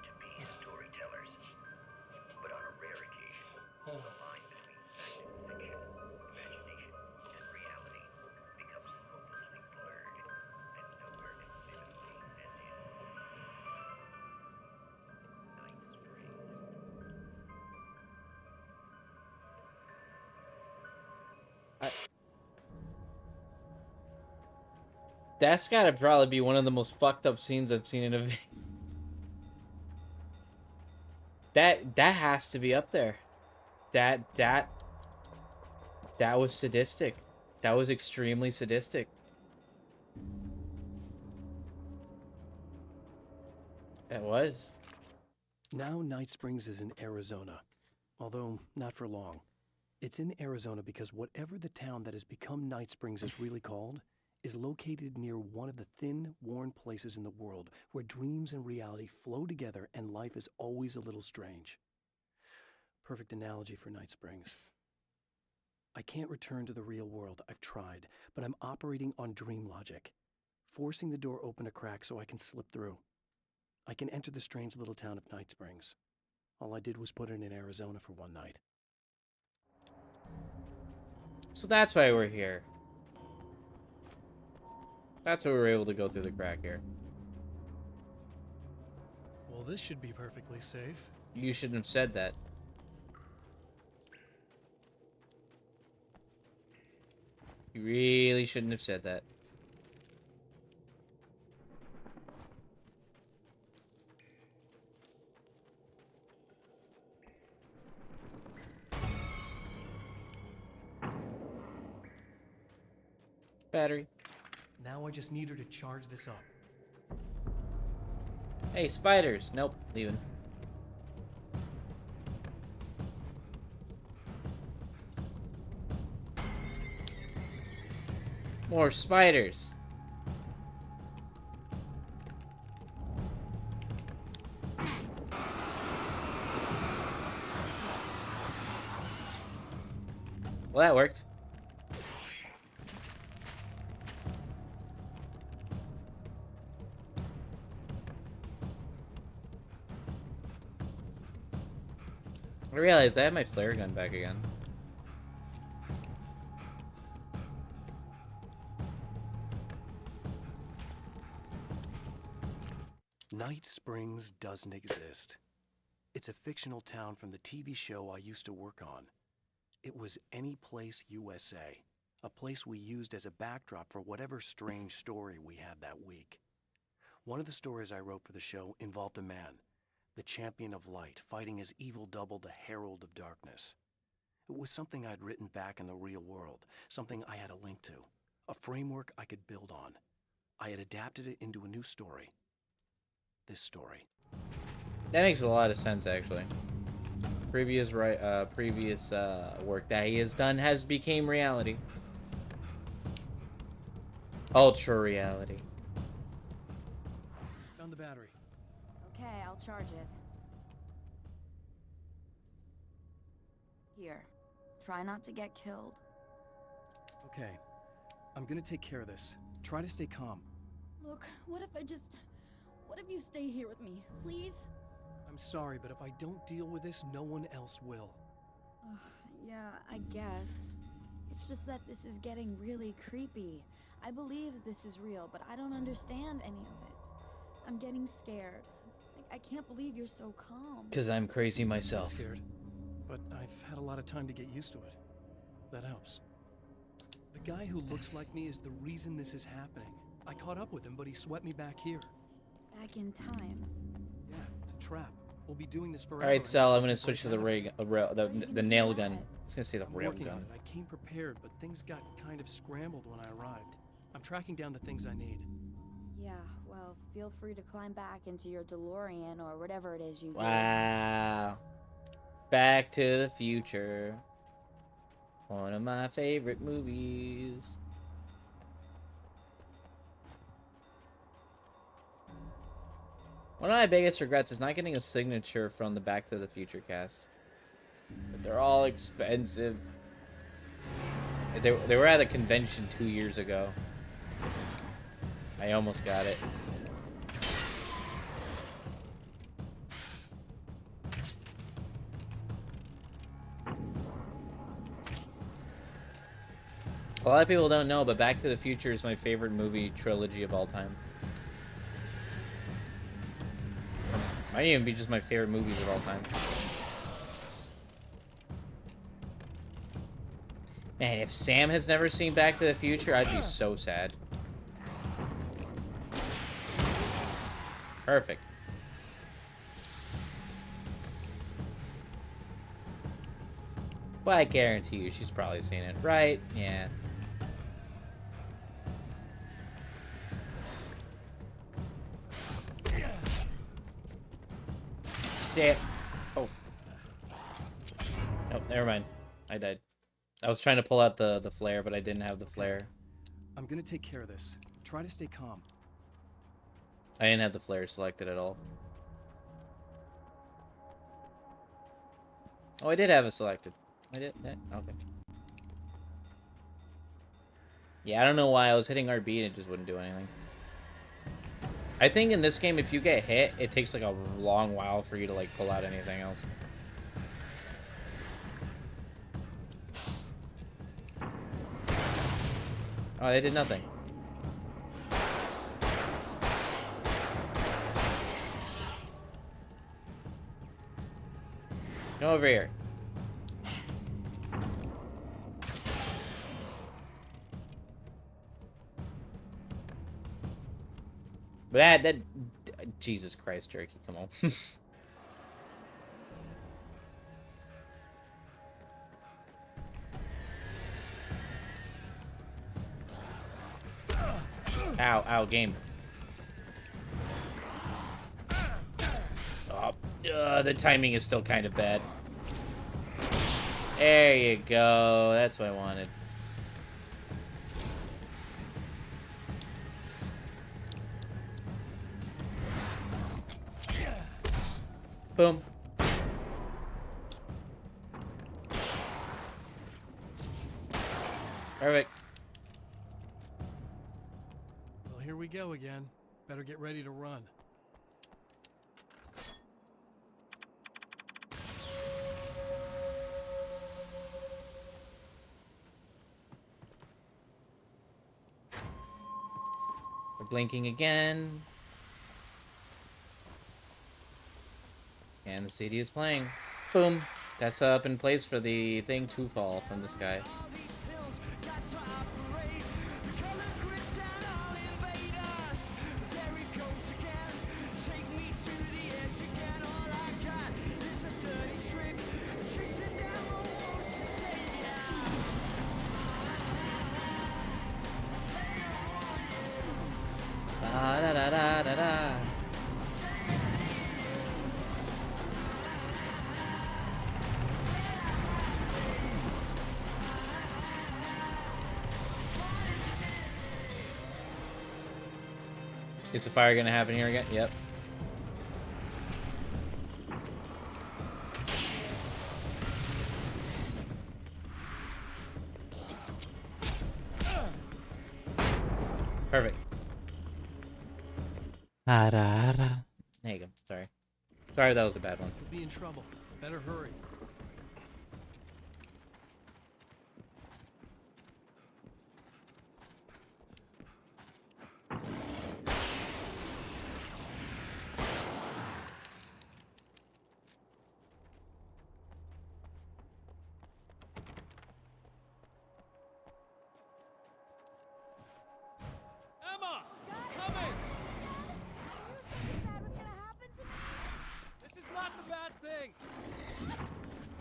Speaker 8: to be storytellers. But on a rare occasion, the line between
Speaker 2: That's gotta probably be one of the most fucked up scenes I've seen in a video. That has to be up there. That was sadistic. That was extremely sadistic. That was.
Speaker 3: Now Night Springs is in Arizona, although not for long. It's in Arizona because whatever the town that has become Night Springs is really called is located near one of the thin, worn places in the world where dreams and reality flow together and life is always a little strange. Perfect analogy for Night Springs. I can't return to the real world. I've tried, but I'm operating on dream logic, forcing the door open a crack so I can slip through. I can enter the strange little town of Night Springs. All I did was put it in Arizona for one night.
Speaker 2: So that's why we're here. That's why we were able to go through the crack here.
Speaker 12: Well, this should be perfectly safe.
Speaker 2: You shouldn't have said that. You really shouldn't have said that. Battery.
Speaker 3: Now I just need her to charge this up.
Speaker 2: Hey, spiders. Nope, leaving. More spiders. Well, that worked. I realized I have my flare gun back again.
Speaker 3: Night Springs doesn't exist. It's a fictional town from the TV show I used to work on. It was Any Place USA, a place we used as a backdrop for whatever strange story we had that week. One of the stories I wrote for the show involved a man, the champion of light, fighting his evil double, the Herald of Darkness. It was something I'd written back in the real world, something I had a link to, a framework I could build on. I had adapted it into a new story. This story.
Speaker 2: That makes a lot of sense, actually. Previous work that he has done has became reality. Ultra reality.
Speaker 12: Found the battery.
Speaker 4: Okay, I'll charge it. Here. Try not to get killed.
Speaker 3: Okay. I'm gonna take care of this. Try to stay calm.
Speaker 4: Look, what if you stay here with me, please?
Speaker 3: I'm sorry, but if I don't deal with this, no one else will.
Speaker 4: Yeah, I guess. It's just that this is getting really creepy. I believe this is real, but I don't understand any of it. I'm getting scared. I can't believe you're so calm.
Speaker 2: Because I'm crazy myself.
Speaker 3: I'm scared, but I've had a lot of time to get used to it. That helps. The guy who looks like me is the reason this is happening. I caught up with him, but he swept me back here.
Speaker 4: Back in time.
Speaker 3: Yeah, it's a trap. We'll be doing this forever.
Speaker 2: All right, Sal. I'm gonna switch to the the nail gun. I was gonna say the rail
Speaker 3: Working on
Speaker 2: gun.
Speaker 3: it. I came prepared, but things got kind of scrambled when I arrived. I'm tracking down the things I need.
Speaker 4: Yeah, well, feel free to climb back into your DeLorean or whatever it is you do.
Speaker 2: Wow. Back to the Future. One of my favorite movies. One of my biggest regrets is not getting a signature from the Back to the Future cast. But they're all expensive. They were at a convention 2 years ago. I almost got it. A lot of people don't know, but Back to the Future is my favorite movie trilogy of all time. Might even be just my favorite movies of all time. Man, if Sam has never seen Back to the Future, I'd be so sad. Perfect. But I guarantee you she's probably seen it, right? Yeah. Stay. Oh. Nope, never mind. I died. I was trying to pull out the flare, but I didn't have the flare.
Speaker 12: I'm gonna take care of this. Try to stay calm.
Speaker 2: I didn't have the flare selected at all. Oh, I did have it selected. I did? Yeah, okay. Yeah, I don't know why I was hitting RB and it just wouldn't do anything. I think in this game, if you get hit, it takes like a long while for you to like pull out anything else. Oh, they did nothing. Come over here. But that Jesus Christ, Jerky, come on. Ow, ow, game. Oh, the timing is still kind of bad. There you go. That's what I wanted. Boom. Perfect.
Speaker 12: Well, here we go again. Better get ready to run.
Speaker 2: We're blinking again. And the CD is playing. Boom. That's up in place for the thing to fall from the sky. Da da da da da da. Is the fire gonna happen here again? Yep. Perfect. There you go. Sorry. Sorry, that was a bad one.
Speaker 12: We'll be in trouble. Better hurry.
Speaker 15: Emma! Coming! This is not the bad thing!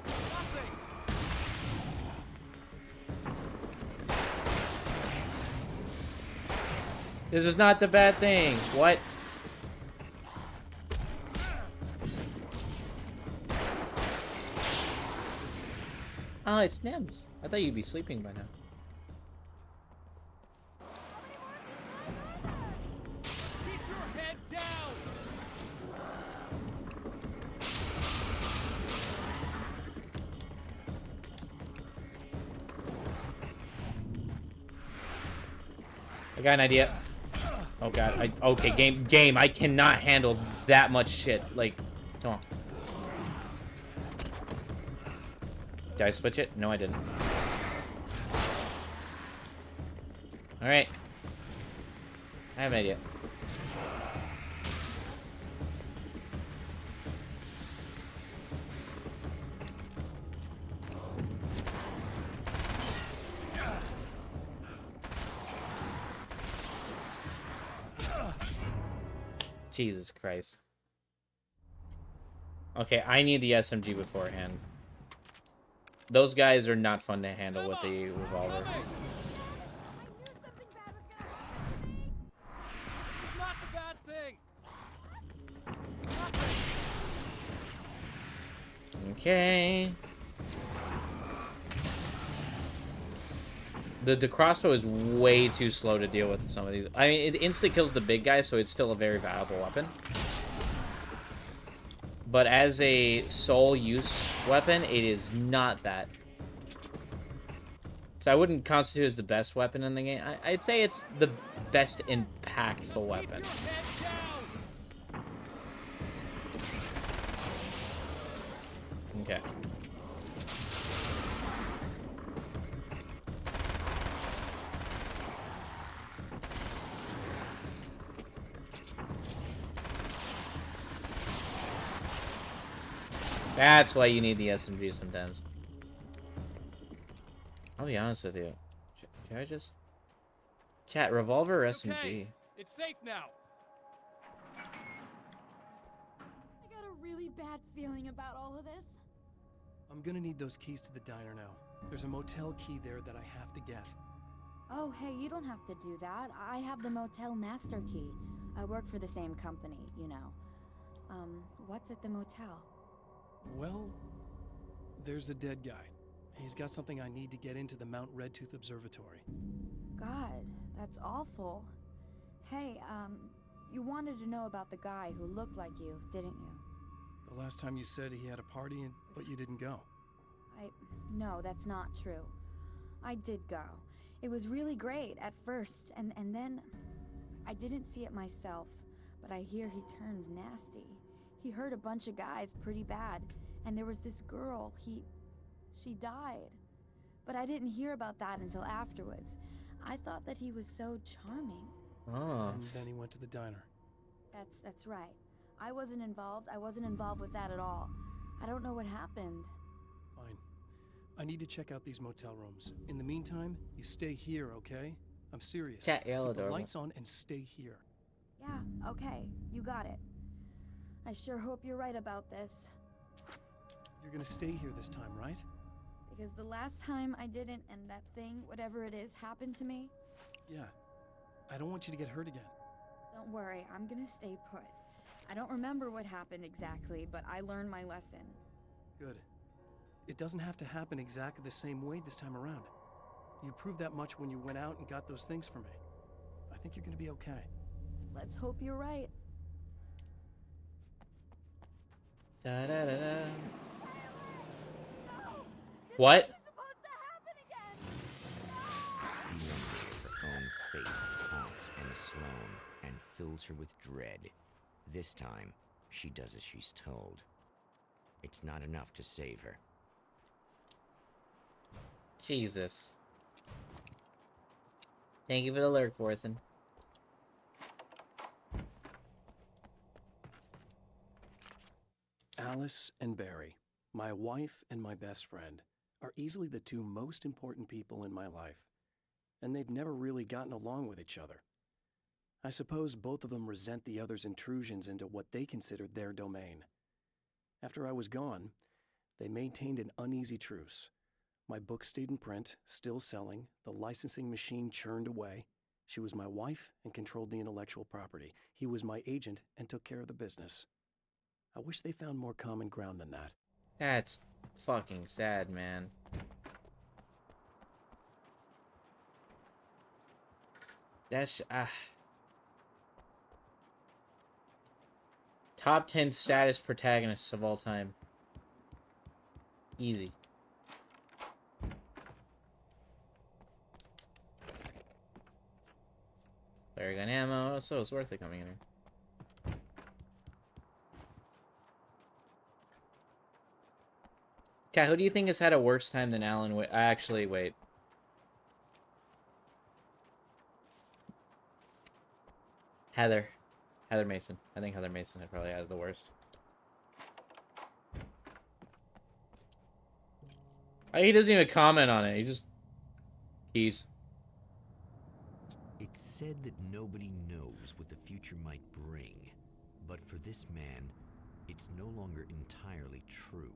Speaker 15: Nothing!
Speaker 2: This is not the bad thing. What? Oh, it's Nems. I thought you'd be sleeping by now.
Speaker 15: Keep your head down!
Speaker 2: I got an idea. Oh god. Okay, game. I cannot handle that much shit. Like, come on. Did I switch it? No, I didn't. Alright. I have an idea. Jesus Christ. Okay, I need the SMG beforehand. Those guys are not fun to handle with the revolver.
Speaker 15: This is not the bad thing.
Speaker 2: Okay. The crossbow is way too slow to deal with some of these. I mean, it insta kills the big guy, so it's still a very valuable weapon. But as a sole use weapon, it is not that. So I wouldn't constitute as the best weapon in the game. I'd say it's the best impactful weapon. Okay. That's why you need the SMG sometimes. I'll be honest with you. Can I just... Chat, revolver or SMG?
Speaker 15: Okay. It's safe now.
Speaker 4: I got a really bad feeling about all of this.
Speaker 12: I'm gonna need those keys to the diner now. There's a motel key there that I have to get.
Speaker 4: Oh, hey, you don't have to do that. I have the motel master key. I work for the same company, you know. What's at the motel?
Speaker 12: Well, there's a dead guy. He's got something I need to get into the Mount Redtooth Observatory.
Speaker 4: God, that's awful. Hey, you wanted to know about the guy who looked like you, didn't you?
Speaker 12: The last time you said he had a party, but you didn't go.
Speaker 4: No, that's not true. I did go. It was really great at first, and then I didn't see it myself, but I hear he turned nasty. He hurt a bunch of guys pretty bad, and there was this girl, she died. But I didn't hear about that until afterwards. I thought that he was so charming.
Speaker 2: Oh.
Speaker 12: And then he went to the diner.
Speaker 4: That's right. I wasn't involved. I wasn't involved with that at all. I don't know what happened.
Speaker 12: Fine. I need to check out these motel rooms. In the meantime, you stay here, okay? I'm serious.
Speaker 2: Chat,
Speaker 12: Keep the
Speaker 2: adorable.
Speaker 12: lights on and stay here.
Speaker 4: Yeah, okay. You got it. I sure hope you're right about this.
Speaker 12: You're gonna stay here this time, right?
Speaker 4: Because the last time I didn't, and that thing, whatever it is, happened to me.
Speaker 12: Yeah. I don't want you to get hurt again.
Speaker 4: Don't worry, I'm gonna stay put. I don't remember what happened exactly, but I learned my lesson.
Speaker 12: Good. It doesn't have to happen exactly the same way this time around. You proved that much when you went out and got those things for me. I think you're gonna be okay.
Speaker 4: Let's hope you're right.
Speaker 2: Da da da da. What?
Speaker 6: Feeling of her own fate haunts Emma Sloan and fills her with dread. This time, she does as she's told. It's not enough to save her.
Speaker 2: Jesus. Thank you for the lurk, Forthen.
Speaker 3: Alice and Barry, my wife and my best friend, are easily the two most important people in my life, and they've never really gotten along with each other. I suppose both of them resent the other's intrusions into what they considered their domain. After I was gone, they maintained an uneasy truce. My book stayed in print, still selling, the licensing machine churned away. She was my wife and controlled the intellectual property. He was my agent and took care of the business. I wish they found more common ground than that.
Speaker 2: That's fucking sad, man. That's top 10 status protagonists of all time. Easy. Flare gun ammo, so it's worth it coming in here. Cat, who do you think has had a worse time than Alan Wake? Actually, wait. Heather Mason. I think Heather Mason had probably had the worst. He doesn't even comment on it. He just keys.
Speaker 9: It's said that nobody knows what the future might bring, But for this man, it's no longer entirely true.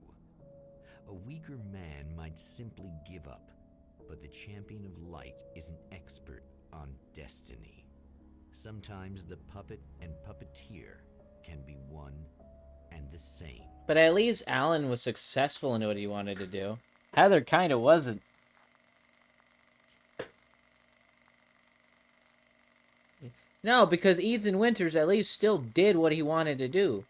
Speaker 9: A weaker man might simply give up, but the champion of light is an expert on destiny. Sometimes the puppet and puppeteer can be one and the same.
Speaker 2: But at least Alan was successful in what he wanted to do. Heather kind of wasn't. No, because Ethan Winters at least still did what he wanted to do.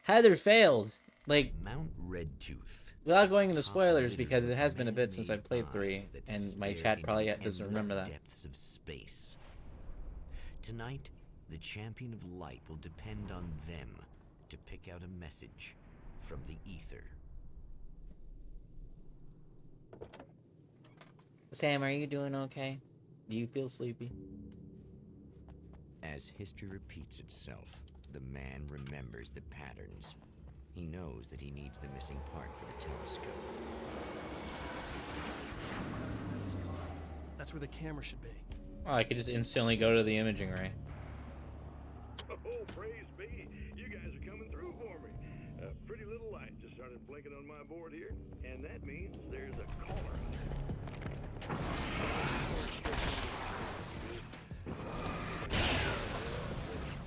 Speaker 2: Heather failed. Like,
Speaker 9: Mount Redtooth.
Speaker 2: Without going into spoilers, because it has been a bit since I played 3, and my chat probably doesn't remember that.
Speaker 9: Depths of space. Tonight, the champion of light will depend on them to pick out a message from the ether.
Speaker 2: Sam, are you doing okay? Do you feel sleepy?
Speaker 6: As history repeats itself, the man remembers the patterns. He knows that he needs the missing part for the telescope.
Speaker 12: That's where the camera should be.
Speaker 2: Well, I could just instantly go to the imaging ray.
Speaker 7: Oh, praise be. You guys are coming through for me. A pretty little light just started blinking on my board here, and that means there's a caller on there.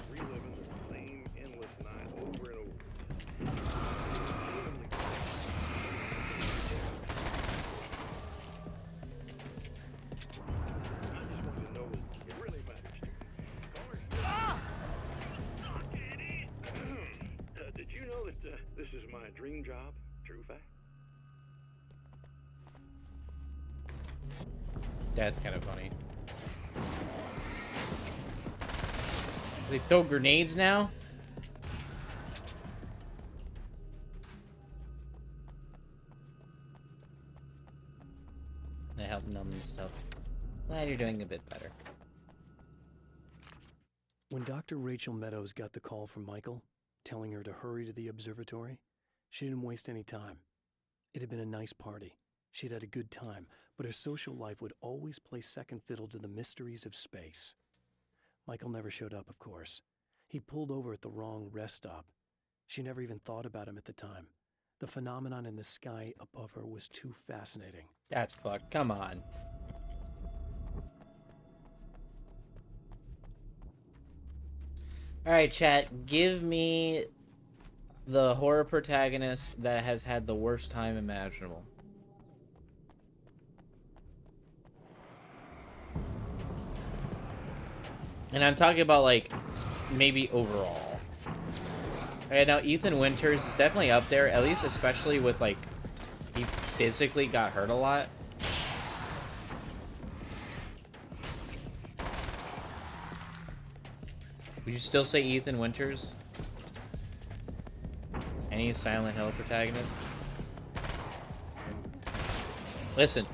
Speaker 7: Reliving the same endless night over and over. Did you know that this is my dream job? True fact.
Speaker 2: That's kind of funny. They throw grenades now? They help numb and stuff. Glad you're doing a bit better.
Speaker 3: When Dr. Rachel Meadows got the call from Michael, telling her to hurry to the observatory, she didn't waste any time. It had been a nice party. She'd had a good time, but her social life would always play second fiddle to the mysteries of space. Michael never showed up, of course. He pulled over at the wrong rest stop. She never even thought about him at the time. The phenomenon in the sky above her was too fascinating.
Speaker 2: That's fucked. Come on. Alright, chat. Give me the horror protagonist that has had the worst time imaginable. And I'm talking about, like, maybe overall. Alright, now Ethan Winters is definitely up there, at least especially with, like, he physically got hurt a lot. Would you still say Ethan Winters? Any Silent Hill protagonist? Listen,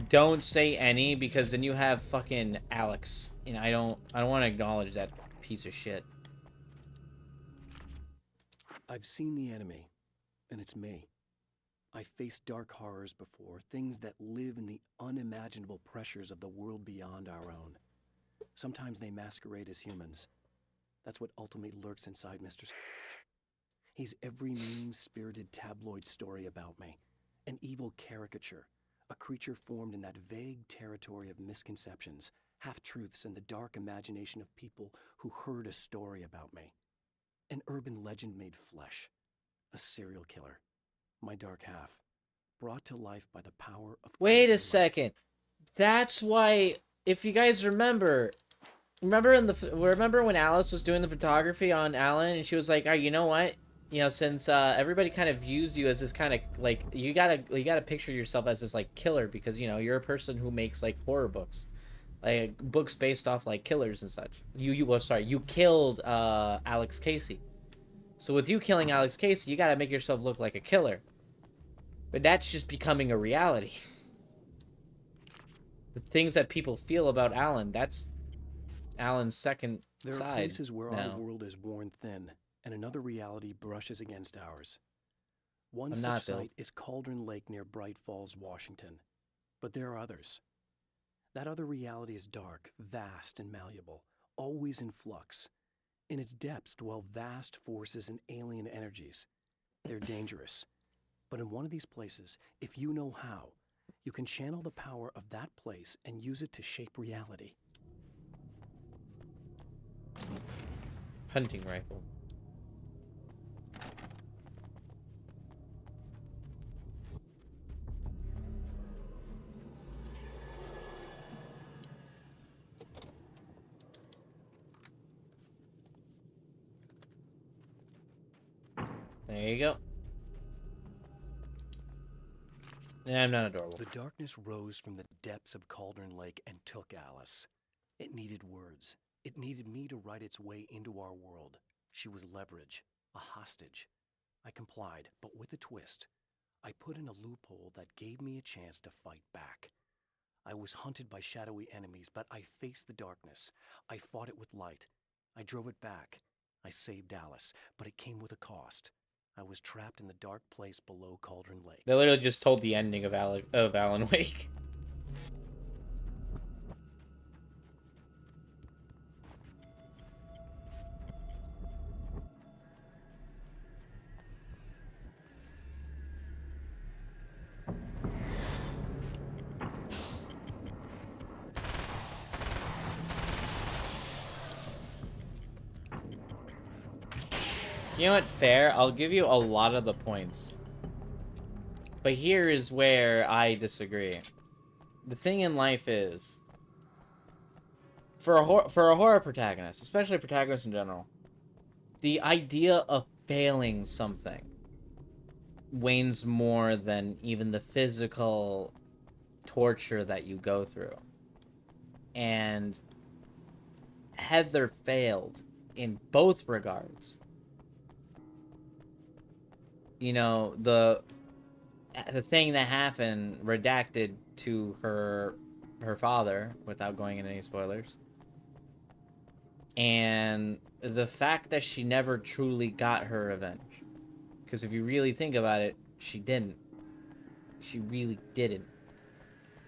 Speaker 2: don't say any, because then you have fucking Alex. You know, I don't want to acknowledge that piece of shit.
Speaker 3: I've seen the enemy, and it's me. I faced dark horrors before, things that live in the unimaginable pressures of the world beyond our own. Sometimes they masquerade as humans. That's what ultimately lurks inside Mr. Scrooge. He's every mean-spirited tabloid story about me, an evil caricature, a creature formed in that vague territory of misconceptions, half-truths, and the dark imagination of people who heard a story about me. An urban legend made flesh, a serial killer, my dark half, brought to life by the power of...
Speaker 2: Wait a second. That's why, if you guys remember when Alice was doing the photography on Alan, and she was like, "Oh, you know what? You know, since everybody kind of views you as this kind of like you gotta picture yourself as this like killer, because you know you're a person who makes like horror books, like books based off like killers and such. You killed Alex Casey, so with you killing Alex Casey, you gotta make yourself look like a killer. But that's just becoming a reality. The things that people feel about Alan, that's Alan's second
Speaker 3: There
Speaker 2: side
Speaker 3: are places where
Speaker 2: now.
Speaker 3: our world is worn thin, and another reality brushes against ours. One
Speaker 2: I'm not,
Speaker 3: such
Speaker 2: Bill.
Speaker 3: site is Cauldron Lake near Bright Falls, Washington. But there are others. That other reality is dark, vast, and malleable, always in flux. In its depths dwell vast forces and alien energies. They're dangerous. But in one of these places, if you know how, you can channel the power of that place and use it to shape reality.
Speaker 2: Hunting rifle. There you go. Yeah, I'm not adorable.
Speaker 3: The darkness rose from the depths of Cauldron Lake and took Alice. It needed words. It needed me to write its way into our world. She was leverage, a hostage. I complied, but with a twist. I put in a loophole that gave me a chance to fight back. I was hunted by shadowy enemies, but I faced the darkness. I fought it with light. I drove it back. I saved Alice, but it came with a cost. I was trapped in the dark place below Cauldron Lake.
Speaker 2: They literally just told the ending of Alan Wake. You know what, fair, I'll give you a lot of the points. But here is where I disagree. The thing in life is, for a horror protagonist, especially protagonists in general, the idea of failing something wanes more than even the physical torture that you go through. And Heather failed in both regards. You know, the thing that happened redacted to her father, without going into any spoilers. And the fact that she never truly got her revenge. Because if you really think about it, she didn't. She really didn't.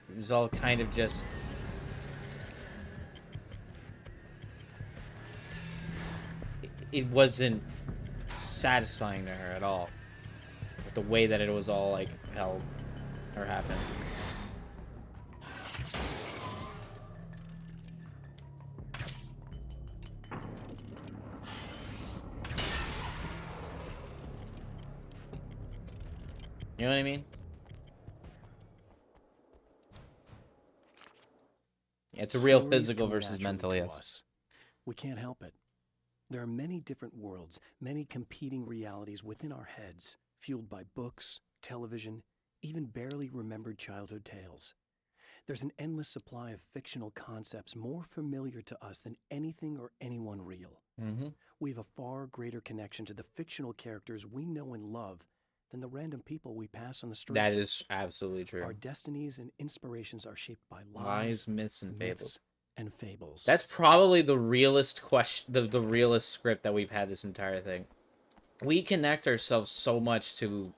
Speaker 2: It was all kind of just... It wasn't satisfying to her at all. With the way that it was all, like, held or happened. You know what I mean? Yeah, it's a real
Speaker 3: Stories
Speaker 2: physical
Speaker 3: come
Speaker 2: versus
Speaker 3: naturally
Speaker 2: mental,
Speaker 3: to
Speaker 2: yes.
Speaker 3: us. We can't help it. There are many different worlds, many competing realities within our heads, fueled by books, television, even barely remembered childhood tales. There's an endless supply of fictional concepts more familiar to us than anything or anyone real.
Speaker 2: Mm-hmm.
Speaker 3: We have a far greater connection to the fictional characters we know and love than the random people we pass on the street.
Speaker 2: That is absolutely true.
Speaker 3: Our destinies and inspirations are shaped by
Speaker 2: Lies, myths, and fables.
Speaker 3: And fables.
Speaker 2: That's probably the realest question, the realest script that we've had this entire thing. We connect ourselves so much to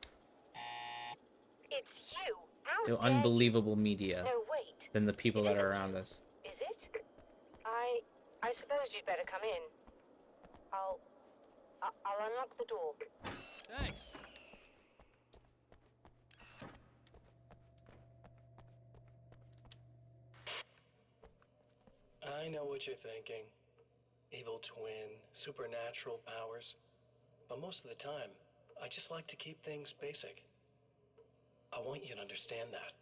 Speaker 2: unbelievable media than the people that are around us.
Speaker 10: Is it? I suppose you'd better come in. I'll unlock the door.
Speaker 12: Thanks.
Speaker 5: I know what you're thinking. Evil twin, supernatural powers. But most of the time, I just like to keep things basic. I want you to understand that.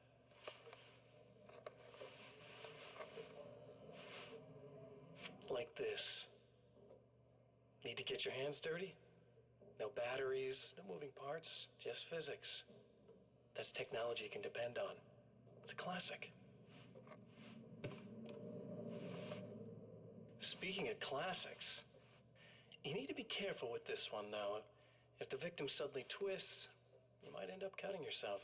Speaker 5: Like this. Need to get your hands dirty? No batteries, no moving parts, just physics. That's technology you can depend on. It's a classic. Speaking of classics, you need to be careful with this one, though. If the victim suddenly twists, you might end up cutting yourself.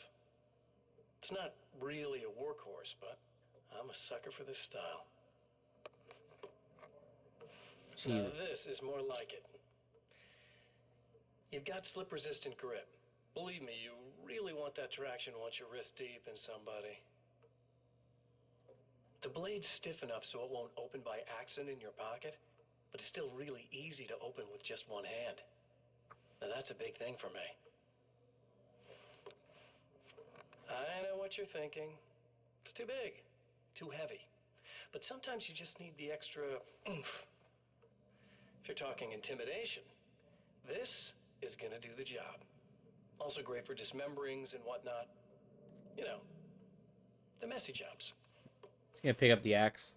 Speaker 5: It's not really a workhorse, but I'm a sucker for this style. Now this is more like it. You've got slip-resistant grip. Believe me, you really want that traction once you're wrist deep in somebody. The blade's stiff enough so it won't open by accident in your pocket, but it's still really easy to open with just one hand. Now that's a big thing for me. I know what you're thinking. It's too big, too heavy. But sometimes you just need the extra oomph. If you're talking intimidation, this is gonna do the job. Also great for dismemberings and whatnot. You know, the messy jobs.
Speaker 2: It's gonna pick up the axe.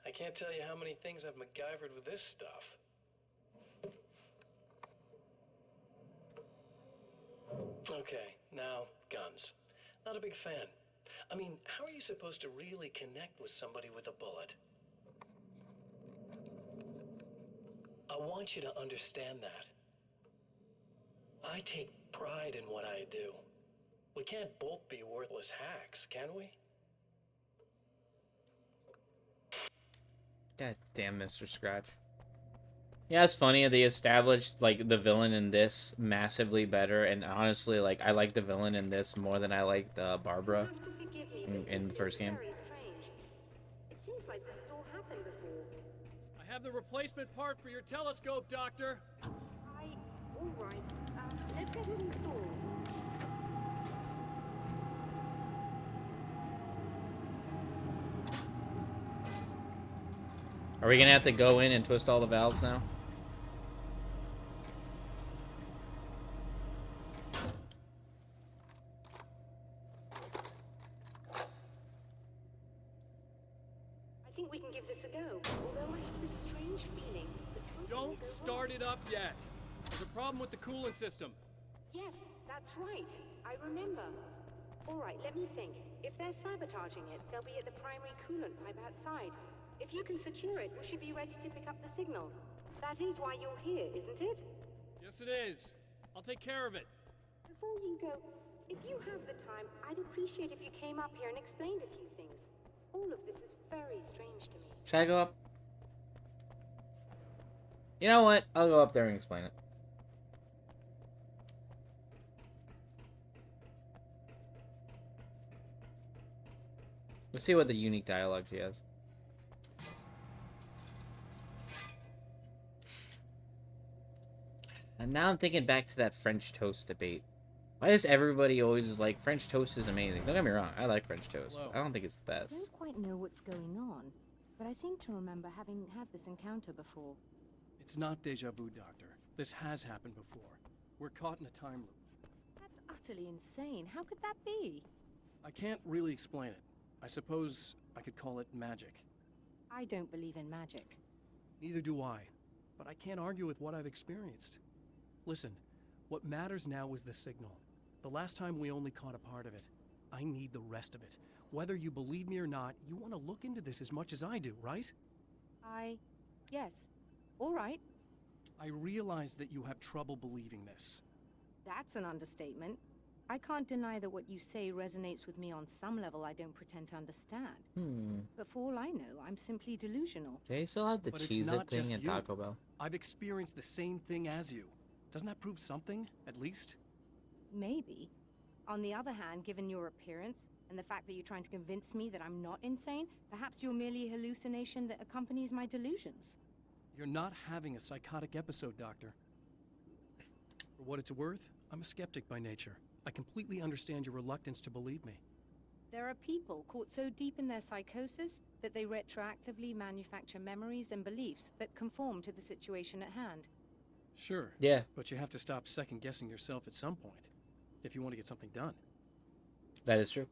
Speaker 5: I can't tell you how many things I've MacGyvered with this stuff. Okay, now, guns. Not a big fan. I mean, how are you supposed to really connect with somebody with a bullet? I want you to understand that. I take pride in what I do. We can't both be worthless hacks, can we?
Speaker 2: God damn, Mr. Scratch. Yeah, it's funny they established like the villain in this massively better, and honestly, like I like the villain in this more than I liked Barbara in the first game.
Speaker 11: It seems like this has all happened before.
Speaker 12: I have the replacement part for your telescope, Doctor.
Speaker 11: All right. Let's get it installed.
Speaker 2: Are we gonna have to go in and twist all the valves now?
Speaker 11: I think we can give this a go. Although I have this strange feeling that something will
Speaker 12: Don't
Speaker 11: go
Speaker 12: start
Speaker 11: wrong.
Speaker 12: it up yet. There's a problem with the coolant system.
Speaker 11: Yes, that's right. I remember. All right, let me think. If they're sabotaging it, they'll be at the primary coolant pipe outside. If you can secure it, we should be ready to pick up the signal. That is why you're here, isn't it?
Speaker 12: Yes, it is. I'll take care of it.
Speaker 11: Before you go, if you have the time, I'd appreciate if you came up here and explained a few things. All of this is very strange to me.
Speaker 2: Should I go up? You know what? I'll go up there and explain it. Let's see what the unique dialogue she has. And now I'm thinking back to that French toast debate. Why does everybody always is like, French toast is amazing? Don't get me wrong, I like French toast. But I don't think it's the
Speaker 11: I
Speaker 2: best.
Speaker 11: don't quite know what's going on, but I seem to remember having had this encounter before.
Speaker 12: It's not deja vu, Doctor. This has happened before. We're caught in a time loop.
Speaker 11: That's utterly insane. How could that be?
Speaker 12: I can't really explain it. I suppose I could call it magic.
Speaker 11: I don't believe in magic.
Speaker 12: Neither do I. But I can't argue with what I've experienced. Listen, what matters now is the signal. The last time we only caught a part of it. I need the rest of it. Whether you believe me or not, you want to look into this as much as I do, right?
Speaker 11: Yes. All right.
Speaker 12: I realize that you have trouble believing this.
Speaker 11: That's an understatement. I can't deny that what you say resonates with me on some level I don't pretend to understand. But for all I know, I'm simply delusional.
Speaker 2: They still have the
Speaker 12: But it's
Speaker 2: Cheez-It
Speaker 12: not
Speaker 2: thing
Speaker 12: just
Speaker 2: at
Speaker 12: you.
Speaker 2: Taco Bell.
Speaker 12: I've experienced the same thing as you. Doesn't that prove something, at least?
Speaker 11: Maybe. On the other hand, given your appearance, and the fact that you're trying to convince me that I'm not insane, perhaps you're merely a hallucination that accompanies my delusions.
Speaker 12: You're not having a psychotic episode, Doctor. For what it's worth, I'm a skeptic by nature. I completely understand your reluctance to believe me.
Speaker 11: There are people caught so deep in their psychosis that they retroactively manufacture memories and beliefs that conform to the situation at hand.
Speaker 12: Sure.
Speaker 2: Yeah.
Speaker 12: But you have to stop second-guessing yourself at some point, if you want to get something done.
Speaker 2: That is true.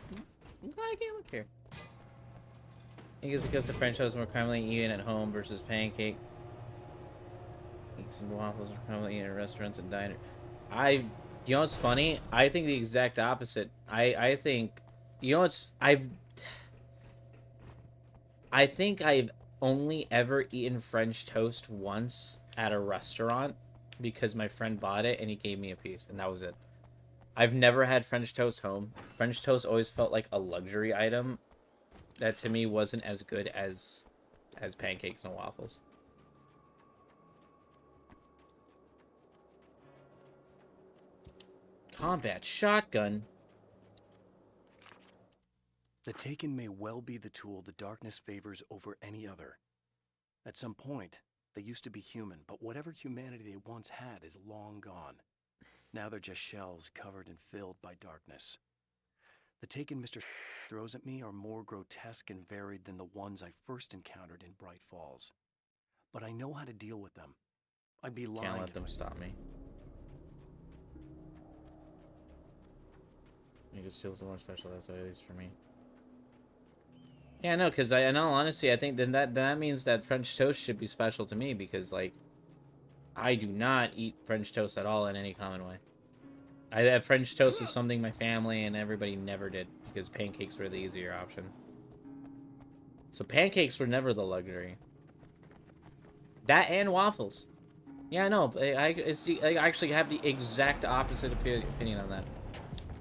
Speaker 2: I'm glad I came up here. I think it's because the French toast is more commonly eaten at home versus pancake. Eggs and waffles are commonly eaten at restaurants and diners. You know what's funny? I think the exact opposite. I think, you know what's, I think I've only ever eaten French toast once at a restaurant because my friend bought it and he gave me a piece, and that was it. I've never had French toast home. French toast always felt like a luxury item that to me wasn't as good as pancakes and waffles. Combat shotgun.
Speaker 3: The Taken may well be the tool the darkness favors over any other. At some point, they used to be human, but whatever humanity they once had is long gone. Now they're just shells covered and filled by darkness. The Taken Mr. throws at me are more grotesque and varied than the ones I first encountered in Bright Falls. But I know how to deal with them. I'd be lying.
Speaker 2: Can't let them stop me. You just feel so more special, that's why, at least for me. Yeah, no, because in all honesty, I think then that means that French toast should be special to me, because, like, I do not eat French toast at all in any common way. French toast was something my family and everybody never did, because pancakes were the easier option. So pancakes were never the luxury. That and waffles. Yeah, no, I actually have the exact opposite opinion on that.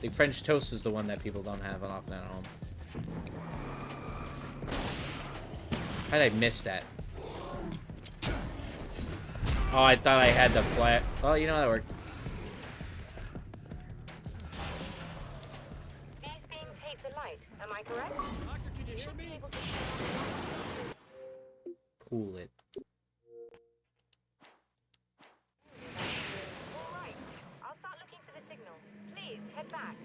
Speaker 2: The French toast is the one that people don't have often at home. How did I miss that? Oh, I thought I had the flat. Oh, you know, that worked.
Speaker 10: These beings hate the light, am I correct? Doctor, can you hear me?
Speaker 2: Cool it.
Speaker 10: Alright, I'll start looking for the signal. Please, head back.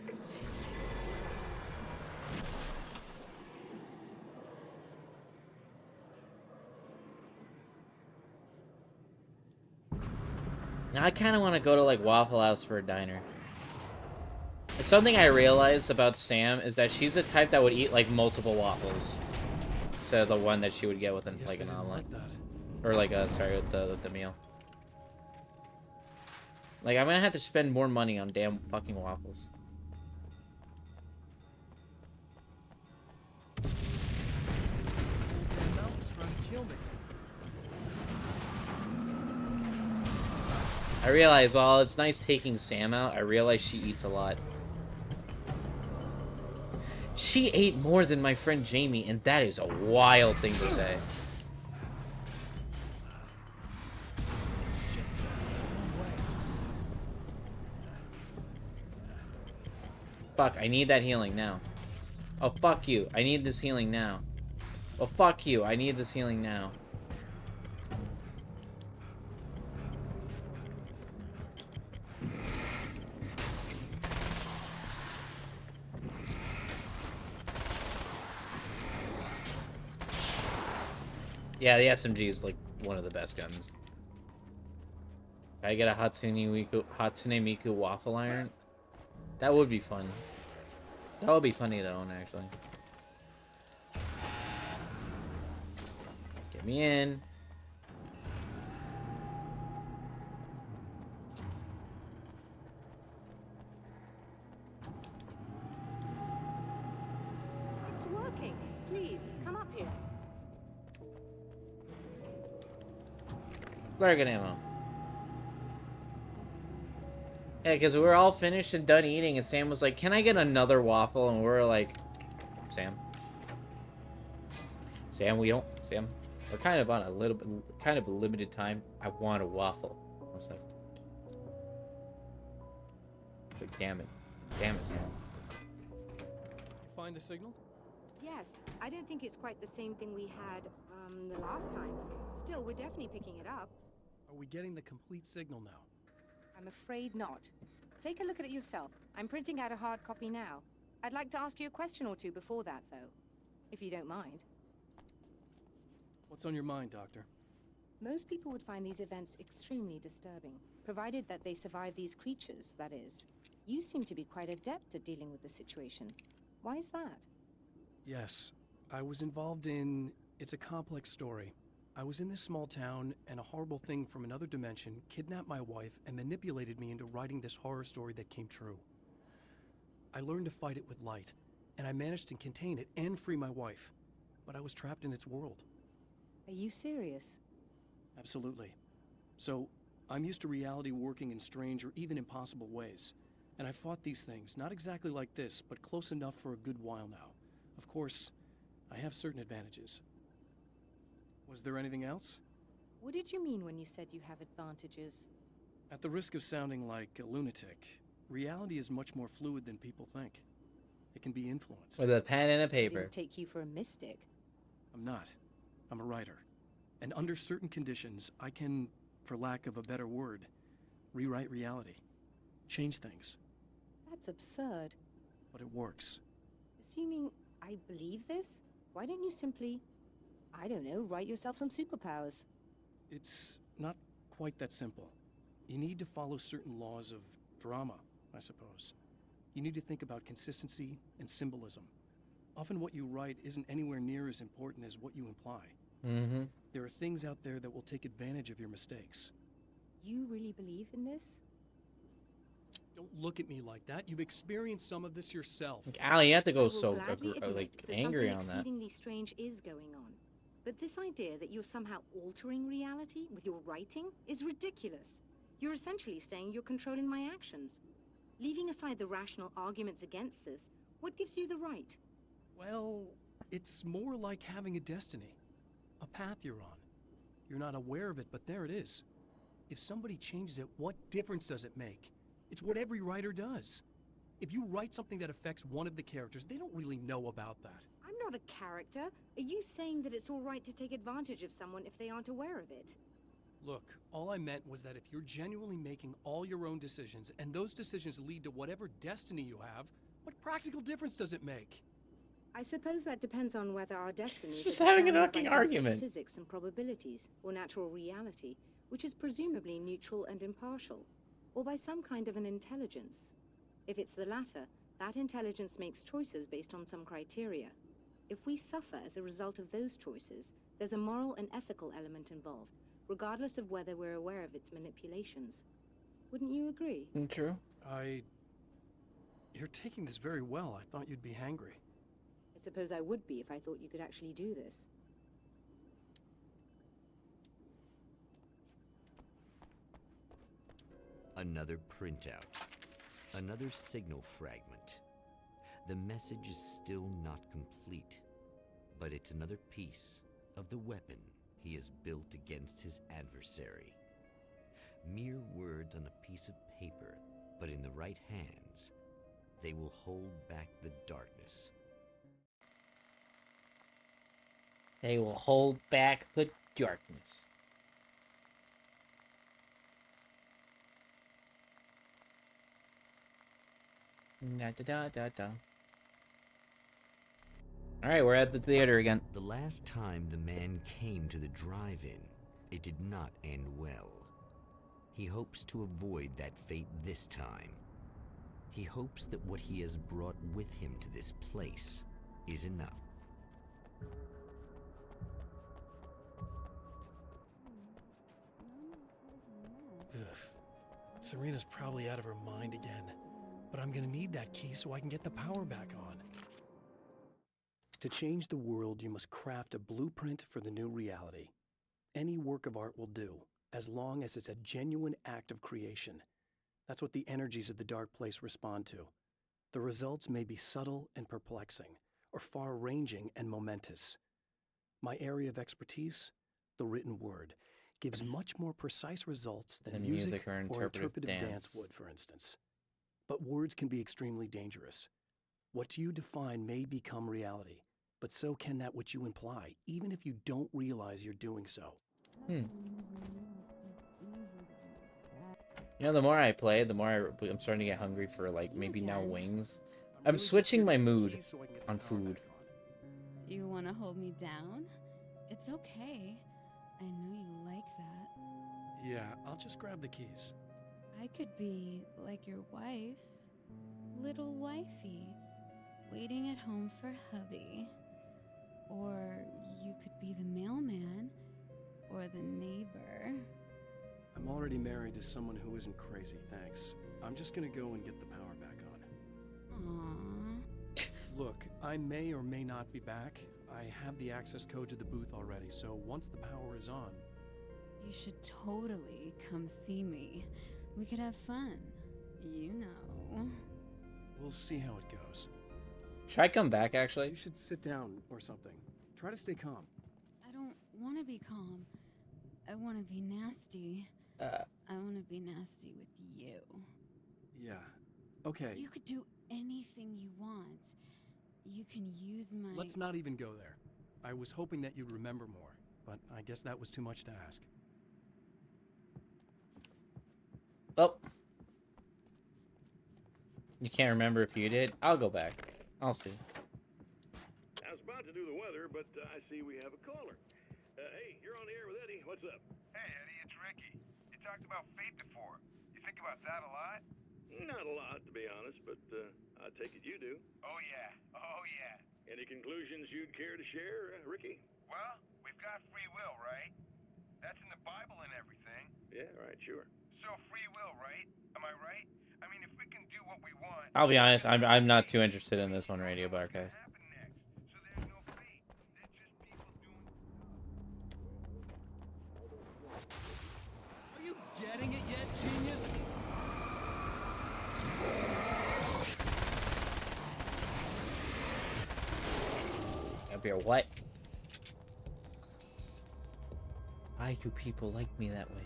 Speaker 2: Now I kind of want to go to, like, Waffle House for a diner. Something I realized about Sam is that she's the type that would eat, like, multiple waffles instead of the one that she would get with an, like, an omelet. Or, like, sorry, with the meal. Like, I'm gonna have to spend more money on damn fucking waffles.
Speaker 12: The mountain's trying to kill me.
Speaker 2: I realize, while it's nice taking Sam out, I realize she eats a lot. She ate more than my friend Jamie, and that is a wild thing to say. Fuck, I need that healing now. Oh, fuck you. I need this healing now. Oh, fuck you. I need this healing now. Yeah, the SMG is, like, one of the best guns. I get a Hatsune Miku waffle iron. That would be fun. That would be funny to own, actually. Get me in.
Speaker 13: It's working. Please, come up here.
Speaker 2: Flare gun ammo. Yeah, because we were all finished and done eating, and Sam was like, "Can I get another waffle?" And we were like, Sam, we don't. Sam, we're kind of on a little bit, kind of a limited time. I want a waffle. I was like, damn it, Sam.
Speaker 12: You find the signal?
Speaker 11: Yes, I don't think it's quite the same thing we had the last time. Still, we're definitely picking it up.
Speaker 12: Are we getting the complete signal now?
Speaker 11: I'm afraid not. Take a look at it yourself. I'm printing out a hard copy now. I'd like to ask you a question or two before that, though, if you don't mind.
Speaker 12: What's on your mind, Doctor?
Speaker 11: Most people would find these events extremely disturbing, provided that they survive these creatures, that is. You seem to be quite adept at dealing with the situation. Why is that?
Speaker 12: Yes, I was involved in... It's a complex story. I was in this small town, and a horrible thing from another dimension kidnapped my wife and manipulated me into writing this horror story that came true. I learned to fight it with light, and I managed to contain it and free my wife. But I was trapped in its world.
Speaker 11: Are you serious?
Speaker 12: Absolutely. So, I'm used to reality working in strange or even impossible ways. And I've fought these things, not exactly like this, but close enough for a good while now. Of course, I have certain advantages. Was there anything else?
Speaker 11: What did you mean when you said you have advantages?
Speaker 12: At the risk of sounding like a lunatic, reality is much more fluid than people think. It can be influenced.
Speaker 2: With a pen and a
Speaker 11: I
Speaker 2: paper.
Speaker 11: didn't take you for a mystic.
Speaker 12: I'm not. I'm a writer. And under certain conditions, I can, for lack of a better word, rewrite reality. Change things.
Speaker 11: That's absurd.
Speaker 12: But it works.
Speaker 11: Assuming I believe this, why don't you simply, I don't know, write yourself some superpowers?
Speaker 12: It's not quite that simple. You need to follow certain laws of drama, I suppose. You need to think about consistency and symbolism. Often what you write isn't anywhere near as important as what you imply.
Speaker 2: Mm-hmm.
Speaker 12: There are things out there that will take advantage of your mistakes.
Speaker 11: You really believe in this?
Speaker 12: Don't look at me like that. You've experienced some of this yourself.
Speaker 2: Like, Allie, you have to
Speaker 11: I
Speaker 2: go
Speaker 11: will
Speaker 2: so
Speaker 11: gladly admit
Speaker 2: like
Speaker 11: that
Speaker 2: angry
Speaker 11: something
Speaker 2: on that.
Speaker 11: exceedingly strange is going on. But this idea that you're somehow altering reality with your writing is ridiculous. You're essentially saying you're controlling my actions. Leaving aside the rational arguments against this, what gives you the right?
Speaker 12: Well, it's more like having a destiny. A path you're on. You're not aware of it, but there it is. If somebody changes it, what difference does it make? It's what every writer does. If you write something that affects one of the characters, they don't really know about that.
Speaker 11: I'm not a character. Are you saying that it's all right to take advantage of someone if they aren't aware of it?
Speaker 12: Look, all I meant was that if you're genuinely making all your own decisions, and those decisions lead to whatever destiny you have, what practical difference does it make?
Speaker 11: I suppose that depends on whether our destiny is
Speaker 2: just having an
Speaker 11: determined by
Speaker 2: fucking
Speaker 11: things like
Speaker 2: argument.
Speaker 11: physics and probabilities, or natural reality, which is presumably neutral and impartial, or by some kind of an intelligence. If it's the latter, that intelligence makes choices based on some criteria. If we suffer as a result of those choices, there's a moral and ethical element involved, regardless of whether we're aware of its manipulations. Wouldn't you agree?
Speaker 2: True.
Speaker 12: You're taking this very well. I thought you'd be hangry.
Speaker 11: I suppose I would be if I thought you could actually do this.
Speaker 9: Another printout. Another signal fragment. The message is still not complete, but it's another piece of the weapon he has built against his adversary. Mere words on a piece of paper, but in the right hands, they will hold back the darkness.
Speaker 2: They will hold back the darkness. Alright, we're at the theater again.
Speaker 9: The last time the man came to the drive-in, it did not end well. He hopes to avoid that fate this time. He hopes that what he has brought with him to this place is enough.
Speaker 12: Ugh. Serena's probably out of her mind again. But I'm gonna need that key so I can get the power back on. To change the world, you must craft a blueprint for the new reality. Any work of art will do, as long as it's a genuine act of creation. That's what the energies of the dark place respond to. The results may be subtle and perplexing, or far-ranging and momentous. My area of expertise, the written word, gives much more precise results than music or interpretive dance would, for instance. But words can be extremely dangerous. What you define may become reality, but so can that which you imply, even if you don't realize you're doing so.
Speaker 2: You know, the more I play, the more I'm starting to get hungry for, like, maybe now wings. I'm switching my mood on food.
Speaker 16: Do you want to hold me down? It's okay. I know you like that.
Speaker 12: Yeah, I'll just grab the keys.
Speaker 16: I could be like your wife, little wifey, waiting at home for hubby. Or you could be the mailman, or the neighbor.
Speaker 12: I'm already married to someone who isn't crazy, thanks. I'm just gonna go and get the power back on.
Speaker 16: Aww.
Speaker 12: Look, I may or may not be back. I have the access code to the booth already, so once the power is on...
Speaker 16: You should totally come see me. We could have fun. You know.
Speaker 12: We'll see how it goes.
Speaker 2: Should I come back, actually?
Speaker 12: You should sit down or something. Try to stay calm.
Speaker 16: I don't want to be calm. I want to be nasty. I want to be nasty with you.
Speaker 12: Yeah. Okay.
Speaker 16: You could do anything you want. You can use my...
Speaker 12: Let's not even go there. I was hoping that you'd remember more, but I guess that was too much to ask.
Speaker 2: Oh. You can't remember if you did? I'll go back. I'll see.
Speaker 7: I was about to do the weather, but I see we have a caller. Hey, you're on the air with Eddie. What's up?
Speaker 17: Hey, Eddie, it's Ricky. You talked about fate before. You think about that a lot?
Speaker 7: Not a lot, to be honest, but I take it you do.
Speaker 17: Oh, yeah. Oh, yeah.
Speaker 7: Any conclusions you'd care to share, Ricky?
Speaker 17: Well, we've got free will, right? That's in the Bible and everything.
Speaker 7: Yeah, right, sure.
Speaker 17: So free will, right? Am I right? I mean, if we can do what we want...
Speaker 2: I'll be honest, I'm not too interested in this one, Radio Barcast.
Speaker 12: Are you getting it yet, genius?
Speaker 2: Up here, what? Why do people like me that way?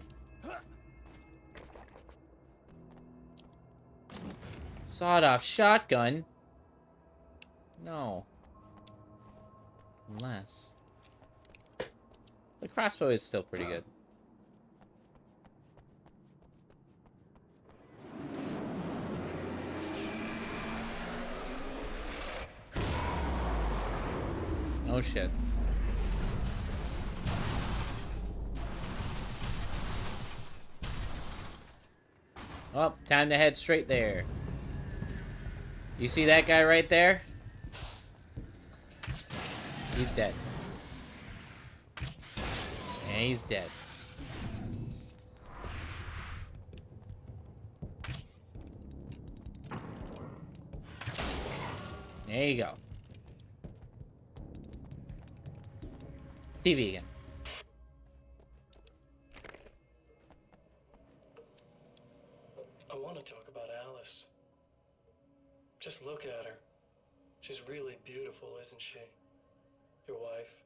Speaker 2: Sawed-off shotgun? No. Unless... The crossbow is still pretty good. Oh shit. Oh, time to head straight there. You see that guy right there? He's dead. And he's dead. There you go. TV again.
Speaker 5: I want to talk about Alice. Just look at her. She's really beautiful, isn't she? Your wife.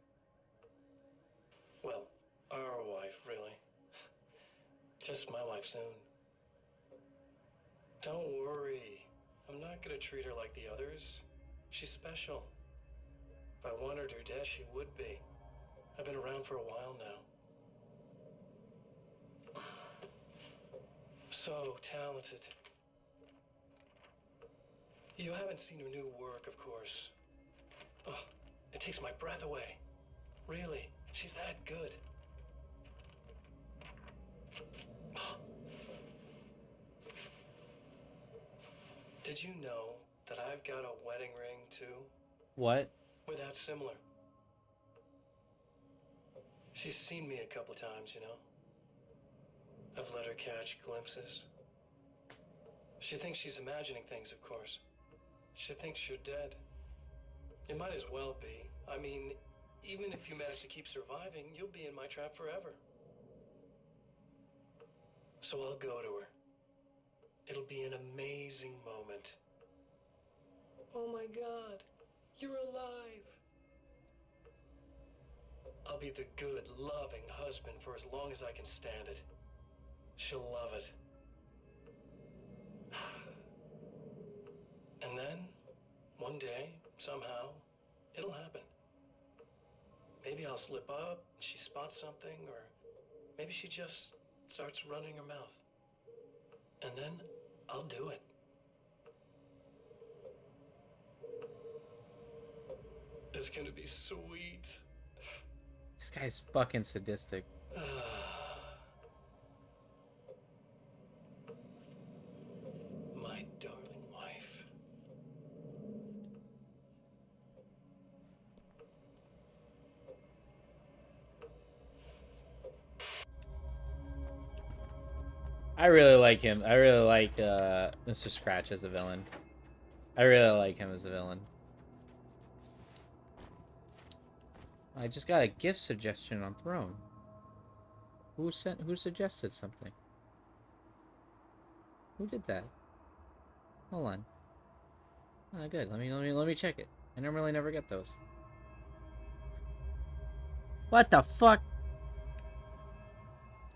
Speaker 5: Well, our wife, really. Just my wife soon. Don't worry. I'm not gonna treat her like the others. She's special. If I wanted her dead, she would be. I've been around for a while now. So talented. You haven't seen her new work, of course. Oh, it takes my breath away. Really, she's that good. Did you know that I've got a wedding ring, too?
Speaker 2: What?
Speaker 5: We're that similar. She's seen me a couple times, you know. I've let her catch glimpses. She thinks she's imagining things, of course. She thinks you're dead. It might as well be. I mean, even if you manage to keep surviving, you'll be in my trap forever. So I'll go to her. It'll be an amazing moment. Oh my God, you're alive. I'll be the good, loving husband for as long as I can stand it. She'll love it. And then, one day, somehow, it'll happen. Maybe I'll slip up, she spots something, or maybe she just starts running her mouth. And then, I'll do it. It's gonna be sweet.
Speaker 2: This guy's fucking sadistic.
Speaker 5: My darling wife.
Speaker 2: I really like him. I really like Mr. Scratch as a villain. I really like him as a villain. I just got a gift suggestion on Throne. Who suggested something? Who did that? Hold on. Oh, good. Let me check it. I normally never get those. What the fuck?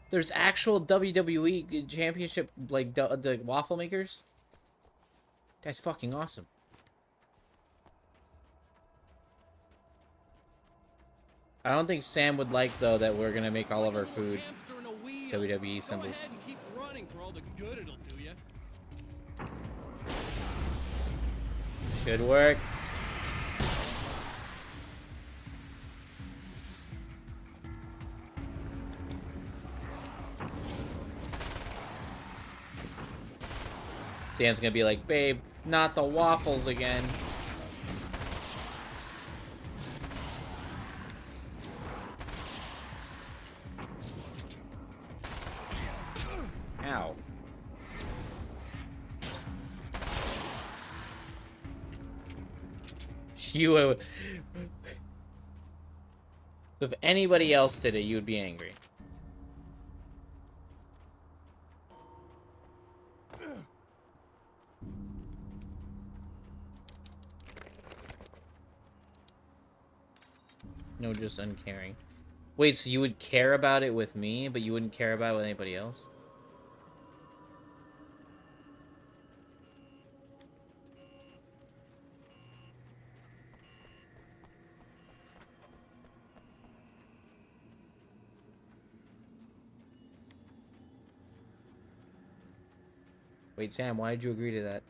Speaker 2: There's actual WWE Championship, like, the waffle makers? That's fucking awesome. I don't think Sam would like, though, that we're gonna make all of our food WWE symbols.
Speaker 12: Go ahead and keep running for all the good it'll do you.
Speaker 2: Should work. Sam's gonna be like, babe, not the waffles again. Ow. You if anybody else did it, you would be angry. No, just uncaring. Wait, so you would care about it with me, but you wouldn't care about it with anybody else? Wait, Sam, why did you agree to that?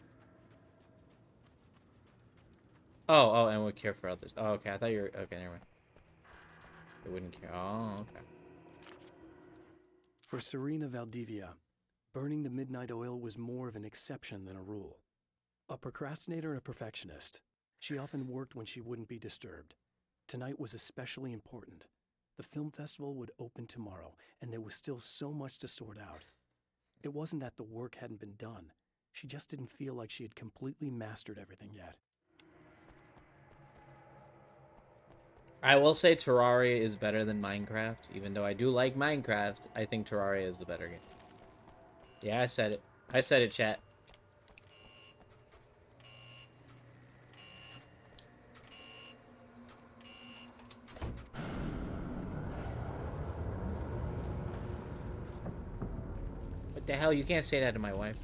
Speaker 2: Oh, and would care for others. Oh, okay, I thought you were... Okay, never mind. They wouldn't care. Oh, okay.
Speaker 3: For Serena Valdivia, burning the midnight oil was more of an exception than a rule. A procrastinator and a perfectionist, she often worked when she wouldn't be disturbed. Tonight was especially important. The film festival would open tomorrow, and there was still so much to sort out. It wasn't that the work hadn't been done. She just didn't feel like she had completely mastered everything yet.
Speaker 2: I will say Terraria is better than Minecraft. Even though I do like Minecraft, I think Terraria is the better game. Yeah, I said it. I said it, chat. What the hell? You can't say that to my wife.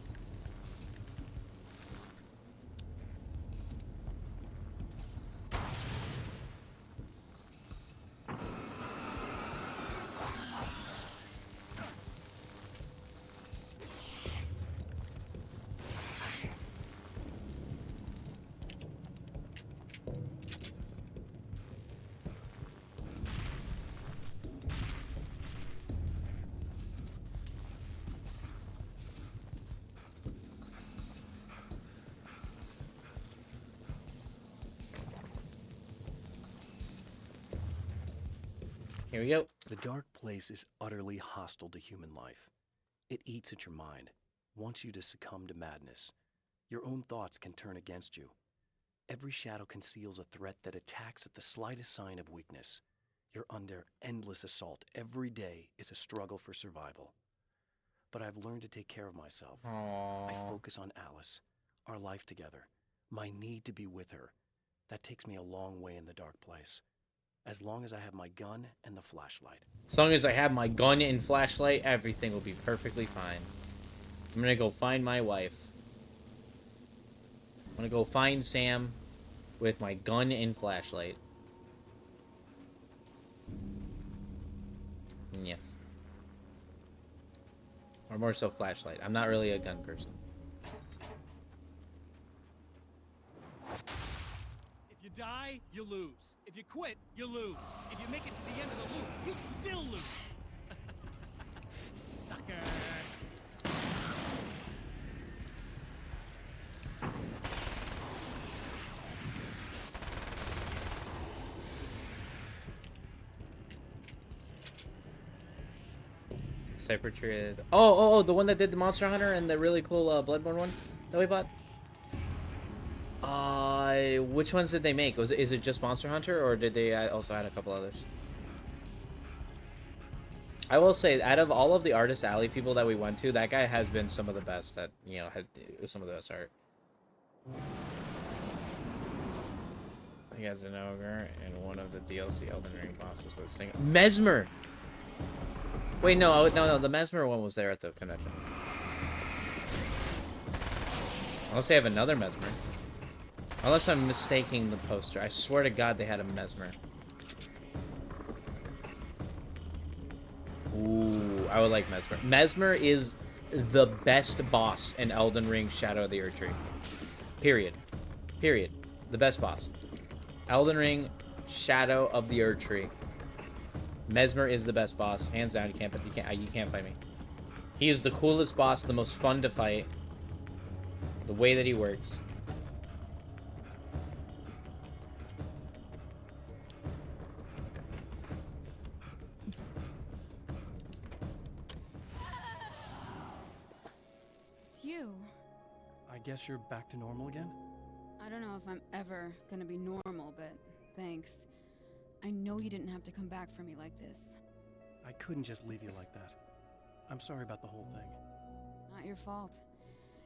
Speaker 2: Here we go.
Speaker 3: The dark place is utterly hostile to human life. It eats at your mind, wants you to succumb to madness. Your own thoughts can turn against you. Every shadow conceals a threat that attacks at the slightest sign of weakness. You're under endless assault. Every day is a struggle for survival. But I've learned to take care of myself.
Speaker 2: Aww.
Speaker 3: I focus on Alice, our life together, my need to be with her. That takes me a long way in the dark place. As long as I have my gun and the flashlight.
Speaker 2: As long as I have my gun and flashlight, everything will be perfectly fine. I'm gonna go find my wife. I'm gonna go find Sam with my gun and flashlight. Yes. Or more so flashlight. I'm not really a gun person.
Speaker 12: If you die, you lose. If you quit, you lose. If you make it to the end of the loop, you still lose. Sucker.
Speaker 2: Cybertree is... Oh, the one that did the Monster Hunter and the really cool Bloodborne one that we bought? Which ones did they make? Is it just Monster Hunter, or did they also add a couple others? I will say, out of all of the Artist Alley people that we went to, that guy has been some of the best that, you know, had some of the best art. He has an ogre, and one of the DLC Elden Ring bosses was saying Mesmer! Wait, no, the Mesmer one was there at the convention. Unless they have another Mesmer. Unless I'm mistaking the poster. I swear to God they had a Mesmer. Ooh, I would like Mesmer. Mesmer is the best boss in Elden Ring Shadow of the Erdtree. Period. Period. The best boss. Elden Ring Shadow of the Erdtree. Mesmer is the best boss, hands down. You can't fight me. He is the coolest boss, the most fun to fight. The way that he works.
Speaker 16: It's you.
Speaker 12: I guess you're back to normal again?
Speaker 16: I don't know if I'm ever gonna be normal, but thanks. I know you didn't have to come back for me like this.
Speaker 12: I couldn't just leave you like that. I'm sorry about the whole thing.
Speaker 16: Not your fault.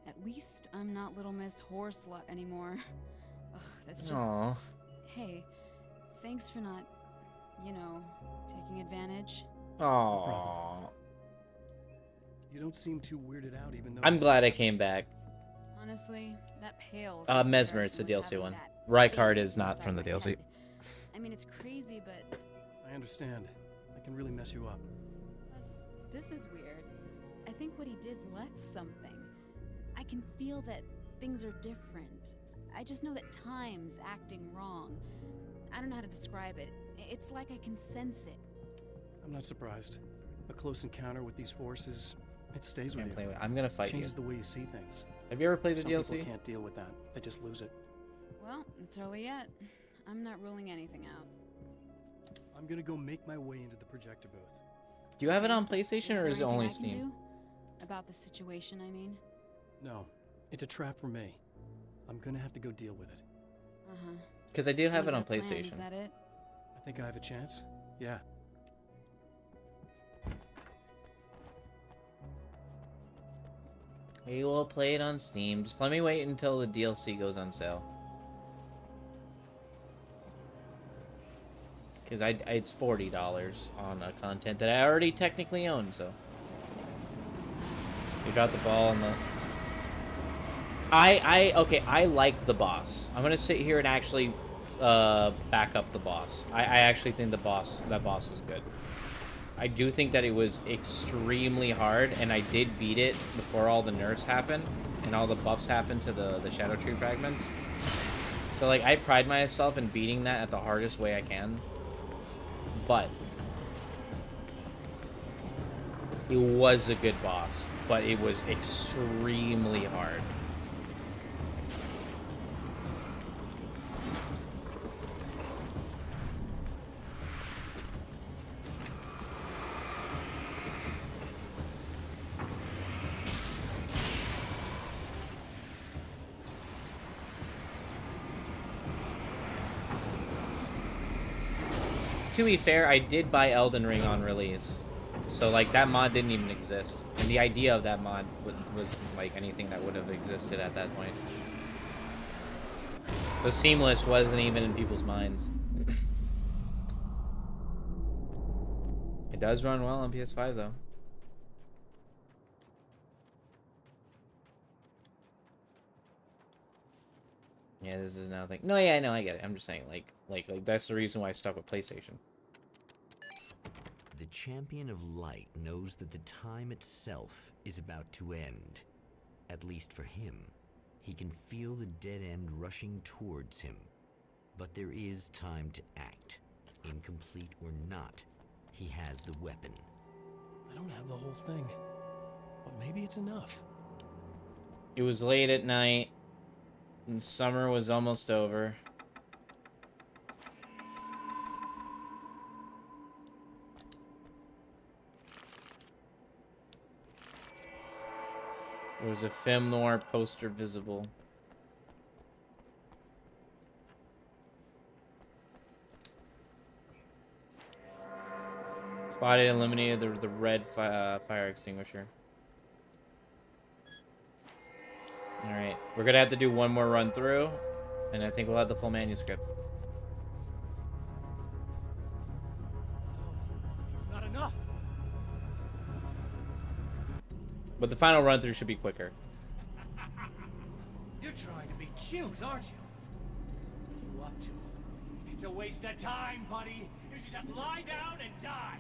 Speaker 16: At least I'm not Little Miss Whoreslut anymore. Ugh, that's just...
Speaker 2: Aww.
Speaker 16: Hey, thanks for not, you know, taking advantage.
Speaker 2: Aww.
Speaker 12: You don't seem too weirded out even though...
Speaker 2: I'm glad I came back.
Speaker 16: Honestly, that pales.
Speaker 2: Mesmer, it's the DLC one. Rykard is not from the DLC.
Speaker 16: I mean, it's crazy, but...
Speaker 12: I understand. I can really mess you up.
Speaker 16: Plus, this is weird. I think what he did left something. I can feel that things are different. I just know that time's acting wrong. I don't know how to describe it. It's like I can sense it.
Speaker 12: I'm not surprised. A close encounter with these forces, it stays with you.
Speaker 2: I'm gonna fight you.
Speaker 12: Changes the way you see things.
Speaker 2: Have you ever played the
Speaker 12: Some
Speaker 2: DLC?
Speaker 12: people can't deal with that. They just lose it.
Speaker 16: Well, it's early yet. I'm not ruling anything out.
Speaker 12: I'm gonna go make my way into the projector booth.
Speaker 2: Do you have it on PlayStation or is it
Speaker 16: there
Speaker 2: only
Speaker 16: anything I can
Speaker 2: Steam?
Speaker 16: do? About the situation, I mean?
Speaker 12: No, it's a trap for me. I'm gonna have to go deal with it.
Speaker 16: Uh-huh.
Speaker 2: Because I do have it on
Speaker 16: Plan,
Speaker 2: PlayStation.
Speaker 16: is that it?
Speaker 12: I think I have a chance. Yeah.
Speaker 2: We will play it on Steam. Just let me wait until the DLC goes on sale. Because it's $40 on a content that I already technically own, so. You got the ball on the... Okay, I like the boss. I'm gonna sit here and actually back up the boss. I actually think that boss was good. I do think that it was extremely hard, and I did beat it before all the nerfs happened and all the buffs happened to the Shadow Tree fragments. So like I pride myself in beating that at the hardest way I can. But it was a good boss, but it was extremely hard. To be fair, I did buy Elden Ring on release. So, like, that mod didn't even exist. And the idea of that mod was like, anything that would have existed at that point. So, Seamless wasn't even in people's minds. It does run well on PS5, though. Yeah, this is now thing. No, yeah, no, I get it. I'm just saying, like that's the reason why I stuck with PlayStation.
Speaker 9: The Champion of Light knows that the time itself is about to end. At least for him. He can feel the dead end rushing towards him. But there is time to act. Incomplete or not, he has the weapon.
Speaker 12: I don't have the whole thing, but maybe it's enough.
Speaker 2: It was late at night, and summer was almost over. There was a Film Noir poster visible. Spotted and eliminated the red fire extinguisher. Alright, we're gonna have to do one more run through, and I think we'll have the full manuscript.
Speaker 15: It's not enough.
Speaker 2: But the final run through should be quicker.
Speaker 15: cute, aren't you? What are you up to? It's a waste of time, buddy. You should just lie down and die.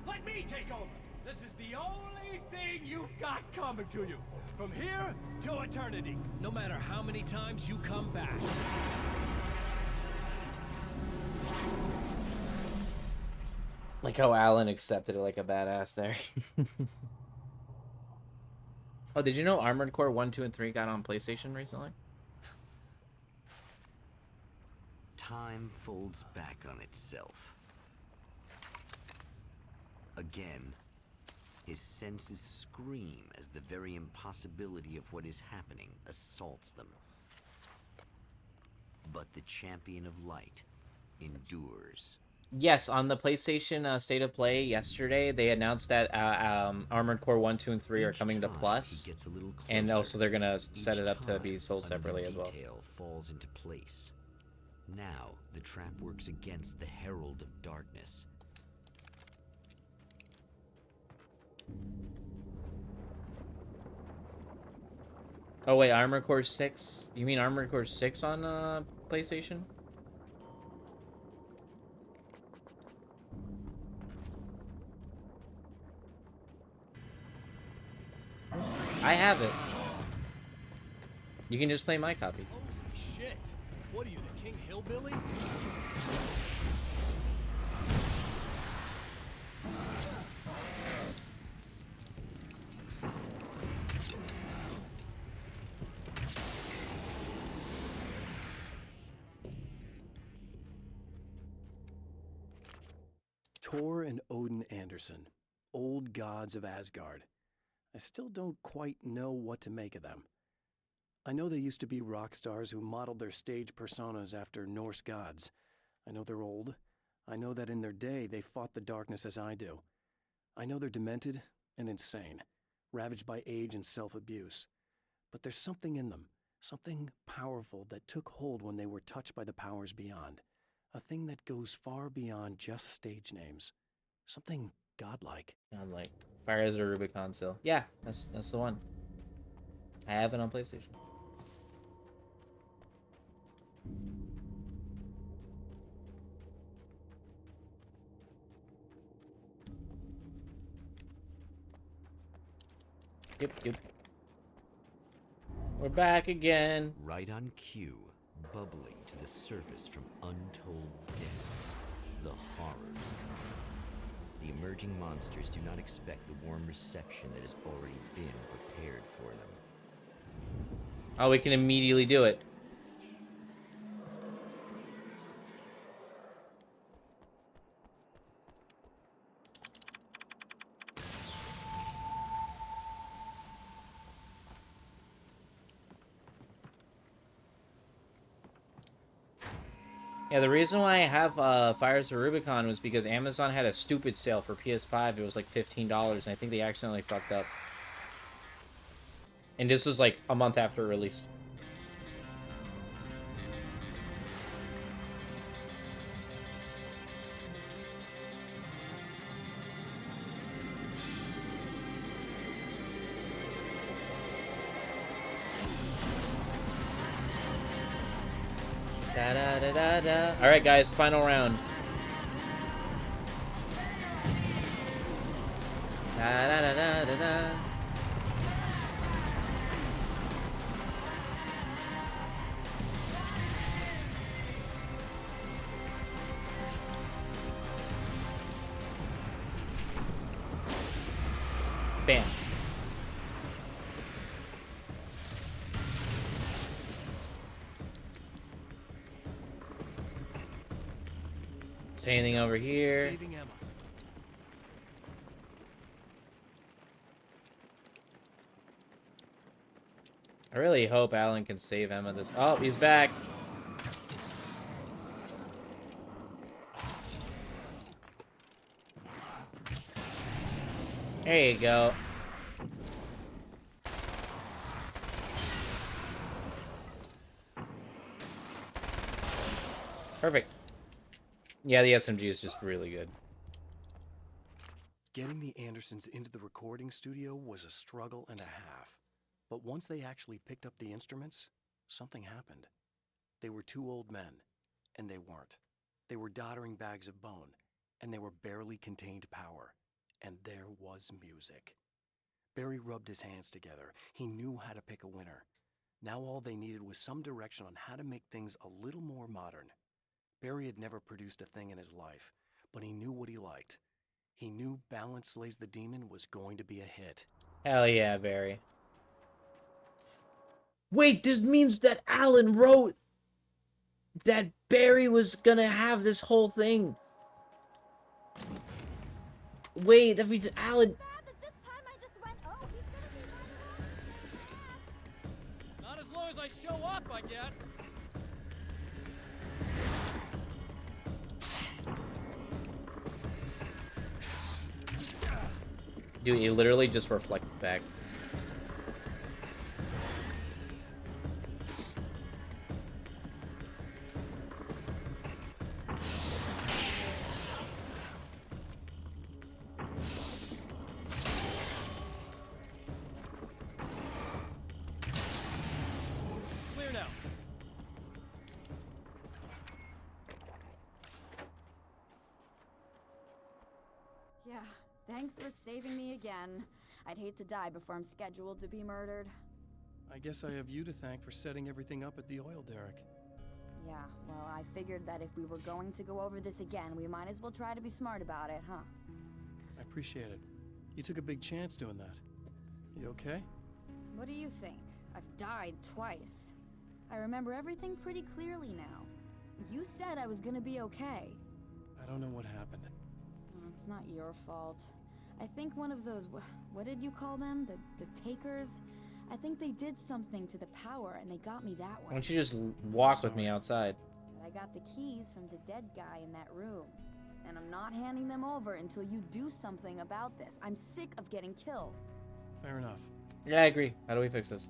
Speaker 15: Let me take over. This is the only thing you've got coming to you. From here to eternity. No matter how many times you come back.
Speaker 2: Like how Alan accepted it like a badass there. Oh, did you know Armored Core 1, 2, and 3 got on PlayStation recently?
Speaker 9: Time folds back on itself. Again, his senses scream as the very impossibility of what is happening assaults them. But the champion of light endures.
Speaker 2: Yes, on the PlayStation State of Play yesterday, they announced that Armored Core 1, 2, and 3 are coming to Plus, and also they're gonna set it up to be sold separately as well.
Speaker 9: Detail falls into place. Now, the trap works against the Herald of Darkness.
Speaker 2: Oh wait, Armored Core 6? You mean Armored Core 6 on PlayStation? I have it. You can just play my copy.
Speaker 15: Holy shit. What are you, the King Hillbilly?
Speaker 3: Thor and Odin Anderson, old gods of Asgard. I still don't quite know what to make of them. I know they used to be rock stars who modeled their stage personas after Norse gods. I know they're old. I know that in their day they fought the darkness as I do. I know they're demented and insane, ravaged by age and self-abuse. But there's something in them, something powerful that took hold when they were touched by the powers beyond. A thing that goes far beyond just stage names. Something godlike.
Speaker 2: Godlike. Fires of Rubicon still. Yeah, that's the one. I have it on PlayStation. Yep. We're back again.
Speaker 9: Right on cue, bubbling to the surface from untold depths, the horrors come. The emerging monsters do not expect the warm reception that has already been prepared for them.
Speaker 2: Oh, we can immediately do it. Yeah, the reason why I have Fires of Rubicon was because Amazon had a stupid sale for PS5. It was like $15, and I think they accidentally fucked up. And this was like a month after it released. All right, guys, final round. Bam. Is there anything over here?
Speaker 12: Saving Emma.
Speaker 2: I really hope Alan can save Emma this. Oh, he's back. There you go. Perfect. Yeah, the SMG is just really good.
Speaker 3: Getting the Andersons into the recording studio was a struggle and a half. But once they actually picked up the instruments, something happened. They were two old men, and they weren't. They were doddering bags of bone, and they were barely contained power. And there was music. Barry rubbed his hands together. He knew how to pick a winner. Now all they needed was some direction on how to make things a little more modern. Barry had never produced a thing in his life, but he knew what he liked. He knew Balance Slays the Demon was going to be a hit.
Speaker 2: Hell yeah, Barry. Wait, this means that Alan wrote that Barry was gonna have this whole thing. Wait, that means Alan...
Speaker 15: Not as long as I show up, I guess.
Speaker 2: Dude, it literally just reflected back.
Speaker 15: Clear now.
Speaker 4: Yeah, thanks for saving me again. I'd hate to die before I'm scheduled to be murdered.
Speaker 12: I guess I have you to thank for setting everything up at the oil derrick.
Speaker 4: Yeah, well, I figured that if we were going to go over this again, we might as well try to be smart about it, huh?
Speaker 12: I appreciate it. You took a big chance doing that. You okay?
Speaker 4: What do you think? I've died twice. I remember everything pretty clearly now. You said I was gonna be okay.
Speaker 12: I don't know what happened.
Speaker 4: It's not your fault. I think one of those, what did you call them? The takers? I think they did something to the power and they got me that way.
Speaker 2: Why don't you just walk with me outside?
Speaker 4: But I got the keys from the dead guy in that room. And I'm not handing them over until you do something about this. I'm sick of getting killed.
Speaker 12: Fair enough.
Speaker 2: Yeah, I agree. How do we fix this?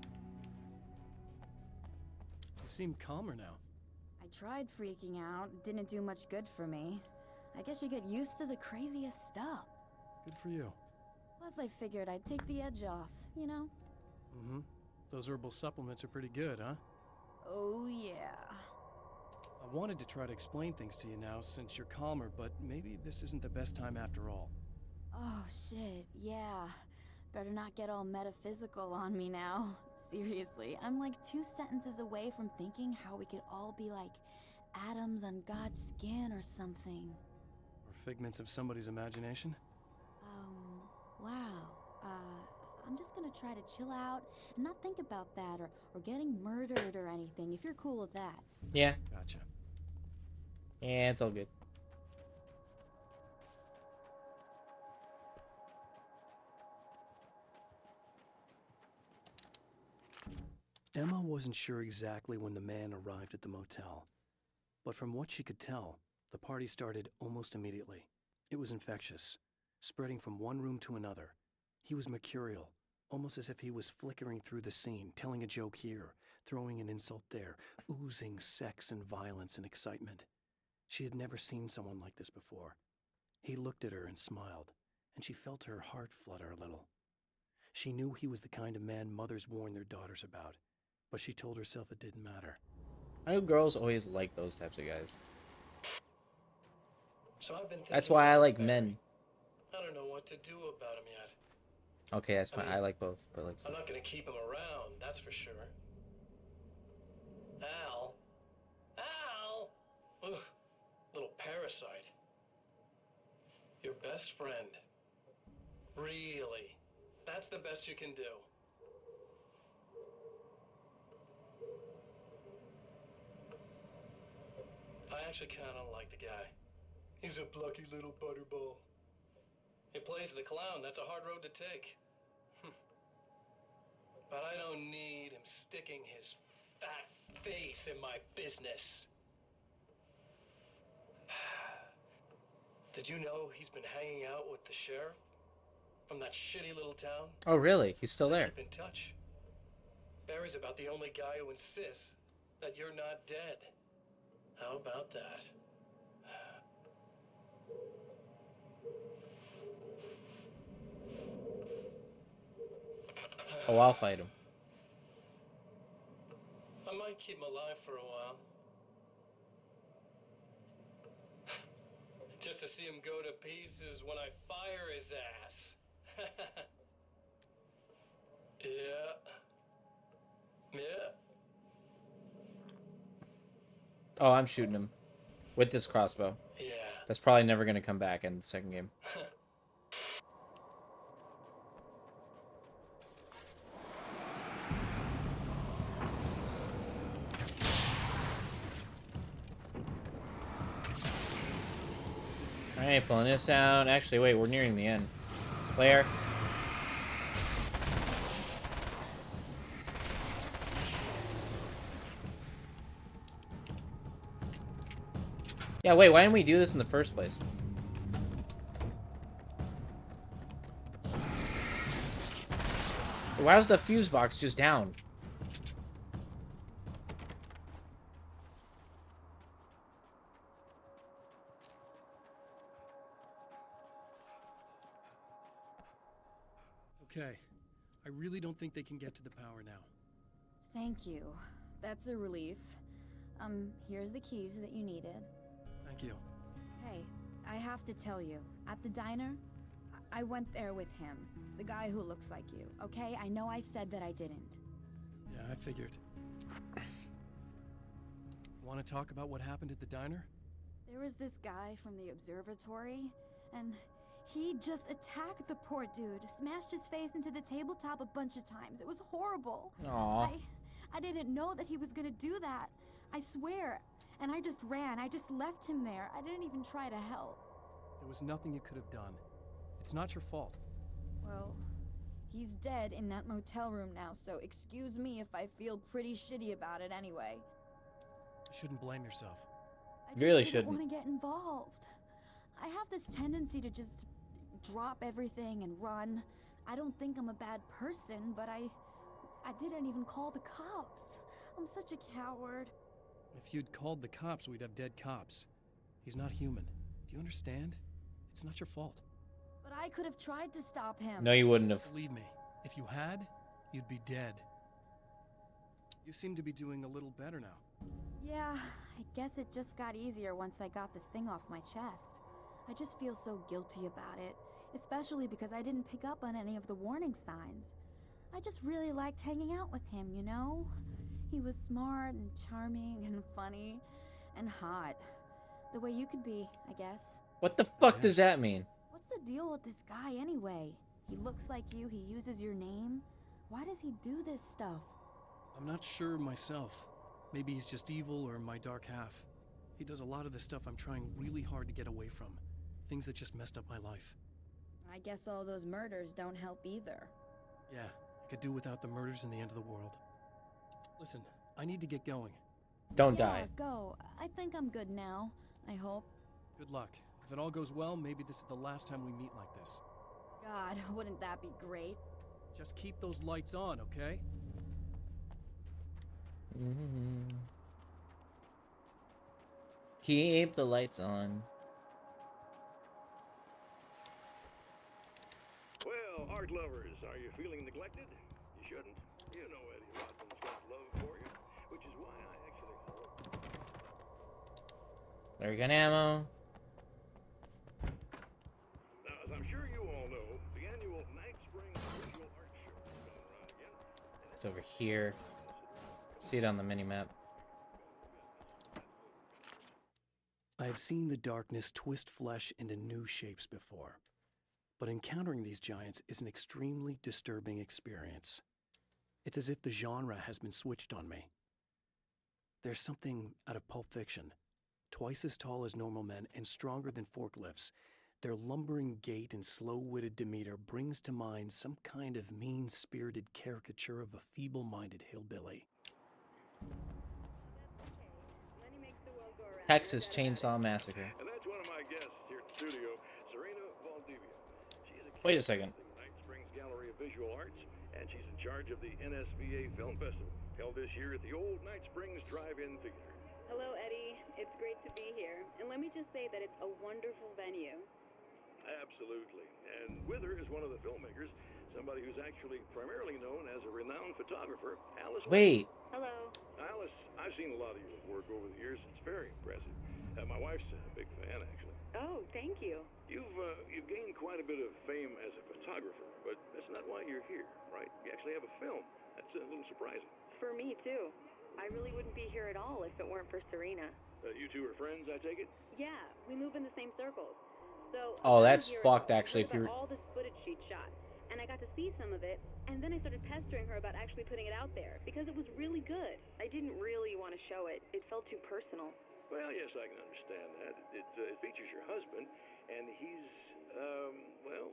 Speaker 12: You seem calmer now.
Speaker 4: I tried freaking out. It didn't do much good for me. I guess you get used to the craziest stuff.
Speaker 12: Good for you.
Speaker 4: Plus, I figured I'd take the edge off, you know?
Speaker 12: Mm-hmm. Those herbal supplements are pretty good, huh?
Speaker 4: Oh, yeah.
Speaker 12: I wanted to try to explain things to you now since you're calmer, but maybe this isn't the best time after all.
Speaker 4: Oh, shit, yeah. Better not get all metaphysical on me now. Seriously, I'm like 2 sentences away from thinking how we could all be like atoms on God's skin or something.
Speaker 12: Or figments of somebody's imagination?
Speaker 4: Wow. I'm just gonna try to chill out and not think about that or getting murdered or anything, if you're cool with that.
Speaker 2: Yeah.
Speaker 12: Gotcha.
Speaker 2: Yeah, it's all good.
Speaker 3: Emma wasn't sure exactly when the man arrived at the motel, but from what she could tell, the party started almost immediately. It was infectious, spreading from one room to another. He was mercurial, almost as if he was flickering through the scene, telling a joke here, throwing an insult there, oozing sex and violence and excitement. She had never seen someone like this before. He looked at her and smiled, and she felt her heart flutter a little. She knew he was the kind of man mothers warn their daughters about, but she told herself it didn't matter.
Speaker 2: I know girls always like those types of guys.
Speaker 5: So I've been
Speaker 2: That's
Speaker 5: thinking
Speaker 2: why I
Speaker 5: about
Speaker 2: like
Speaker 5: Barry.
Speaker 2: men.
Speaker 5: I don't know what to do about him yet.
Speaker 2: Okay, that's fine.
Speaker 5: mean,
Speaker 2: I like both, but like.
Speaker 5: I'm not gonna keep him around, that's for sure. Al? Al! Ugh, little parasite. Your best friend. Really? That's the best you can do. I actually kinda like the guy. He's a plucky little butterball. He plays the clown, that's a hard road to take. But I don't need him sticking his fat face in my business. Did you know he's been hanging out with the sheriff from that shitty little town?
Speaker 2: Oh, really? He's still there.
Speaker 5: Keep in touch. Barry's about the only guy who insists that you're not dead. How about that?
Speaker 2: Oh, I'll fight him.
Speaker 5: I might keep him alive for a while. Just to see him go to pieces when I fire his ass. Yeah. Yeah.
Speaker 2: Oh, I'm shooting him with this crossbow.
Speaker 5: Yeah.
Speaker 2: That's probably never going to come back in the second game. Alright, pulling this out. Actually, wait, we're nearing the end. Claire. Yeah, wait, why didn't we do this in the first place? Why was the fuse box just down?
Speaker 12: Okay. I really don't think they can get to the power now.
Speaker 4: Thank you. That's a relief. Here's the keys that you needed.
Speaker 12: Thank you.
Speaker 4: Hey, I have to tell you, at the diner, I went there with him. The guy who looks like you, okay? I know I said that I didn't.
Speaker 12: Yeah, I figured. Want to talk about what happened at the diner?
Speaker 4: There was this guy from the observatory, and he just attacked the poor dude, smashed his face into the tabletop a bunch of times. It was horrible.
Speaker 2: Aww.
Speaker 4: I didn't know that he was gonna do that. I swear. And I just ran. I just left him there. I didn't even try to help.
Speaker 12: There was nothing you could have done. It's not your fault.
Speaker 4: Well, he's dead in that motel room now, so excuse me if I feel pretty shitty about it anyway.
Speaker 12: You shouldn't blame yourself.
Speaker 4: I just
Speaker 2: Really
Speaker 4: didn't
Speaker 2: shouldn't.
Speaker 4: want to get involved. I have this tendency to just drop everything and run. I don't think I'm a bad person, but I didn't even call the cops. I'm such a coward.
Speaker 12: If you'd called the cops, we'd have dead cops. He's not human. Do you understand? It's not your fault.
Speaker 4: But I could have tried to stop him.
Speaker 2: No, you wouldn't have.
Speaker 12: Believe me, if you had, you'd be dead. You seem to be doing a little better now.
Speaker 4: Yeah, I guess it just got easier once I got this thing off my chest. I just feel so guilty about it, especially because I didn't pick up on any of the warning signs. I just really liked hanging out with him, you know? He was smart and charming and funny and hot. The way you could be, I guess.
Speaker 2: What the fuck does that mean?
Speaker 4: What's the deal with this guy anyway? He looks like you, he uses your name. Why does he do this stuff?
Speaker 12: I'm not sure myself. Maybe he's just evil or my dark half. He does a lot of the stuff I'm trying really hard to get away from. Things that just messed up my life.
Speaker 4: I guess all those murders don't help either.
Speaker 12: Yeah, I could do without the murders and the end of the world. Listen, I need to get going.
Speaker 2: Don't
Speaker 4: Yeah,
Speaker 2: die.
Speaker 4: go. I think I'm good now. I hope.
Speaker 12: Good luck. If it all goes well, maybe this is the last time we meet like this.
Speaker 4: God, wouldn't that be great?
Speaker 12: Just keep those lights on, okay?
Speaker 2: Keep the lights on.
Speaker 7: Well, art lovers, are you feeling neglected? You shouldn't. You know Eddie Rodman's got love for you, which is why I actually hope.
Speaker 2: There we got ammo.
Speaker 7: Now, as I'm sure you all know, the annual Night Springs Visual Art Show is coming around again.
Speaker 2: It's over here. See it on the mini-map.
Speaker 3: I have seen the darkness twist flesh into new shapes before, but encountering these giants is an extremely disturbing experience. It's as if the genre has been switched on me. There's something out of Pulp Fiction. Twice as tall as normal men and stronger than forklifts, their lumbering gait and slow-witted demeanor brings to mind some kind of mean-spirited caricature of a feeble-minded hillbilly.
Speaker 2: Texas Chainsaw Massacre.
Speaker 7: And that's one of my guests here at the studio, Serena Valdivia. She's a
Speaker 2: Wait a second.
Speaker 7: Night Springs Gallery of Visual Arts, and she's in charge of the NSVA Film Festival, held this year at the old Night Springs Drive-In Theater.
Speaker 18: Hello, Eddie. It's great to be here. And let me just say that it's a wonderful venue.
Speaker 7: Absolutely. And with her is one of the filmmakers, somebody who's actually primarily known as a renowned photographer, Alice.
Speaker 2: Wait.
Speaker 18: Hello.
Speaker 7: Alice, I've seen a lot of your work over the years. It's very impressive. My wife's a big fan, actually.
Speaker 18: Oh, thank you.
Speaker 7: You've gained quite a bit of fame as a photographer, but that's not why you're here, right? You actually have a film. That's a little surprising.
Speaker 18: For me, too. I really wouldn't be here at all if it weren't for Serena.
Speaker 7: You two are friends, I take it?
Speaker 18: Yeah, we move in the same circles. So
Speaker 2: Oh,
Speaker 18: about a
Speaker 2: that's
Speaker 18: year
Speaker 2: fucked,
Speaker 18: ago, I
Speaker 2: actually,
Speaker 18: heard
Speaker 2: if you
Speaker 18: about all this footage she'd shot, and I got to see some of it, and then I started pestering her about actually putting it out there because it was really good. I didn't really want to show it. It felt too personal.
Speaker 7: Well, yes, I can understand that. It features your husband, and he's, well...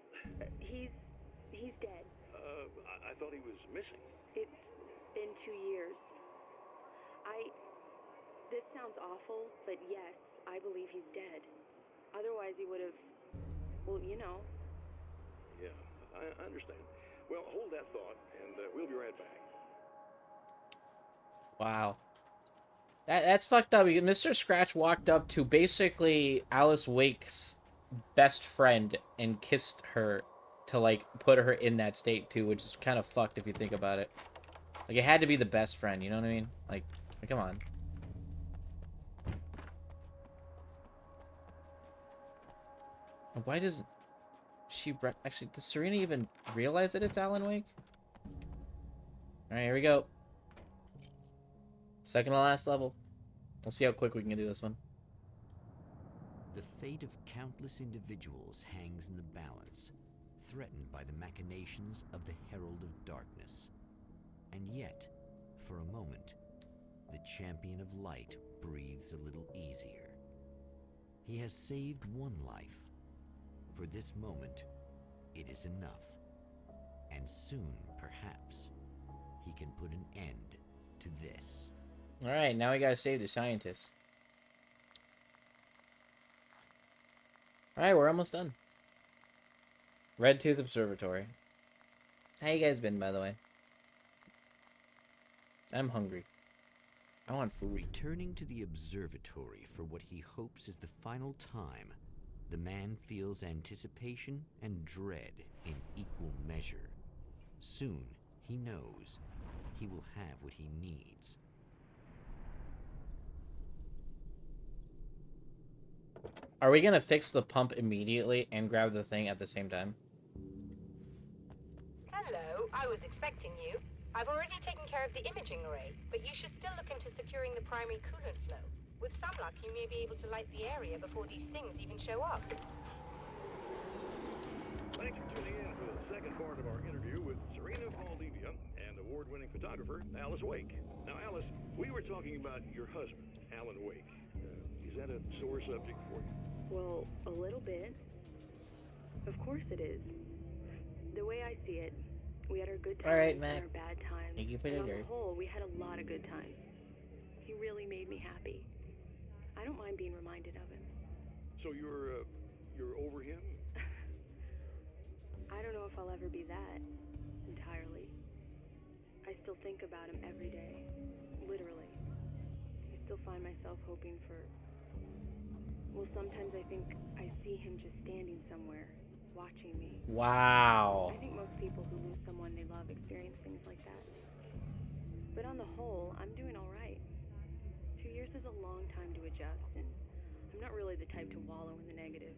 Speaker 18: He's dead.
Speaker 7: I thought he was missing.
Speaker 18: It's been 2 years. This sounds awful, but yes, I believe he's dead. Otherwise, he would have, well, you know.
Speaker 7: Yeah, I understand. Well, hold that thought, and we'll be right back.
Speaker 2: Wow. That's fucked up. Mr. Scratch walked up to basically Alice Wake's best friend and kissed her to, like, put her in that state, too, which is kind of fucked if you think about it. Like, it had to be the best friend, you know what I mean? Like come on. Why doesn't she... Actually, does Serena even realize that it's Alan Wake? Alright, here we go. Second to last level. We'll see how quick we can do this one.
Speaker 9: The fate of countless individuals hangs in the balance, threatened by the machinations of the Herald of Darkness. And yet, for a moment, the Champion of Light breathes a little easier. He has saved one life. For this moment, it is enough. And soon, perhaps, he can put an end to this.
Speaker 2: Alright, now we gotta save the scientist. Alright, we're almost done. Red Tooth Observatory. How you guys been, by the way? I'm hungry. I want food.
Speaker 9: Returning to the observatory for what he hopes is the final time, the man feels anticipation and dread in equal measure. Soon, he knows he will have what he needs.
Speaker 2: Are we gonna fix the pump immediately and grab the thing at the same time?
Speaker 10: Hello, I was expecting you. I've already taken care of the imaging array, but you should still look into securing the primary coolant flow. With some luck, you may be able to light the area before these things even show up.
Speaker 7: Thanks for tuning in for the second part of our interview with Serena Valdivia and award-winning photographer Alice Wake. Now, Alice, we were talking about your husband, Alan Wake. Is that a sore subject for you?
Speaker 18: Well, a little bit. Of course it is. The way I see it, we had our good times
Speaker 2: Alright,
Speaker 18: and
Speaker 2: Matt.
Speaker 18: our bad times.
Speaker 2: Thank you for
Speaker 18: and
Speaker 2: the
Speaker 18: on the
Speaker 2: dirt.
Speaker 18: whole, we had a lot of good times. He really made me happy. I don't mind being reminded of him.
Speaker 7: So you're over him?
Speaker 18: I don't know if I'll ever be that, entirely. I still think about him every day. Literally. I still find myself hoping for... Well, sometimes I think I see him just standing somewhere, watching me.
Speaker 2: Wow.
Speaker 18: I think most people who lose someone they love experience things like that. But on the whole, I'm doing all right. 2 years is a long time to adjust, and I'm not really the type to wallow in the negative.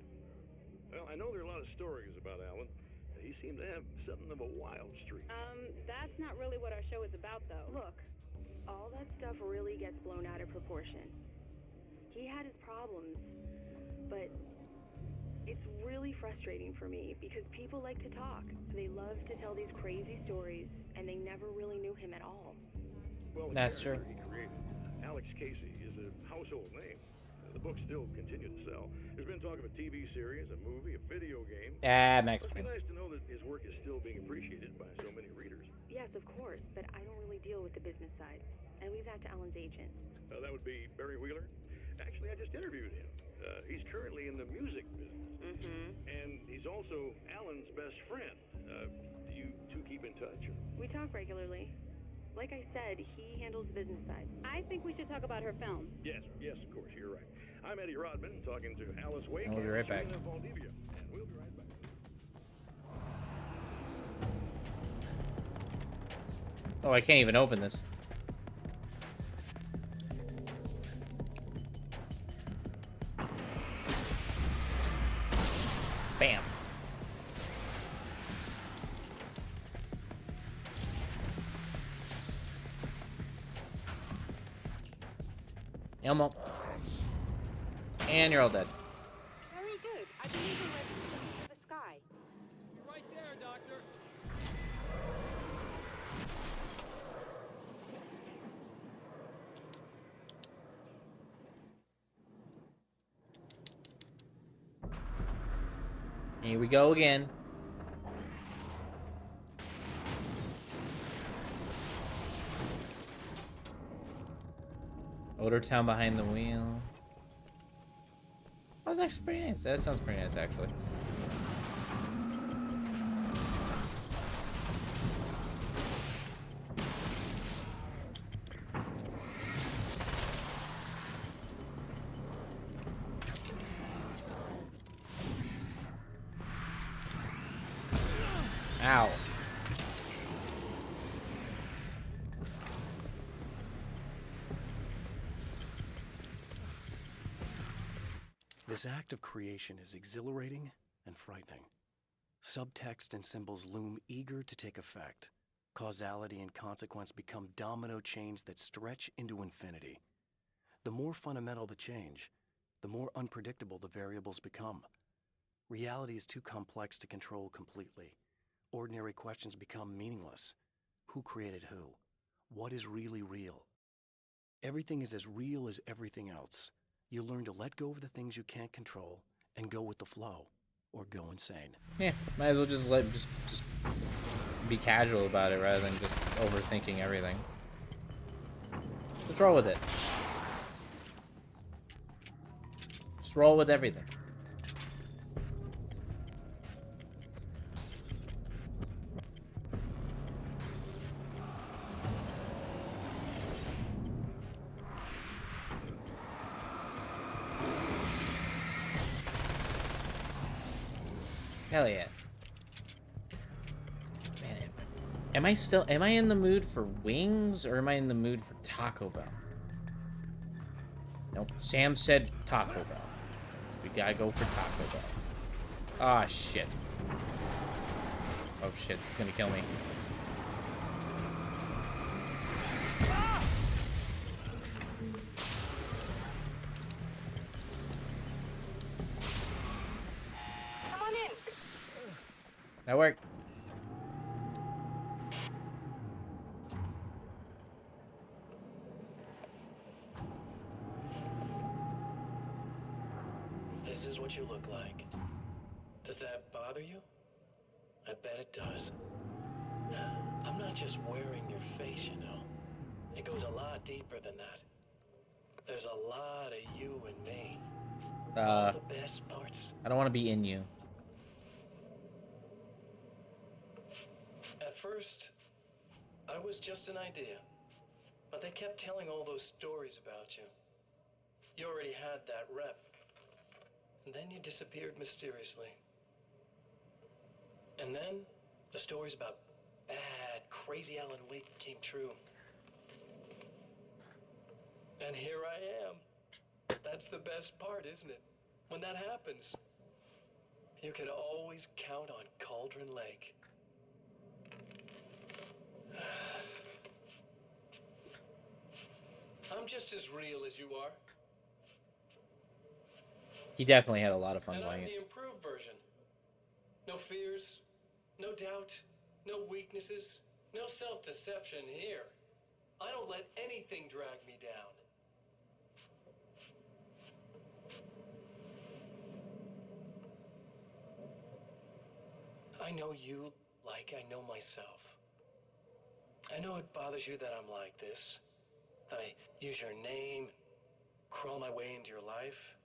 Speaker 7: Well, I know there are a lot of stories about Alan. He seemed to have something of a wild streak.
Speaker 18: That's not really what our show is about, though. Look, all that stuff really gets blown out of proportion. He had his problems, but it's really frustrating for me because people like to talk. They love to tell these crazy stories, and they never really knew him at all.
Speaker 7: Well, the
Speaker 2: That's true.
Speaker 7: character he created, Alex Casey, is a household name. The books still continue to sell. There's been talk of a TV series, a movie, a video game.
Speaker 2: Max
Speaker 7: It's
Speaker 2: Payne.
Speaker 7: nice to know that his work is still being appreciated by so many readers.
Speaker 18: Yes, of course, but I don't really deal with the business side. I leave that to Alan's agent.
Speaker 7: That would be Barry Wheeler. Actually, I just interviewed him. He's currently in the music business.
Speaker 18: Mm-hmm.
Speaker 7: And he's also Alan's best friend. Do you two keep in touch?
Speaker 18: We talk regularly. Like I said, he handles the business side.
Speaker 13: I think we should talk about her film.
Speaker 7: Yes, of course, you're right. I'm Eddie Rodman, talking to Alice Wake
Speaker 2: And we'll be right back.
Speaker 7: Serena Valdivia, and we'll be right back.
Speaker 2: Oh, I can't even open this. Bam. Elmo. And you're all dead.
Speaker 13: Very good. I believe we're ready to jump into the sky.
Speaker 15: You're right there, Doctor.
Speaker 2: Here we go again. Odor Town behind the wheel. That was actually pretty nice. That sounds pretty nice, actually. Ow.
Speaker 3: This act of creation is exhilarating and frightening. Subtext and symbols loom eager to take effect. Causality and consequence become domino chains that stretch into infinity. The more fundamental the change, the more unpredictable the variables become. Reality is too complex to control completely. Ordinary questions become meaningless. Who created who? What is really real? Everything is as real as everything else. You learn to let go of the things you can't control and go with the flow, or go insane.
Speaker 2: Yeah, might as well just just be casual about it rather than just overthinking everything. Just roll with it. Just roll with everything. Hell yeah. Man, am I in the mood for wings or am I in the mood for Taco Bell? Nope. Sam said Taco Bell. We gotta go for Taco Bell. Ah, shit. Oh shit, this is gonna kill me. That worked.
Speaker 5: This is what you look like. Does that bother you? I bet it does. I'm not just wearing your face, you know. It goes a lot deeper than that. There's a lot of you and me. All the best parts.
Speaker 2: I don't want to be in you.
Speaker 5: At first, I was just an idea. But they kept telling all those stories about you. You already had that rep. And then you disappeared mysteriously. And then, the stories about bad, crazy Alan Wake came true. And here I am. That's the best part, isn't it? When that happens, you can always count on Cauldron Lake. I'm just as real as you are.
Speaker 2: He definitely had a lot of fun
Speaker 5: And
Speaker 2: playing
Speaker 5: I'm
Speaker 2: it.
Speaker 5: the improved version. No fears, no doubt, no weaknesses, no self-deception here. I don't let anything drag me down. I know you like I know myself. I know it bothers you that I'm like this, that I use your name, crawl my way into your life.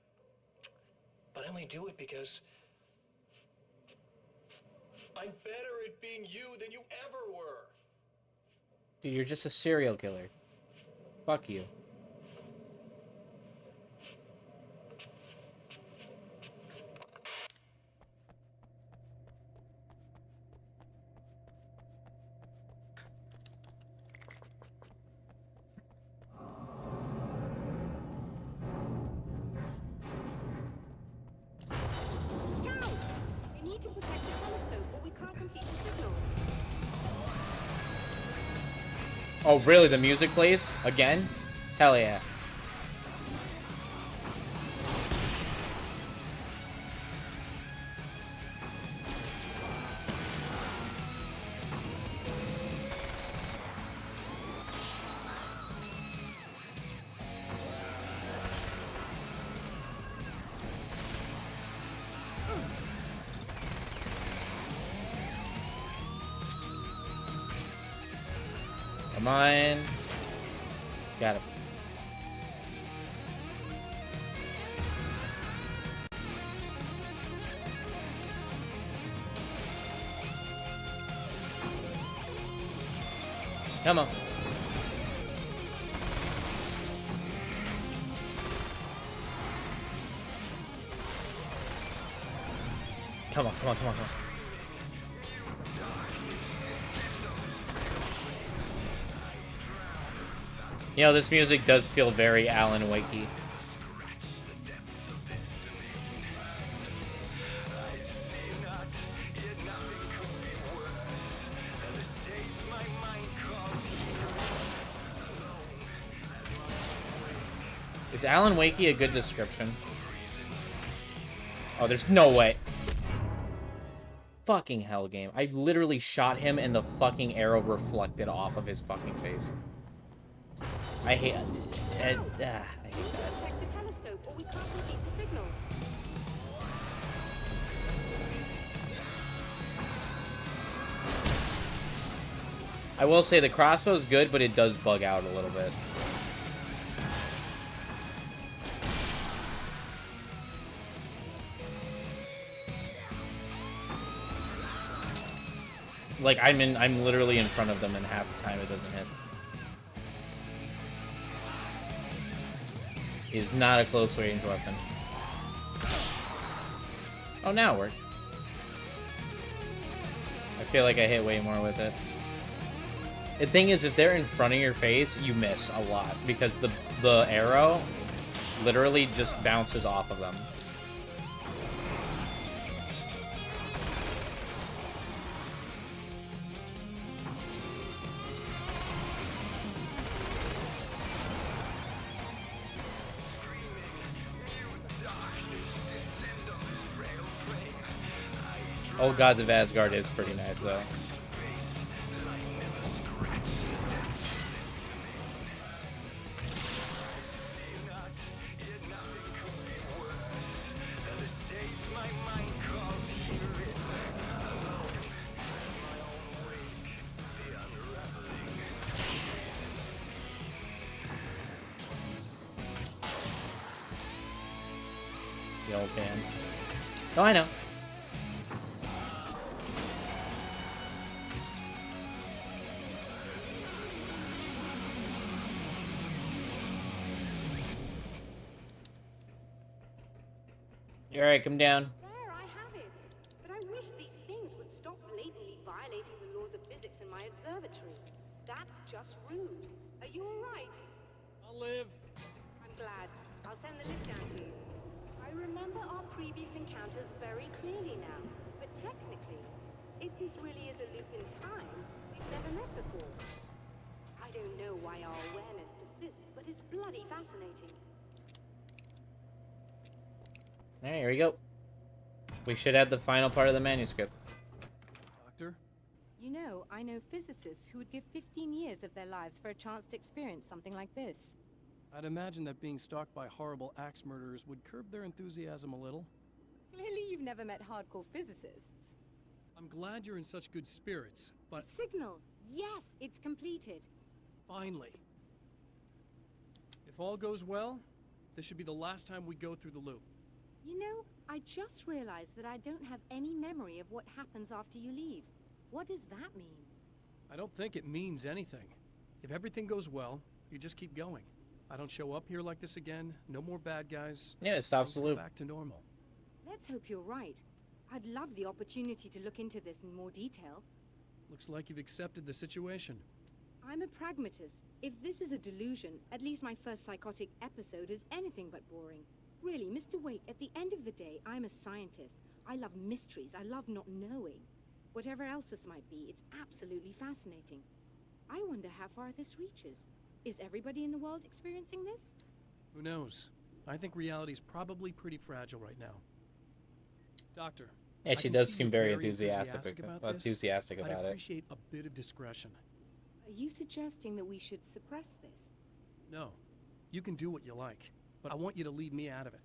Speaker 5: But I only do it because I'm better at being you than you ever were.
Speaker 2: Dude, you're just a serial killer. Fuck you. Oh, really? The music plays? Again? Hell yeah. Come on. Got it. Come on. Come on, come on, come on, come on. You know, this music does feel very Alan Wake-y. Is Alan Wake-y a good description? Oh, there's no way. Fucking hell game. I literally shot him and the fucking arrow reflected off of his fucking face. I hate I hate that.
Speaker 13: Check the telescope or we can't repeat the signal.
Speaker 2: I will say the crossbow's good, but it does bug out a little bit. Like I'm literally in front of them and half the time it doesn't hit. It is not a close range weapon. Oh, now it worked. I feel like I hit way more with it. The thing is, if they're in front of your face, you miss a lot because the arrow literally just bounces off of them. Oh god, the Vazguard is pretty nice though. The old band. Oh, I know. Alright, come down.
Speaker 13: There, I have it. But I wish these things would stop blatantly violating the laws of physics in my observatory. That's just rude. Are you alright?
Speaker 12: I'll live.
Speaker 13: I'm glad. I'll send the lift down to you. I remember our previous encounters very clearly now. But technically, if this really is a loop in time, we've never met before. I don't know why our awareness persists, but it's bloody fascinating.
Speaker 2: Alright, here we go. We should have the final part of the manuscript.
Speaker 12: Doctor?
Speaker 11: You know, I know physicists who would give 15 years of their lives for a chance to experience something like this.
Speaker 12: I'd imagine that being stalked by horrible axe murderers would curb their enthusiasm a little.
Speaker 11: Clearly you've never met hardcore physicists.
Speaker 12: I'm glad you're in such good spirits, but...
Speaker 11: The signal! Yes, it's completed.
Speaker 12: Finally. If all goes well, this should be the last time we go through the loop.
Speaker 11: You know, I just realized that I don't have any memory of what happens after you leave. What does that mean?
Speaker 12: I don't think it means anything. If everything goes well, you just keep going. I don't show up here like this again. No more bad guys.
Speaker 2: Yeah, it stops the loop.
Speaker 12: Back to normal.
Speaker 11: Let's hope you're right. I'd love the opportunity to look into this in more detail.
Speaker 12: Looks like you've accepted the situation.
Speaker 11: I'm a pragmatist. If this is a delusion, at least my first psychotic episode is anything but boring. Really, Mr. Wake, at the end of the day, I'm a scientist. I love mysteries. I love not knowing. Whatever else this might be, it's absolutely fascinating. I wonder how far this reaches. Is everybody in the world experiencing this?
Speaker 12: Who knows? I think reality's probably pretty fragile right now. Doctor.
Speaker 2: Yeah, she does seem very enthusiastic about
Speaker 12: I'd
Speaker 2: it.
Speaker 12: appreciate a bit of discretion.
Speaker 11: Are you suggesting that we should suppress this?
Speaker 12: No. You can do what you like, but I want you to leave me out of it.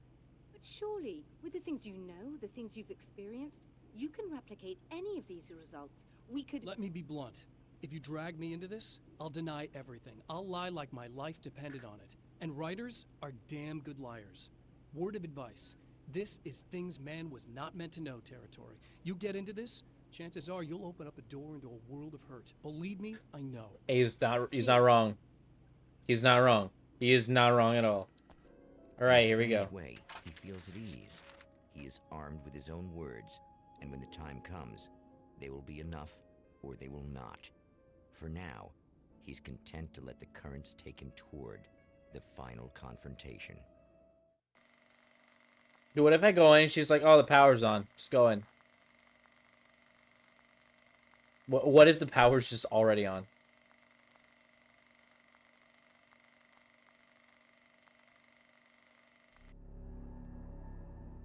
Speaker 11: But surely, with the things you know, the things you've experienced, you can replicate any of these results. We could...
Speaker 12: Let me be blunt. If you drag me into this, I'll deny everything. I'll lie like my life depended on it. And writers are damn good liars. Word of advice. This is things man was not meant to know territory. You get into this, chances are you'll open up a door into a world of hurt. Believe me, I know.
Speaker 2: He's not wrong. He's not wrong. He is not wrong at all. All right, here we go.
Speaker 6: In a strange way, he feels at ease. He is armed with his own words, and when the time comes, they will be enough or they will not. For now, he's content to let the currents take him toward the final confrontation.
Speaker 2: Dude, what if I go in, she's like, oh, the power's on. Just go in. What if the power's just already on?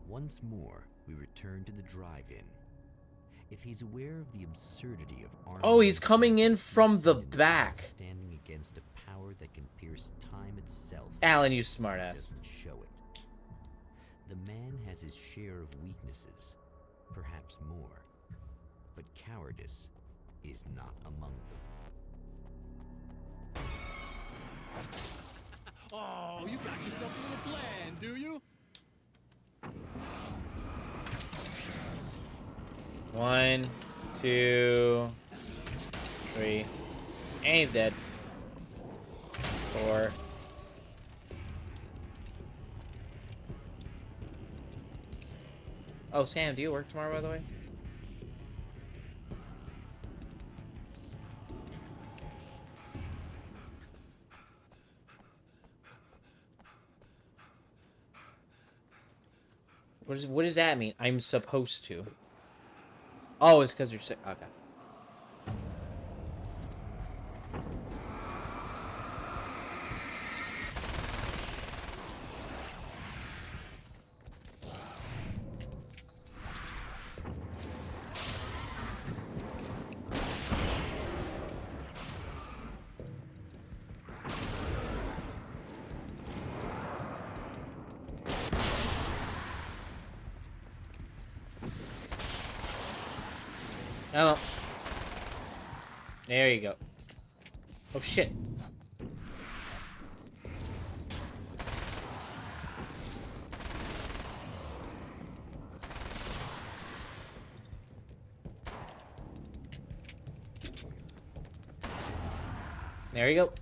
Speaker 9: Once more, we return to the drive-in. If he's aware of the absurdity of arming
Speaker 2: Oh, he's coming in from the
Speaker 9: himself
Speaker 2: back.
Speaker 9: standing against a power that can pierce time itself.
Speaker 2: Alan, you smartass.
Speaker 9: Doesn't show it. The man has his share of weaknesses, perhaps more, but cowardice is not among them.
Speaker 12: Oh, you got yourself a little plan, do you?
Speaker 2: 1, 2, 3. And he's dead. 4. Oh, Sam, do you work tomorrow, by the way? What does that mean? I'm supposed to. Oh, it's because you're sick. Okay. Oh. There you go. Oh, shit. There you go.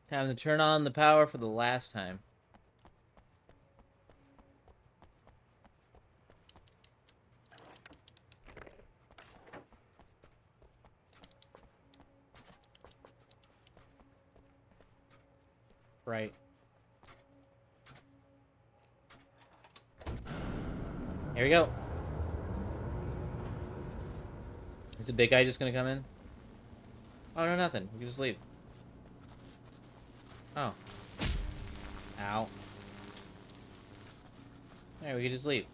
Speaker 2: Time to turn on the power for the last time. Right. Here we go. Is the big guy just gonna come in? Oh, no, nothing. We can just leave. Oh. Ow. There, we can just leave.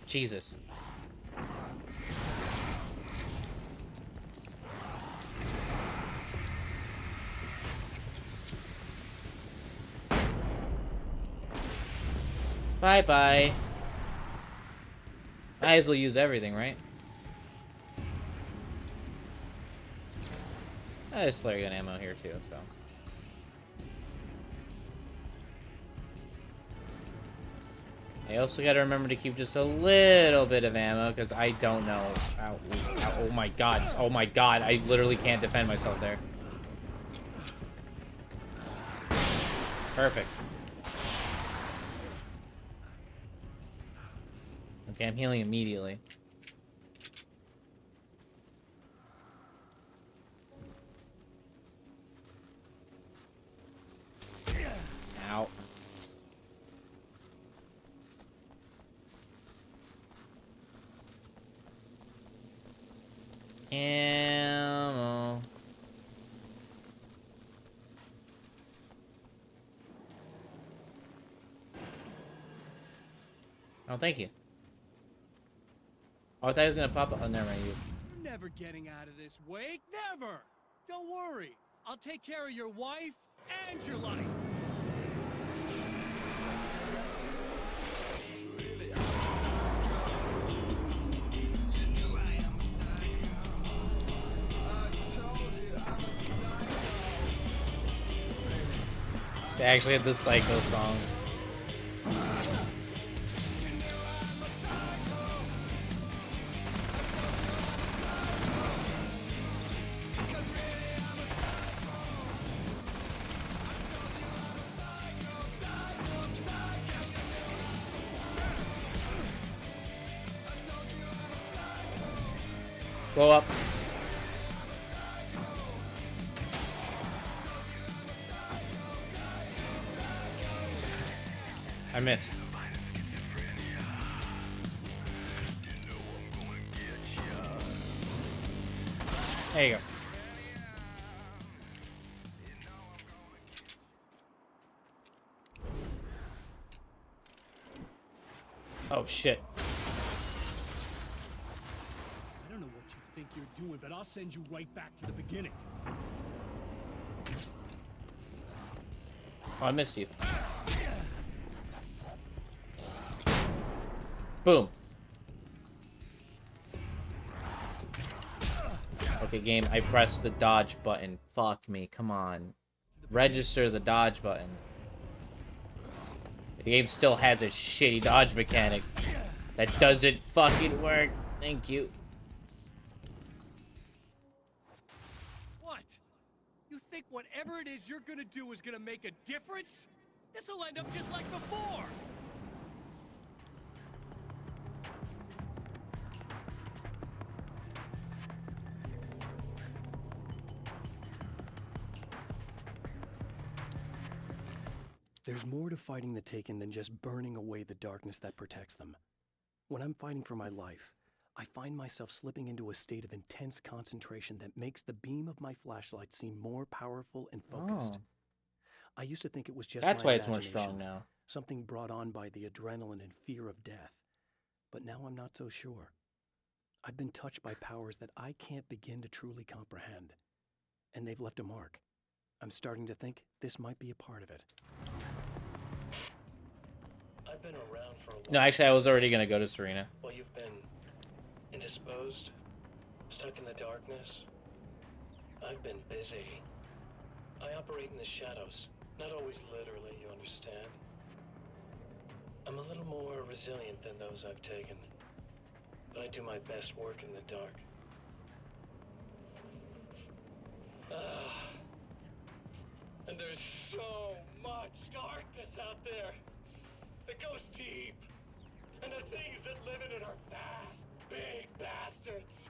Speaker 2: Jesus. Bye-bye. Might as well use everything, right? There's flare gun ammo here too, so. I also gotta remember to keep just a little bit of ammo, because I don't know. Ow, ow, oh my god. Oh my god. I literally can't defend myself there. Perfect. Okay, I'm healing immediately. Oh, thank you. Oh, I thought he was gonna pop up. Oh, never mind. He is.
Speaker 15: You're never getting out of this, Wake. Never. Don't worry. I'll take care of your wife and your life.
Speaker 2: They actually had the Psycho song. Blow up. I missed. There you go. Oh shit.
Speaker 15: I don't know what you think you're doing, but I'll send you right back to the beginning.
Speaker 2: Oh, I missed you. Boom. Okay, game, I pressed the dodge button. Fuck me, come on. Register the dodge button. The game still has a shitty dodge mechanic. That doesn't fucking work. Thank you.
Speaker 15: What? You think whatever it is you're gonna do is gonna make a difference? This'll end up just like before!
Speaker 3: There's more to fighting the Taken than just burning away the darkness that protects them. When I'm fighting for my life, I find myself slipping into a state of intense concentration that makes the beam of my flashlight seem more powerful and focused.
Speaker 2: Oh.
Speaker 3: I used to think it was just
Speaker 2: That's
Speaker 3: my
Speaker 2: why it's more
Speaker 3: imagination,
Speaker 2: strong now.
Speaker 3: something brought on by the adrenaline and fear of death. But now I'm not so sure. I've been touched by powers that I can't begin to truly comprehend. And they've left a mark. I'm starting to think this might be a part of it.
Speaker 5: I've been around for a while.
Speaker 2: No, actually, I was already gonna go to Serena.
Speaker 5: Well, you've been indisposed, stuck in the darkness. I've been busy. I operate in the shadows. Not always literally, you understand? I'm a little more resilient than those I've taken. But I do my best work in the dark. And there's so much darkness out there. It goes deep. And the things that live in it are fast, big bastards.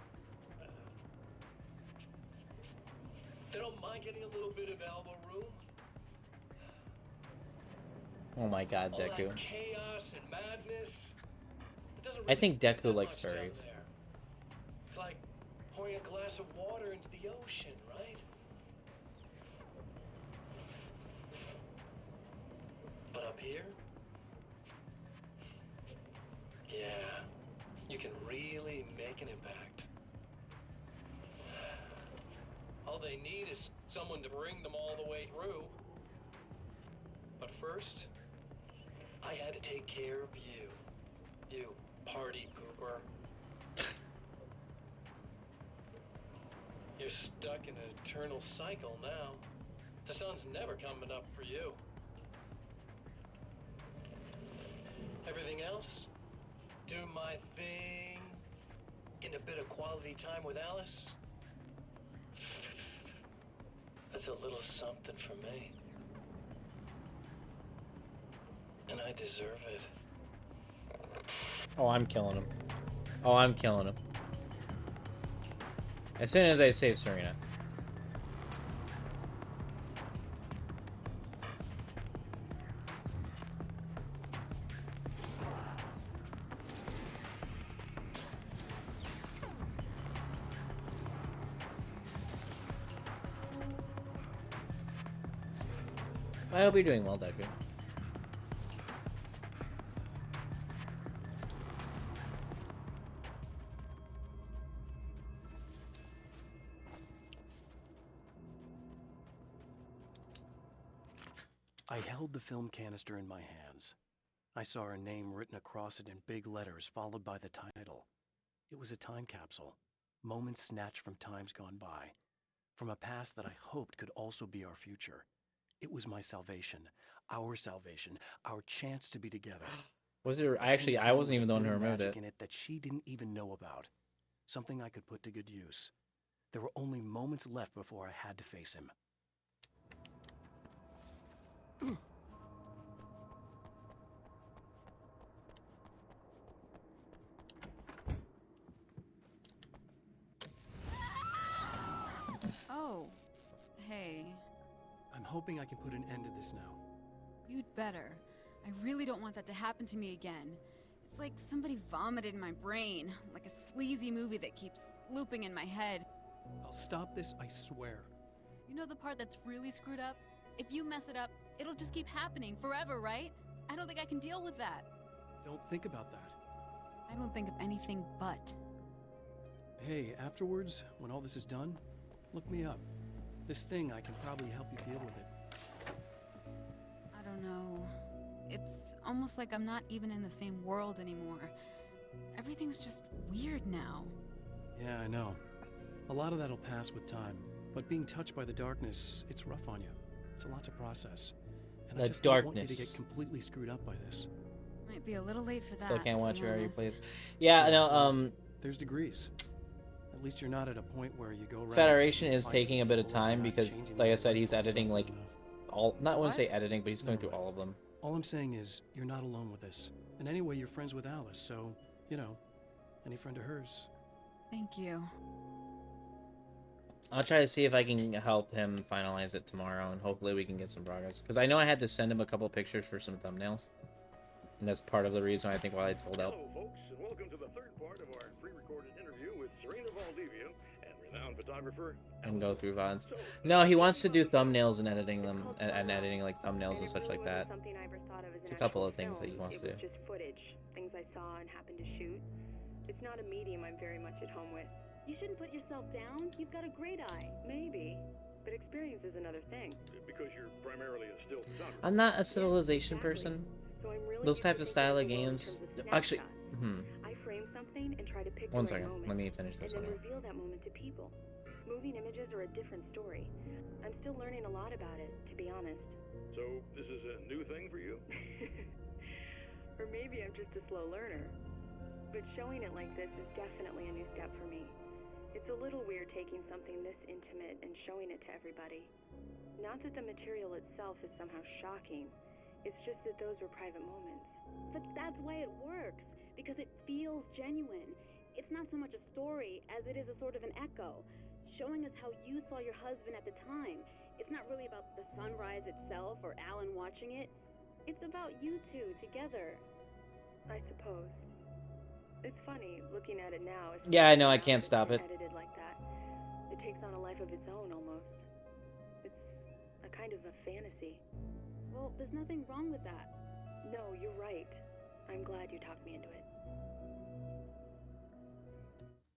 Speaker 5: They don't mind getting a little bit of elbow room.
Speaker 2: Oh my god,
Speaker 5: All
Speaker 2: Deku.
Speaker 5: that chaos and madness. It doesn't
Speaker 2: I think
Speaker 5: really
Speaker 2: Deku
Speaker 5: fit
Speaker 2: likes
Speaker 5: much down
Speaker 2: furries.
Speaker 5: there. It's like pouring a glass of water into the ocean, right? But up here, yeah, you can really make an impact. All they need is someone to bring them all the way through. But first, I had to take care of you. You party pooper. You're stuck in an eternal cycle now. The sun's never coming up for you. Everything else? Do my thing. Get a bit of quality time with Alice. That's a little something for me. And I deserve it.
Speaker 2: Oh, I'm killing him. Oh, I'm killing him. As soon as I save Serena. I hope you're doing well, Deku.
Speaker 3: I held the film canister in my hands. I saw her name written across it in big letters, followed by the title. It was a time capsule, moments snatched from times gone by, from a past that I hoped could also be our future. It was my salvation, our chance to be together.
Speaker 2: Was there?
Speaker 3: A tin
Speaker 2: I
Speaker 3: can
Speaker 2: wasn't
Speaker 3: with
Speaker 2: even the
Speaker 3: a
Speaker 2: one who
Speaker 3: bit of
Speaker 2: removed
Speaker 3: magic
Speaker 2: it.
Speaker 3: in it that she didn't even know about. Something I could put to good use. There were only moments left before I had to face him.
Speaker 16: Oh, hey.
Speaker 12: I'm hoping I can put an end to this now.
Speaker 16: You'd better. I really don't want that to happen to me again. It's like somebody vomited in my brain, like a sleazy movie that keeps looping in my head.
Speaker 12: I'll stop this, I swear.
Speaker 16: You know the part that's really screwed up? If you mess it up, it'll just keep happening forever, right? I don't think I can deal with that.
Speaker 12: Don't think about that.
Speaker 16: I don't think of anything but.
Speaker 12: Hey, afterwards, when all this is done, look me up. This thing, I can probably help you deal with it.
Speaker 16: I don't know. It's almost like I'm not even in the same world anymore. Everything's just weird now.
Speaker 12: Yeah, I know. A lot of that'll pass with time, but being touched by the darkness, it's rough on you. It's a lot to process. And I
Speaker 2: The
Speaker 12: just don't want you to
Speaker 2: darkness.
Speaker 12: get completely screwed up by this.
Speaker 16: Might be a little late for that.
Speaker 2: Still can't
Speaker 16: to
Speaker 2: watch
Speaker 16: be
Speaker 2: her already
Speaker 16: honest.
Speaker 2: plays. Yeah, no.
Speaker 12: There's degrees. At least you're not at a point where you go around.
Speaker 2: Federation is
Speaker 12: fighting
Speaker 2: taking a bit of
Speaker 12: people over
Speaker 2: time
Speaker 12: not
Speaker 2: because,
Speaker 12: changing
Speaker 2: like I
Speaker 12: their
Speaker 2: said, he's
Speaker 12: minds
Speaker 2: editing like
Speaker 12: enough.
Speaker 2: all. Not want
Speaker 16: What?
Speaker 2: to say editing, but he's going through all of them.
Speaker 12: All I'm saying is, you're not alone with this. And anyway, you're friends with Alice, so, you know, any friend of hers.
Speaker 16: Thank you.
Speaker 2: I'll try to see if I can help him finalize it tomorrow, and hopefully we can get some progress. Because I know I had to send him a couple pictures for some thumbnails, and that's part of the reason I think why I told out.
Speaker 7: Hello, folks, and welcome to the third part of our pre-recorded interview with Serena Valdivia and renowned photographer.
Speaker 2: And go through VODs. No, he wants to do thumbnails and editing them, and editing like thumbnails and such like that.
Speaker 18: Something I ever thought of as
Speaker 2: It's
Speaker 18: an
Speaker 2: a couple
Speaker 18: actual
Speaker 2: of things that he
Speaker 18: film.
Speaker 2: wants
Speaker 18: It
Speaker 2: to
Speaker 18: was
Speaker 2: do.
Speaker 18: just footage, things I saw and happened to shoot. It's not a medium I'm very much at home with.
Speaker 13: You shouldn't put yourself down. You've got a great eye.
Speaker 18: Maybe, but experience is another thing.
Speaker 7: Because you're primarily a still photographer.
Speaker 2: I'm not a civilization person.
Speaker 18: So I'm really
Speaker 2: Those
Speaker 18: used
Speaker 2: types
Speaker 18: to
Speaker 2: of
Speaker 18: thinking
Speaker 2: style of
Speaker 18: the world in
Speaker 2: games.
Speaker 18: terms of
Speaker 2: Actually,
Speaker 18: snapshots. I frame something and try to pick
Speaker 2: One
Speaker 18: the right
Speaker 2: second,
Speaker 18: moment,
Speaker 2: let me finish this
Speaker 18: and
Speaker 2: one
Speaker 18: then
Speaker 2: here.
Speaker 18: reveal that moment to people. Moving images are a different story. I'm still learning a lot about it, to be honest.
Speaker 7: So this is a new thing for you?
Speaker 18: Or maybe I'm just a slow learner. But showing it like this is definitely a new step for me. It's a little weird taking something this intimate and showing it to everybody. Not that the material itself is somehow shocking. It's just that those were private moments.
Speaker 13: But that's why it works, because it feels genuine. It's not so much a story as it is a sort of an echo, showing us how you saw your husband at the time. It's not really about the sunrise itself or Alan watching it. It's about you two together.
Speaker 18: I suppose. It's funny, looking at it now.
Speaker 2: Yeah, I know, I
Speaker 18: especially
Speaker 2: can't
Speaker 18: now
Speaker 2: stop
Speaker 18: that it's
Speaker 2: it.
Speaker 18: Edited like that. It takes on a life of its own, almost. It's a kind of a fantasy.
Speaker 13: Well, there's nothing wrong with that.
Speaker 18: No, you're right. I'm glad you talked me into it.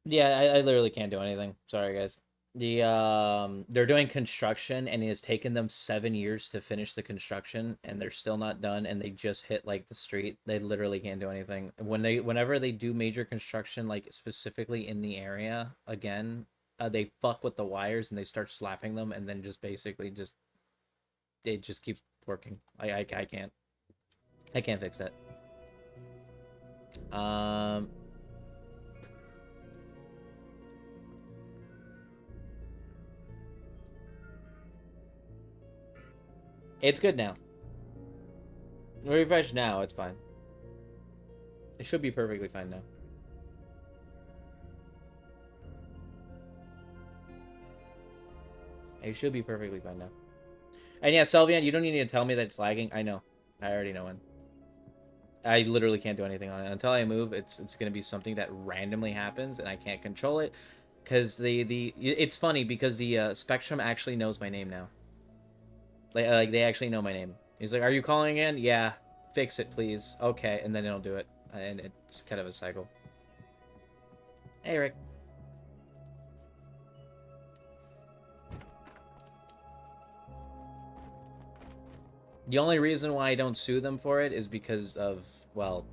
Speaker 2: Yeah, I literally can't do anything. Sorry, guys. They're doing construction, and it has taken them 7 years to finish the construction, and they're still not done, and they just hit like the street. They literally can't do anything. Whenever they do major construction, like specifically in the area again, they fuck with the wires and they start slapping them, and then just basically it just keeps working. I can't fix that. It's good now. Refresh now, it's fine. It should be perfectly fine now. It should be perfectly fine now. And yeah, Selvian, you don't need to tell me that it's lagging. I know. I already know when. I literally can't do anything on it. Until I move, it's going to be something that randomly happens, and I can't control it. Because it's funny, because the Spectrum actually knows my name now. Like, they actually know my name. He's like, are you calling in? Yeah. Fix it, please. Okay, and then it'll do it. And it's kind of a cycle. Hey, Rick. The only reason why I don't sue them for it is because of, well,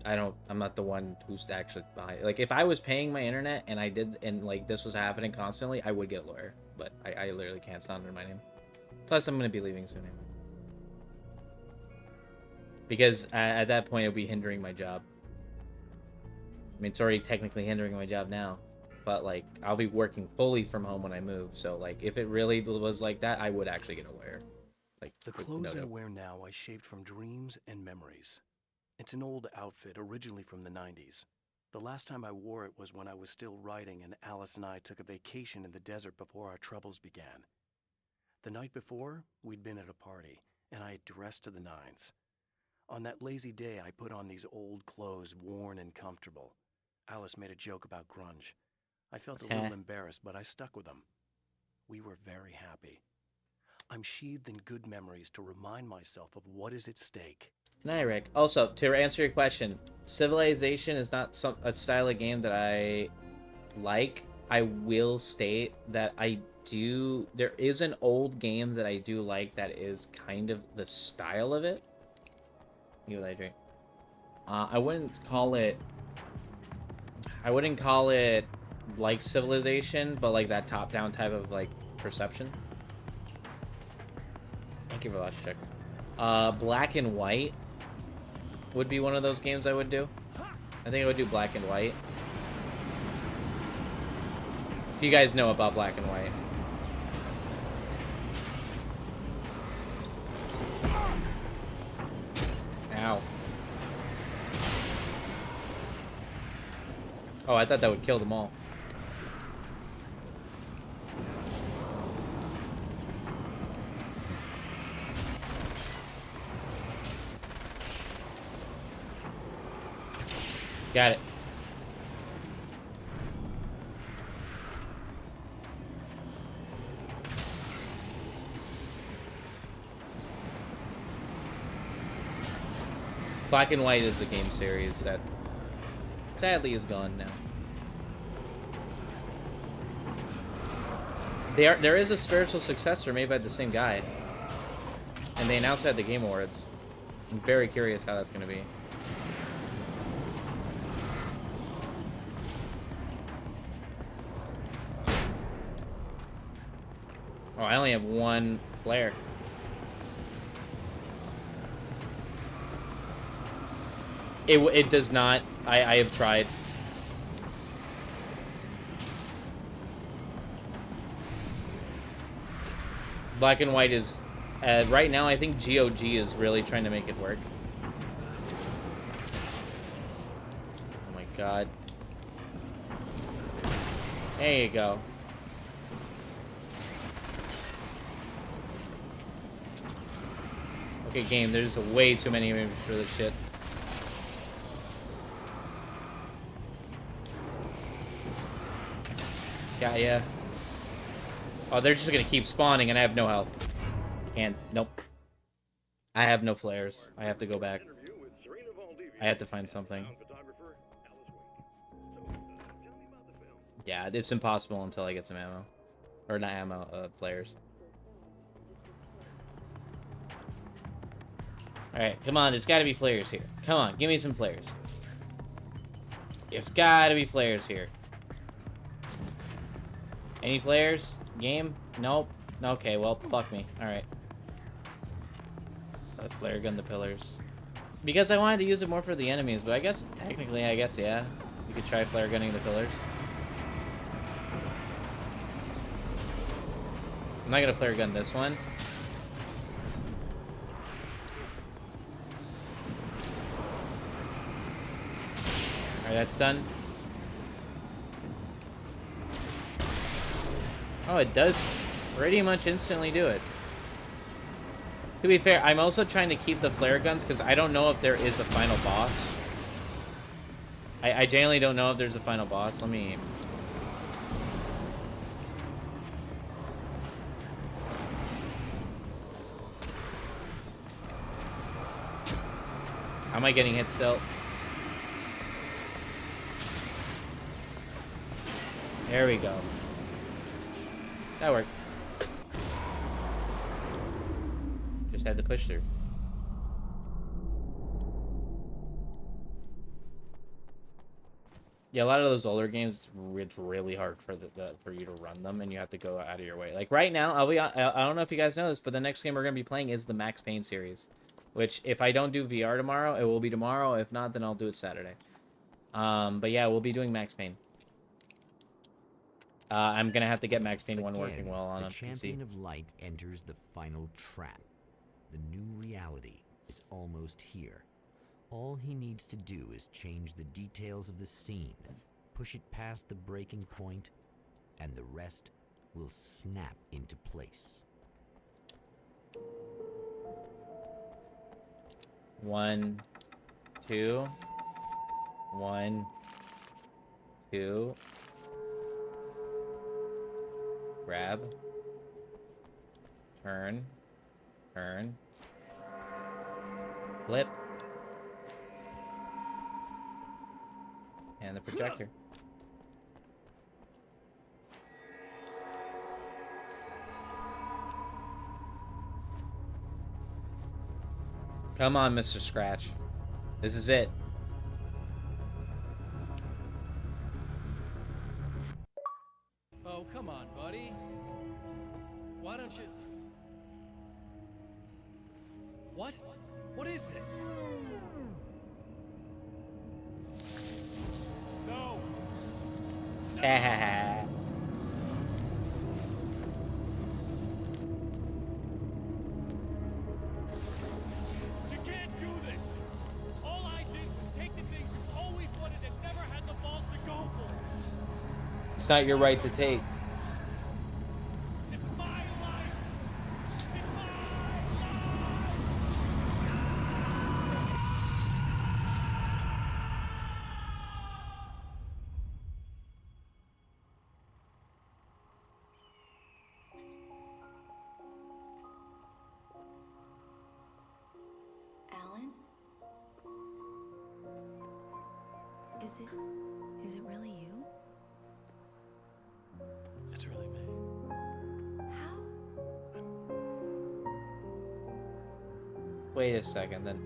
Speaker 2: I'm not the one who's actually behind. Like, if I was paying my internet and like this was happening constantly, I would get a lawyer. But I literally can't. It's not under my name. Plus, I'm gonna be leaving soon anyway. Because at that point, it'll be hindering my job. I mean, it's already technically hindering my job now. But, like, I'll be working fully from home when I move. So, like, if it really was like that, I would actually get a lawyer. Like,
Speaker 3: The clothes I wear now I shaped from dreams and memories. It's an old outfit, originally from the 90s. The last time I wore it was when I was still writing and Alice and I took a vacation in the desert before our troubles began. The night before, we'd been at a party, and I had dressed to the nines. On that lazy day, I put on these old clothes, worn and comfortable. Alice made a joke about grunge. I felt a little embarrassed, but I stuck with them. We were very happy. I'm sheathed in good memories to remind myself of what is at stake.
Speaker 2: Good night, Rick. Also, to answer your question, Civilization is not a style of game that I like. I will state that there is an old game that I do like that is kind of the style of it. Give me what I drink. I wouldn't call it like Civilization, but like that top-down type of like perception. Thank you for last check. Black and White would be one of those games I would do. I think I would do Black and White. If you guys know about Black and White. Ow. Oh, I thought that would kill them all. Got it. Black and White is a game series that sadly is gone now. There is a spiritual successor made by the same guy, and they announced it at the Game Awards. I'm very curious how that's going to be. Oh, I only have one flare. It does not. I have tried. Black and White is right now. I think GOG is really trying to make it work. Oh my god! There you go. Okay, game. There's way too many images for this shit. Yeah. Oh, they're just gonna keep spawning, and I have no health. I can't. Nope. I have no flares. I have to go back. I have to find something. Yeah, it's impossible until I get some ammo. Or not ammo, flares. Alright, come on, there's gotta be flares here. Come on, give me some flares. There's gotta be flares here. Any flares? Game? Nope. Okay, well, fuck me. Alright. Flare gun the pillars. Because I wanted to use it more for the enemies, but I guess, technically, yeah. You could try flare gunning the pillars. I'm not gonna flare gun this one. Alright, that's done. Oh, it does pretty much instantly do it. To be fair, I'm also trying to keep the flare guns because I don't know if there is a final boss. I genuinely don't know if there's a final boss. Let me... How am I getting hit still? There we go. That worked. Just had to push through. Yeah, a lot of those older games, it's really hard for for you to run them, and you have to go out of your way. Like right now, I don't know if you guys know this, but the next game we're gonna be playing is the Max Payne series, which if I don't do VR tomorrow, it will be tomorrow. If not, then I'll do it Saturday. But yeah, we'll be doing Max Payne. I'm gonna have to get Max Payne 1 working well on a
Speaker 9: the
Speaker 2: PC.
Speaker 9: champion of light enters the final trap. The new reality is almost here. All he needs to do is change the details of the scene, push it past the breaking point, and the rest will snap into place.
Speaker 2: 1, 2, 1, 2. Grab. Turn. Turn. Flip. And the projector. Come on, Mr. Scratch. This is it.
Speaker 12: Oh, come on, buddy. Why don't you... What? What is this? No!
Speaker 15: You can't do this! All I did was take the things you always wanted and never had the balls to go for!
Speaker 2: It's not your right to take.
Speaker 15: It's my life! It's my
Speaker 19: Alan? Is it really you?
Speaker 3: It's really me.
Speaker 2: Wait a second, then.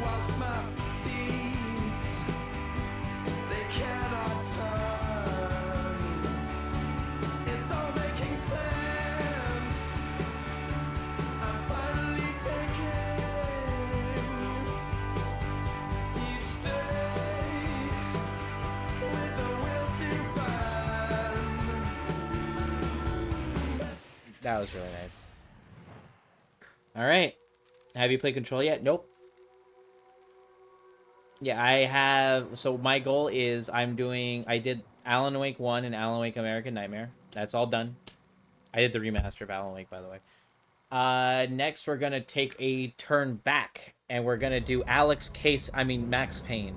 Speaker 19: whilst my feet they cannot turn. It's all making sense. I'm finally taking each day with a will to burn.
Speaker 2: That was really nice. All right. Have you played Control yet? Nope. Yeah, I have. So my goal is I did Alan Wake 1 and Alan Wake American Nightmare. That's all done. I did the remaster of Alan Wake, by the way. Next, we're going to take a turn back. And we're going to do Max Payne.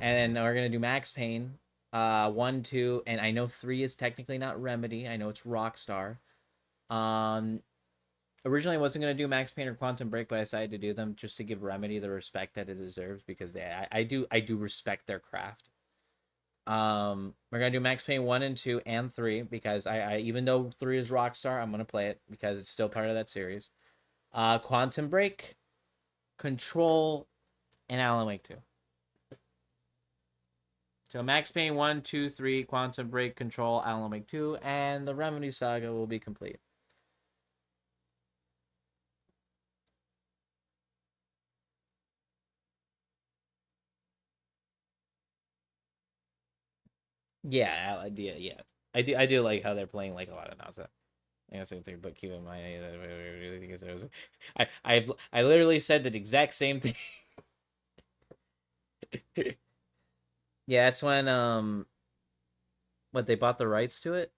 Speaker 2: And then we're going to do Max Payne. 1, 2, and I know 3 is technically not Remedy. I know it's Rockstar. Originally, I wasn't going to do Max Payne or Quantum Break, but I decided to do them just to give Remedy the respect that it deserves, because I do respect their craft. We're going to do Max Payne 1 and 2 and 3, because I even though 3 is Rockstar, I'm going to play it because it's still part of that series. Quantum Break, Control, and Alan Wake 2. So Max Payne 1, 2, 3, Quantum Break, Control, Alan Wake 2, and the Remedy saga will be complete. Yeah. I do like how they're playing like a lot of nonsense. I guess same thing, but keep in mind, I literally said the exact same thing. Yeah, that's when what, they bought the rights to it.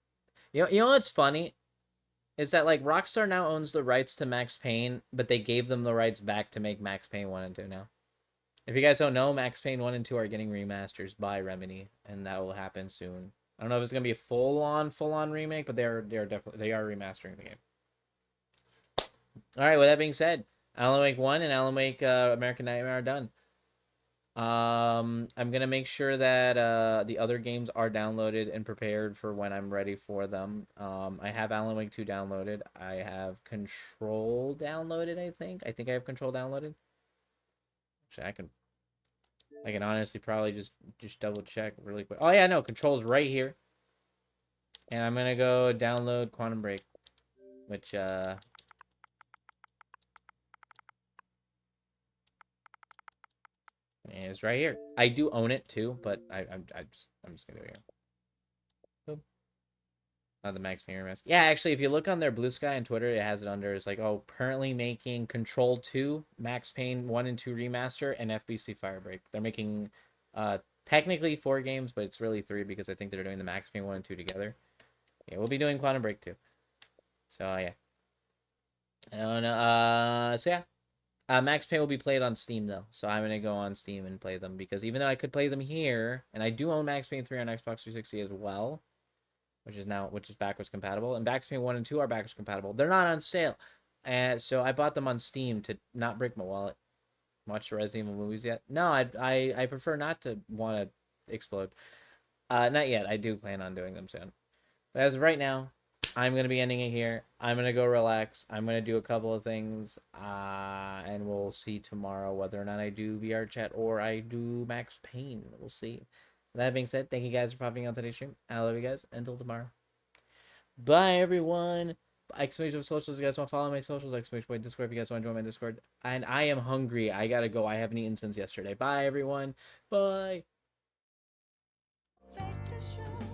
Speaker 2: You know what's funny is that like Rockstar now owns the rights to Max Payne, but they gave them the rights back to make Max Payne 1 and 2 now. If you guys don't know, Max Payne 1 and 2 are getting remasters by Remedy, and that will happen soon. I don't know if it's gonna be a full-on remake, but they are remastering the game. All right. With that being said, Alan Wake 1 and Alan Wake American Nightmare are done. I'm gonna make sure that the other games are downloaded and prepared for when I'm ready for them. I have Alan Wake 2 downloaded. I have Control downloaded. I think I have Control downloaded. Actually, I can honestly probably just double check really quick. Oh yeah, no, Control's right here. And I'm gonna go download Quantum Break, which is right here. I do own it too, but I'm just gonna do it here. Boom. The Max Payne remaster. Yeah, actually, if you look on their Blue Sky and Twitter, it has it under. It's like, oh, currently making Control 2, Max Payne 1 and 2 remaster, and FBC Firebreak. They're making technically 4 games, but it's really 3 because I think they're doing the Max Payne 1 and 2 together. Yeah, we'll be doing Quantum Break too. So yeah. So yeah. Max Payne will be played on Steam though, so I'm gonna go on Steam and play them, because even though I could play them here, and I do own Max Payne 3 on Xbox 360 as well, which is backwards compatible, and Max Payne 1 and 2 are backwards compatible. They're not on sale, and so I bought them on Steam to not break my wallet. Watch the Resident Evil movies yet? No, I prefer not to want to explode. Not yet. I do plan on doing them soon, but as of right now, I'm going to be ending it here. I'm going to go relax. I'm going to do a couple of things, and we'll see tomorrow whether or not I do VR chat or I do Max Payne. We'll see. With that being said, thank you guys for popping on today's stream. I love you guys. Until tomorrow. Bye, everyone. Exclamation socials. If you guys want to follow my socials, exclamation point Discord if you guys want to join my Discord. And I am hungry. I got to go. I haven't eaten since yesterday. Bye, everyone. Bye.
Speaker 19: Face to show.